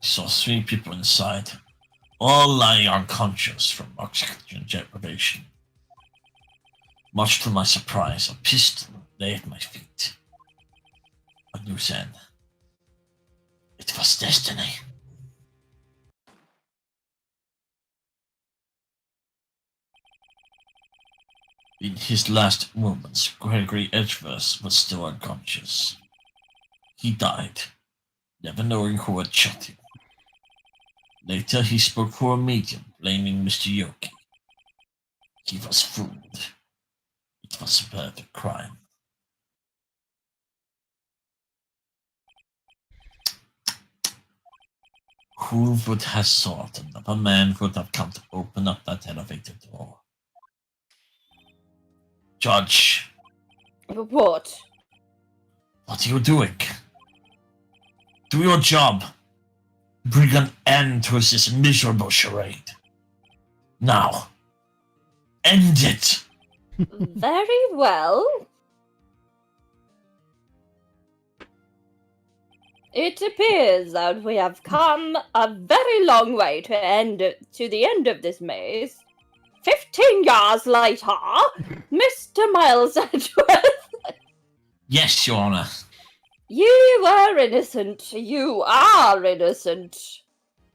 I saw 3 people inside, all lying unconscious from oxygen deprivation. Much to my surprise, a pistol lay at my feet. I knew then. It was destiny. In his last moments, Gregory Edgeworth was still unconscious. He died, never knowing who had shot him. Later, he spoke for a medium, blaming Mr. Yoki. He was fooled. It was a perfect crime. Who would have thought another man would have come to open up that elevator door? Judge, What? what are you doing? Do your job. Bring an end to this miserable charade. Now, end it. Very well. It appears that we have come a very long way to the end of this maze. 15 years later, Mr. Miles Edgeworth. Yes, Your Honor. You were innocent. You are innocent.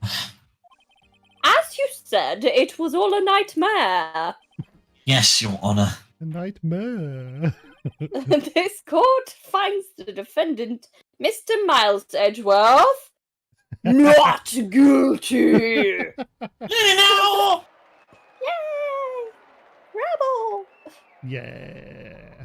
As you said, it was all a nightmare. Yes, Your Honor. A nightmare. This court finds the defendant, Mr. Miles Edgeworth, not guilty. No! Yay! Rebel! Yeah.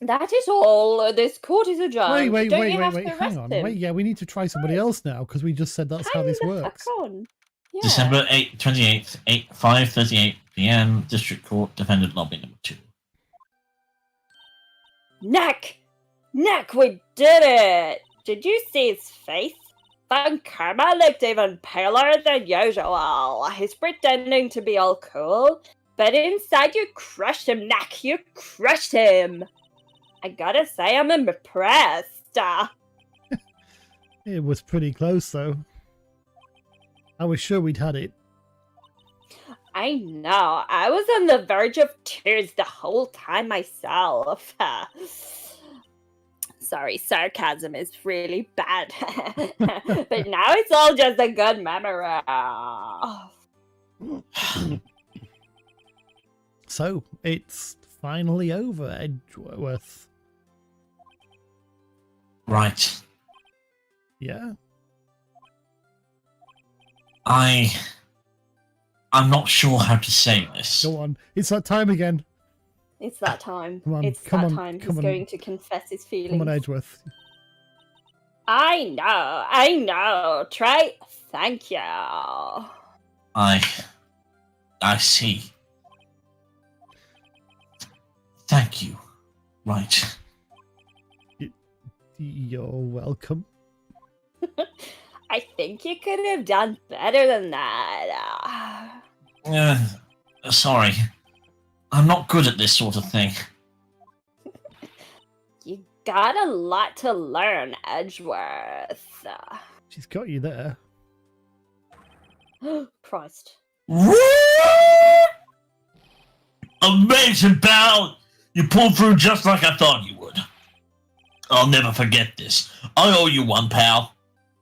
That is all. This court is adjourned. Wait, Don't you have to hang arrest on. him? Wait, yeah, we need to try somebody else now because we just said that's how Hang this the works. fuck on. Yeah. December 28th, 5:38 p.m. District Court, defendant lobby number 2. Neck! Neck, we did it! Did you see his face? Van Karma looked even paler than usual. He's pretending to be all cool, but inside you crushed him, Neck. You crushed him. I gotta say, I'm impressed. It was pretty close, though. I was sure we'd had it. I know. I was on the verge of tears the whole time myself. Sorry, sarcasm is really bad. But now it's all just a good memory. So, it's finally over, Edgeworth. Right. Yeah? I'm not sure how to say this. Go on. It's that time again. It's that time. Come on, It's come that on, time. come He's on. going to confess his feelings. Come on, Edgeworth. I know. Try. Thank you. I see. Thank you. Right. You're welcome. I think you could have done better than that. Sorry. I'm not good at this sort of thing. You got a lot to learn, Edgeworth. She's got you there. Christ. Amazing, pal! You pulled through just like I thought you would. I'll never forget this. I owe you one, pal.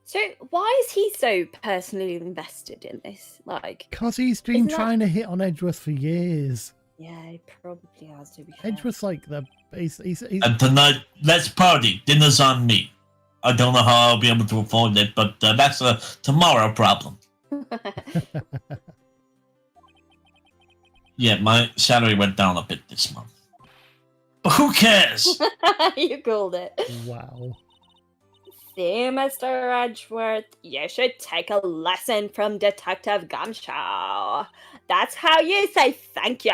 So, why is he so personally invested in this? Like, Because he's been Isn't that- trying to hit on Edgeworth for years. yeah, he probably has to be fair. Edgeworth's like the... He's And tonight, let's party. Dinner's on me. I don't know how I'll be able to afford it, but that's a tomorrow problem. Yeah, my salary went down a bit this month. But who cares? You called it. Wow. See, Mr. Edgeworth, you should take a lesson from Detective Gumshoe. That's how you say thank you.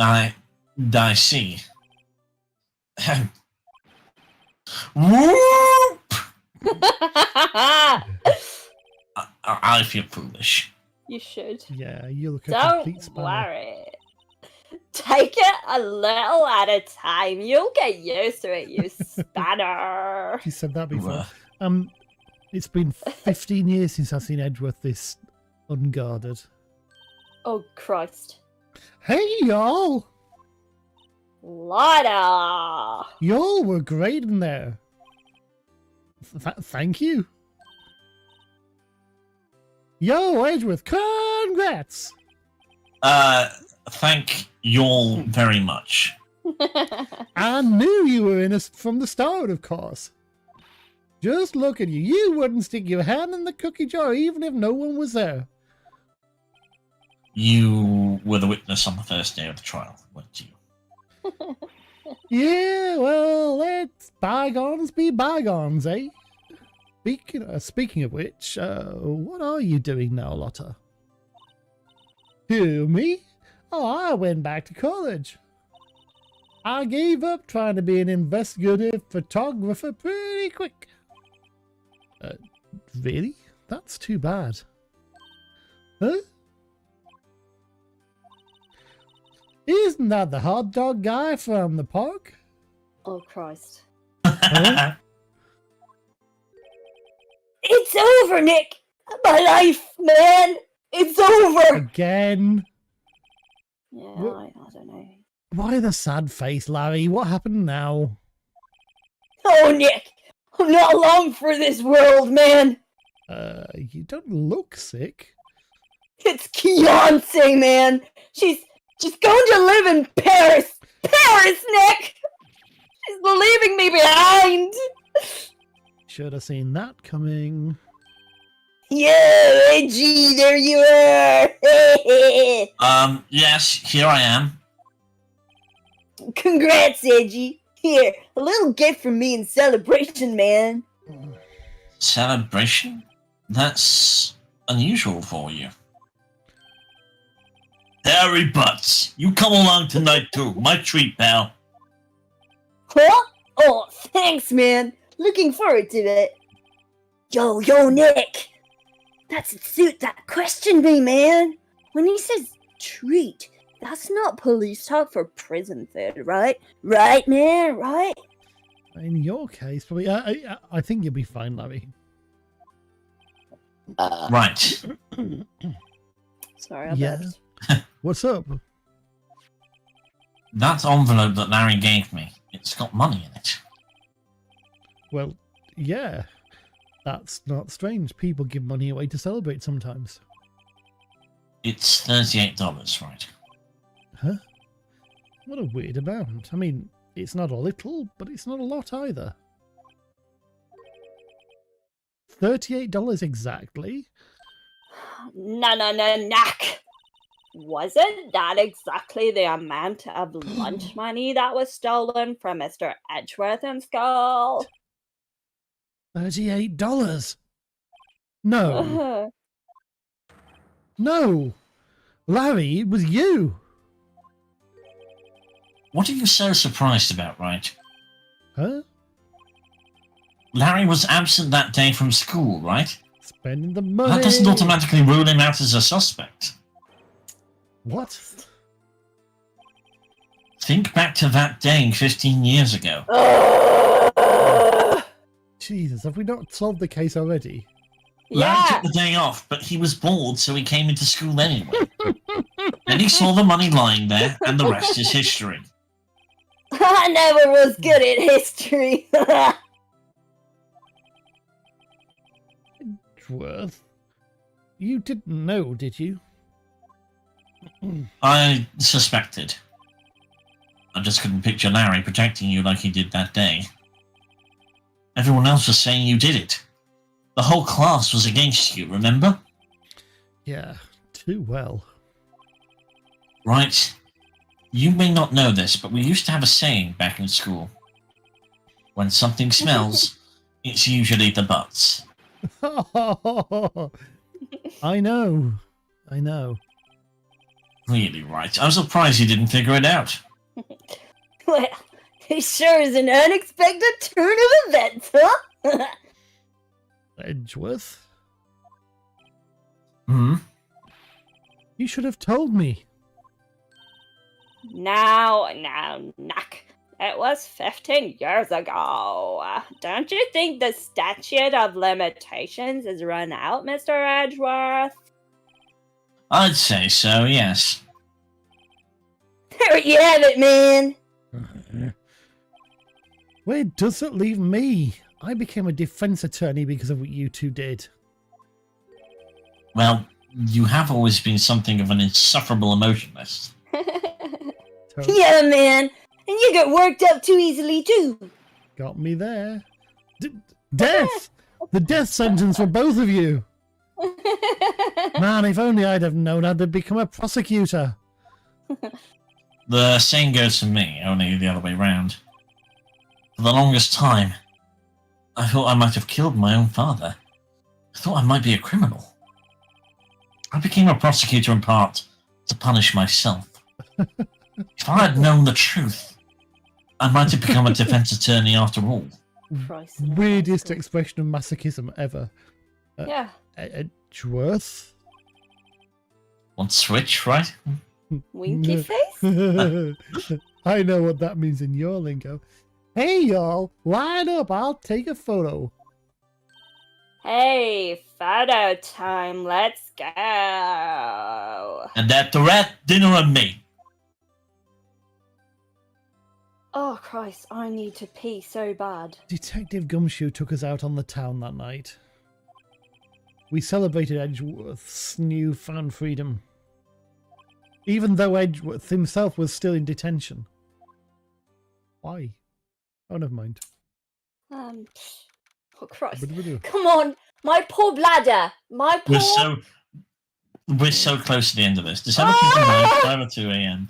I see. Whoop! I feel foolish. You should. Yeah, you look a Don't complete spanner. worry. Take it a little at a time. You'll get used to it, you spanner. She said that before. Uh, It's been 15 years since I've seen Edgeworth this unguarded. Oh, Christ. Hey, y'all! Lada! Y'all were great in there. Thank you. Yo, Edgeworth, congrats! Thank y'all very much. I knew you were innocent from the start, of course. Just look at you. You wouldn't stick your hand in the cookie jar even if no one was there. You were the witness on the first day of the trial, weren't you? Yeah, well, let bygones be bygones, eh? Speaking of which, what are you doing now, Lotta? Who, me? Oh, I went back to college. I gave up trying to be an investigative photographer pretty quick. Really? That's too bad. Huh? Isn't that the hot dog guy from the park? Oh, Christ. Huh? It's over, Nick! My life, man! It's over! Again? Yeah, What? I don't know. Why the sad face, Larry? What happened now? Oh, Nick, I'm not long for this world, man. You don't look sick. It's Beyonce, man. She's going to live in Paris. Paris, Nick. She's leaving me behind. Should have seen that coming. Yeah, Reggie, there you are. Yes, here I am. Congrats, Edgy. Here, a little gift from me in celebration, man. Celebration? That's unusual for you. Harry Butts, you come along tonight too. My treat, pal. Huh? Oh, thanks, man. Looking forward to it. Yo, Nick. That's a suit that questioned me, man. When he says treat, that's not police talk for prison food, right? Right, man, right? In your case, probably. I think you'll be fine, Larry. Right. Sorry, I Yeah. burped. What's up? That envelope that Larry gave me, it's got money in it. Well, yeah. That's not strange. People give money away to celebrate sometimes. It's $38, right? Huh? What a weird amount. I mean, it's not a little, but it's not a lot either. $38 exactly? No, Nick. Wasn't that exactly the amount of lunch money that was stolen from Mr. Edgeworth in school? $38? No. No! Larry, it was you! What are you so surprised about, right? Huh? Larry was absent that day from school, right? Spending the money! That doesn't automatically rule him out as a suspect. What? Think back to that day 15 years ago. Jesus, have we not solved the case already? Larry Yeah. took the day off, but he was bored, so he came into school anyway. Then he saw the money lying there, and the rest is history. I never was good at history. Edgeworth? You didn't know, did you? I suspected. I just couldn't picture Larry protecting you like he did that day. Everyone else was saying you did it. The whole class was against you, remember? Yeah, too well. Right. You may not know this, but we used to have a saying back in school. When something smells, it's usually the butts. I know. Really, right. I'm surprised you didn't figure it out. Well, it sure is an unexpected turn of events, huh? Edgeworth? Hmm? You should have told me. Now, Nick. It was 15 years ago. Don't you think the statute of limitations is run out, Mr. Edgeworth? I'd say so, yes. There you have it, man. Where does it leave me? I became a defense attorney because of what you two did. Well, you have always been something of an insufferable emotionalist. Yeah, man. And you get worked up too easily, too. Got me there. Death! The death sentence for both of you. Man, if only I'd have known I'd have become a prosecutor. The same goes for me, only the other way round. For the longest time, I thought I might have killed my own father. I thought I might be a criminal. I became a prosecutor in part to punish myself. If I had known the truth, I might have become a defense attorney after all. Christ. Weirdest expression of masochism ever. Yeah. Edgeworth? Want switch, right? Winky face? I know what that means in your lingo. Hey, y'all, line up. I'll take a photo. Hey, photo time. Let's go. And that the rat dinner on me. Oh, Christ, I need to pee so bad. Detective Gumshoe took us out on the town that night. We celebrated Edgeworth's newfound freedom, even though Edgeworth himself was still in detention. Why? Oh, never mind. Oh, Christ. Boo-doo-boo-doo. Come on, my poor bladder. My poor... We're so close to the end of this. December 29th, 5:02 a.m.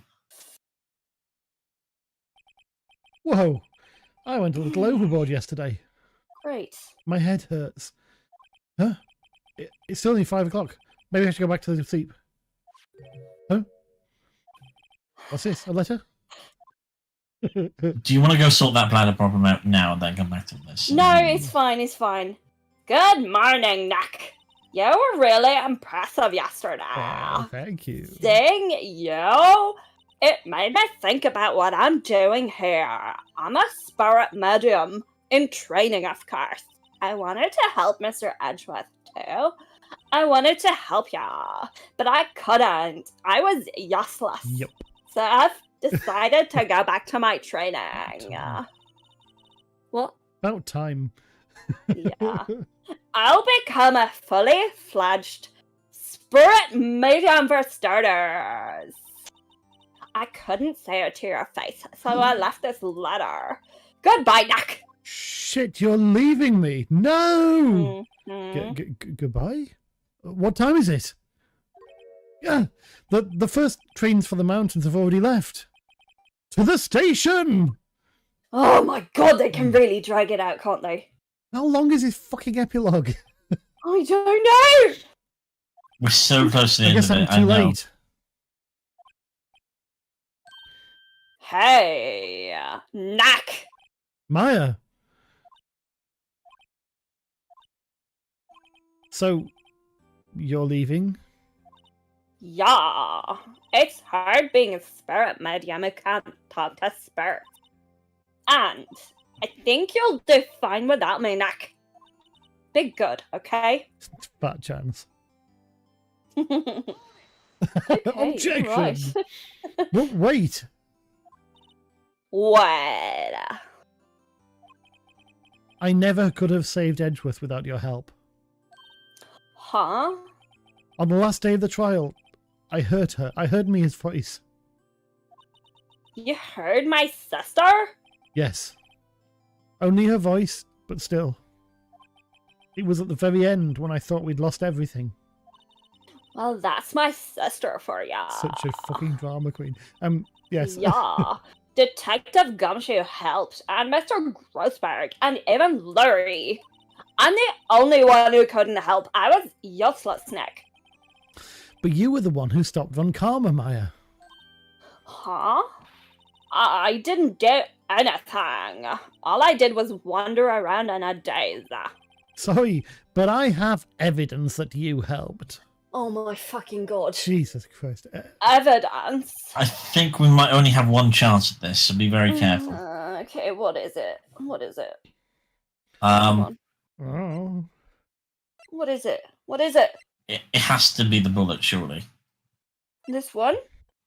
Whoa! I went a little overboard yesterday. Great. My head hurts. Huh? It's still only 5 o'clock. Maybe I should go back to sleep. Huh? What's this? A letter? Do you want to go sort that bladder problem out now and then come back to this? No, it's fine, it's fine. Good morning, Nick. You were really impressive yesterday. Oh, thank you. Seeing you, it made me think about what I'm doing here. I'm a spirit medium, in training, of course. I wanted to help Mr. Edgeworth, too. I wanted to help ya, but I couldn't. I was useless. Yep. So I've decided to go back to my training. What? About time. Yeah. I'll become a fully fledged spirit medium for starters. I couldn't say it to your face, so I left this letter. Goodbye, Nick. Shit, you're leaving me. No! Mhm. Goodbye? What time is it? Yeah, the first trains for the mountains have already left. To the station! Oh my god, they can really drag it out, can't they? How long is this fucking epilogue? I don't know! We're so close to the I end guess of I'm it. too late. Hey, Knack! Maya. So, you're leaving? Yeah, it's hard being a spirit medium who can't talk to spirits. And I think you'll do fine without me, Knack. Be good, okay? Fat chance. Okay, Objection! right. But wait! What? I never could have saved Edgeworth without your help. Huh? On the last day of the trial, I heard her. I heard Mia's voice. You heard my sister? Yes. Only her voice, but still. It was at the very end when I thought we'd lost everything. Well, that's my sister for ya. Such a fucking drama queen. Yes. Yeah. Detective Gumshoe helped, and Mr. Grossberg, and even Lurie. I'm the only one who couldn't help. I was useless, Nick. But you were the one who stopped Von Karma, Maya. Huh? I didn't do anything. All I did was wander around in a daze. Sorry, but I have evidence that you helped. Oh my fucking god. Jesus Christ. Evidence. I think we might only have one chance at this, so be very careful. Okay, what is it? What is it? Come on. Oh. What is it? What is it? It has to be the bullet, surely. This one?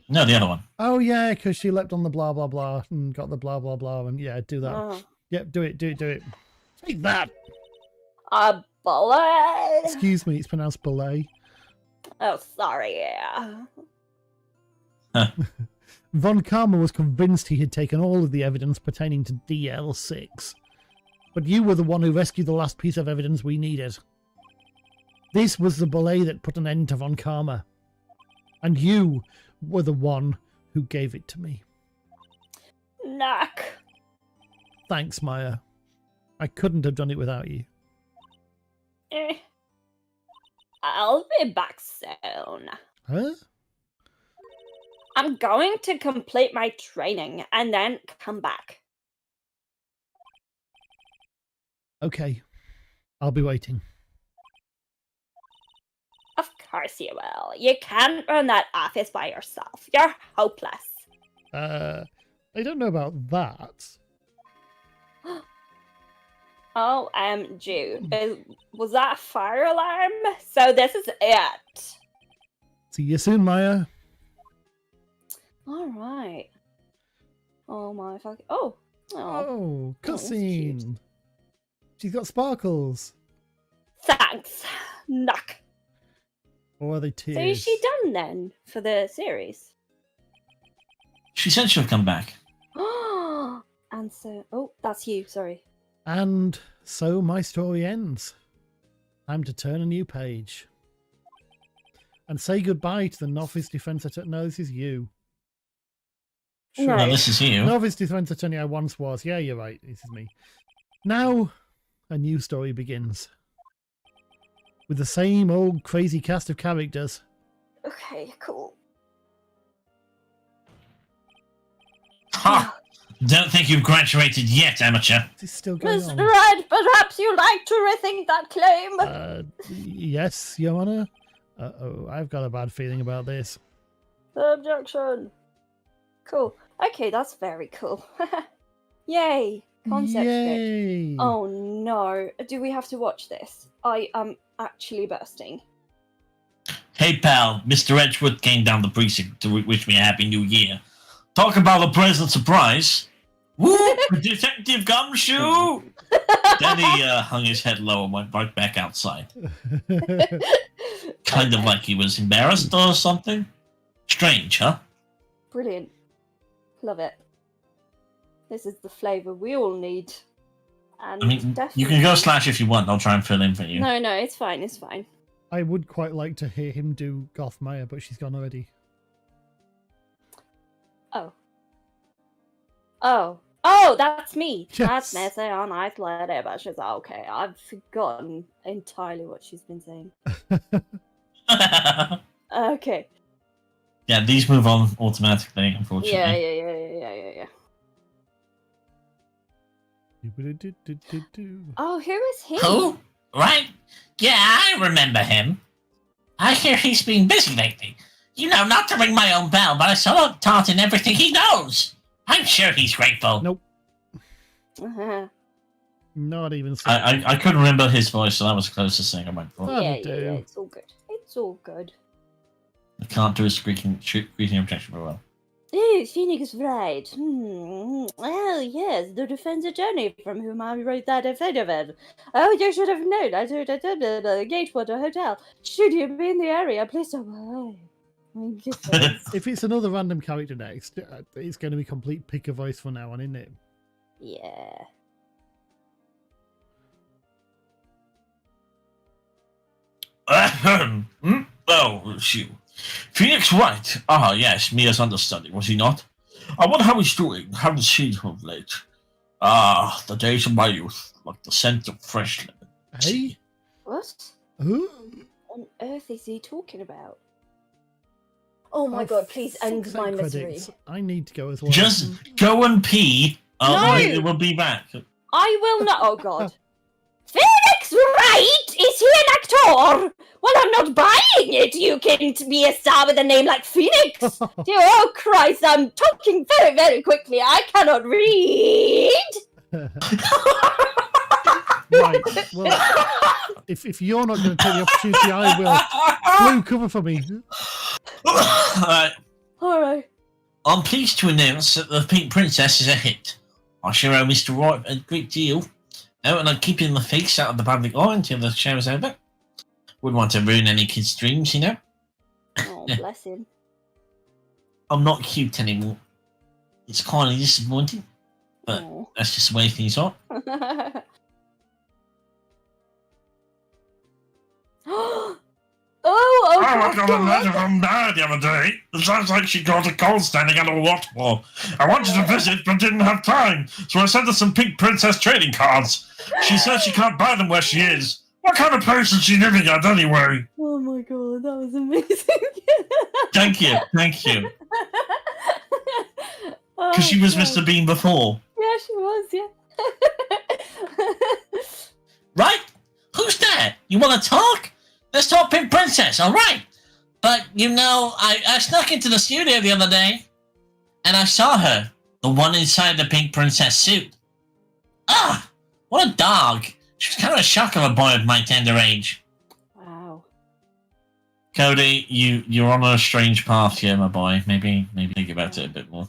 No, the other one. Oh, yeah, because she leapt on the blah, blah, blah and got the blah, blah, blah. And yeah, do that. Oh. Yep, do it. Take that. A bullet? Excuse me, it's pronounced belay. Oh, sorry. Von Karma was convinced he had taken all of the evidence pertaining to DL6. But you were the one who rescued the last piece of evidence we needed. This was the belay that put an end to Von Karma. And you were the one who gave it to me. Knack. Thanks, Maya. I couldn't have done it without you. I'll be back soon. Huh? I'm going to complete my training and then come back. Okay. I'll be waiting. Of course you will. You can't run that office by yourself. You're hopeless. I don't know about that. OMG. Was that a fire alarm? So this is it. See you soon, Maya. Alright. Oh my fucking. Oh. Oh, that's cute. cutscene. She's got sparkles. Thanks. Knock. Or are they tears? So is she done then for the series? She said she'll come back. And so, oh, that's you. Sorry. And so my story ends. Time to turn a new page. And say goodbye to the novice defense attorney. No, this is you. No. No, this is you. Novice defense attorney I once was. Yeah, you're right. This is me. Now, a new story begins. With the same old crazy cast of characters. Okay, cool. Ha! Don't think you've graduated yet, amateur. Is this still going Mr. on? Red, perhaps you'd like to rethink that claim? Yes, Your Honor. Uh-oh, I've got a bad feeling about this. Objection. Cool. Okay, that's very cool. Yay! Concept bit. Yay! Oh no. Do we have to watch this? I am actually bursting. Hey pal, Mr. Edgewood came down the precinct to wish me a happy new year. Talk about a pleasant surprise. Woo! Detective Gumshoe! Then he hung his head low and went right back outside. Kind of like he was embarrassed or something. Strange, huh? Brilliant. Love it. This is the flavour we all need. And I mean, definitely... you can go slash if you want. I'll try and fill in for you. No, it's fine, it's fine. I would quite like to hear him do Goth Maya, but she's gone already. Oh, that's me. Yes. That's Nancy on Ice Lady, but she's okay. I've forgotten entirely what she's been saying. Okay. Yeah, these move on automatically, unfortunately. Yeah. Oh, who is he? Who? Right? Yeah, I remember him. I hear he's been busy lately. You know, not to ring my own bell, but I saw him taunting everything he knows. I'm sure he's grateful. Nope. Uh-huh. Not even. I couldn't remember his voice, so that was the closest thing I went for. Oh, Yeah, dear. it's all good. It's all good. I can't do a squeaking objection very well. Oh, Phoenix Wright. Well, yes, the defense attorney from whom I wrote that affidavit. Oh, you should have known. I told the Gatewater Hotel. Should you be in the area, please stop by. If it's another random character next, it's going to be complete pick a voice from now on, isn't it? Yeah. Oh, shoot. Phoenix Wright. Ah, yes, Mia's understudy, was he not? I wonder how he's doing. Haven't seen him of late. Ah, the days of my youth, like the scent of fresh lemon. Hey? What Who? on earth is he talking about? Oh my god, please end fuck's my sake, misery. credits. I need to go as well. Just go and pee. No! We'll be back. I will not. Oh god. Phoenix Wright? Is he an actor? Well, I'm not buying it. You can't be a star with a name like Phoenix. Oh Christ, I'm talking very, very quickly. I cannot read. Right. Well, if you're not going to take the opportunity, I will. Blue, cover for me. Alright. Alright. I'm pleased to announce that the Pink Princess is a hit. I sure owe Mr. Wright a great deal. Oh, and I'm keeping the face out of the public eye until the show is over. Wouldn't want to ruin any kids' dreams, you know. Oh, bless him. I'm not cute anymore. It's kind of disappointing, but Oh. that's just the way things are. Oh, I got a God. letter from Dad the other day. It sounds like she got a cold standing under a waterfall. I wanted to visit, but didn't have time, so I sent her some Pink Princess trading cards. She says she can't buy them where she is. What kind of place is she living at, anyway? Oh my god, that was amazing. Thank you. Oh, Because she was God. Mr. Bean before. Yeah, she was, yeah. Right? Who's there? You want to talk? Let's talk Pink Princess, alright? But, you know, I snuck into the studio the other day, and I saw her. The one inside the Pink Princess suit. Ah! What a dog! She was kind of a shock of a boy of my tender age. Wow. Cody, you're on a strange path here, my boy. Maybe think about it a bit more.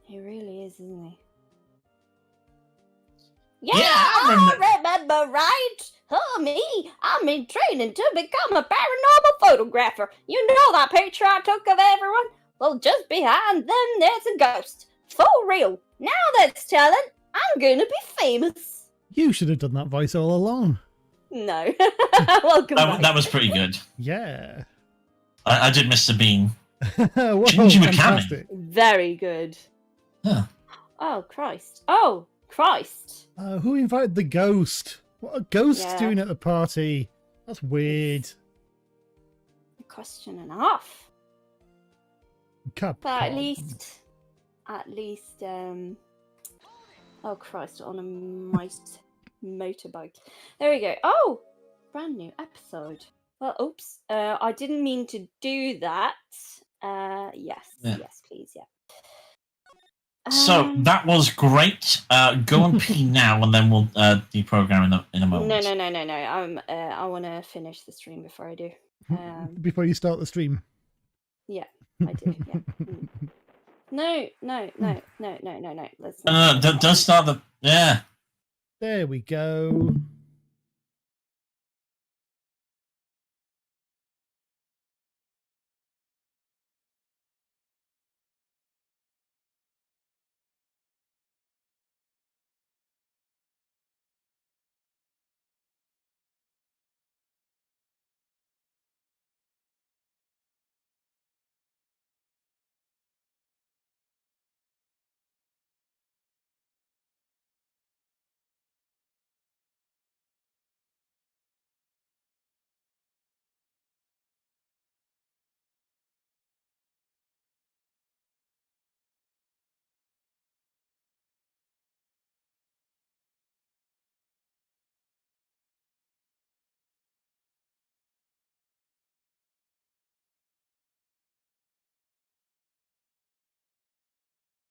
He really is, isn't he? Yeah, Yeah, I I remember right. Oh, me, I'm in training to become a paranormal photographer. You know that picture I took of everyone? Well, just behind them, there's a ghost. For real. Now that's talent. I'm gonna be famous. You should have done that voice all along. No. Welcome back. That was pretty good. Yeah. I did Mr. Bean. Whoa, Shinji Mikami. fantastic. Very good. Huh. Oh, Christ. Oh, Christ. Who invited the ghost? What are ghosts Yeah. doing at the party? That's weird. A question and a half. Capcom. But at least, oh Christ, on a nice motorbike. There we go. Oh, brand new episode. Well, oops. I didn't mean to do that. Yes, Yeah. yes, please, yeah. So that was great. Go and pee now, and then we'll deprogram in a moment. No. I want to finish the stream before I do. Before you start the stream. Yeah, I do. Yeah. No. Let's Don't start the. Yeah. There we go.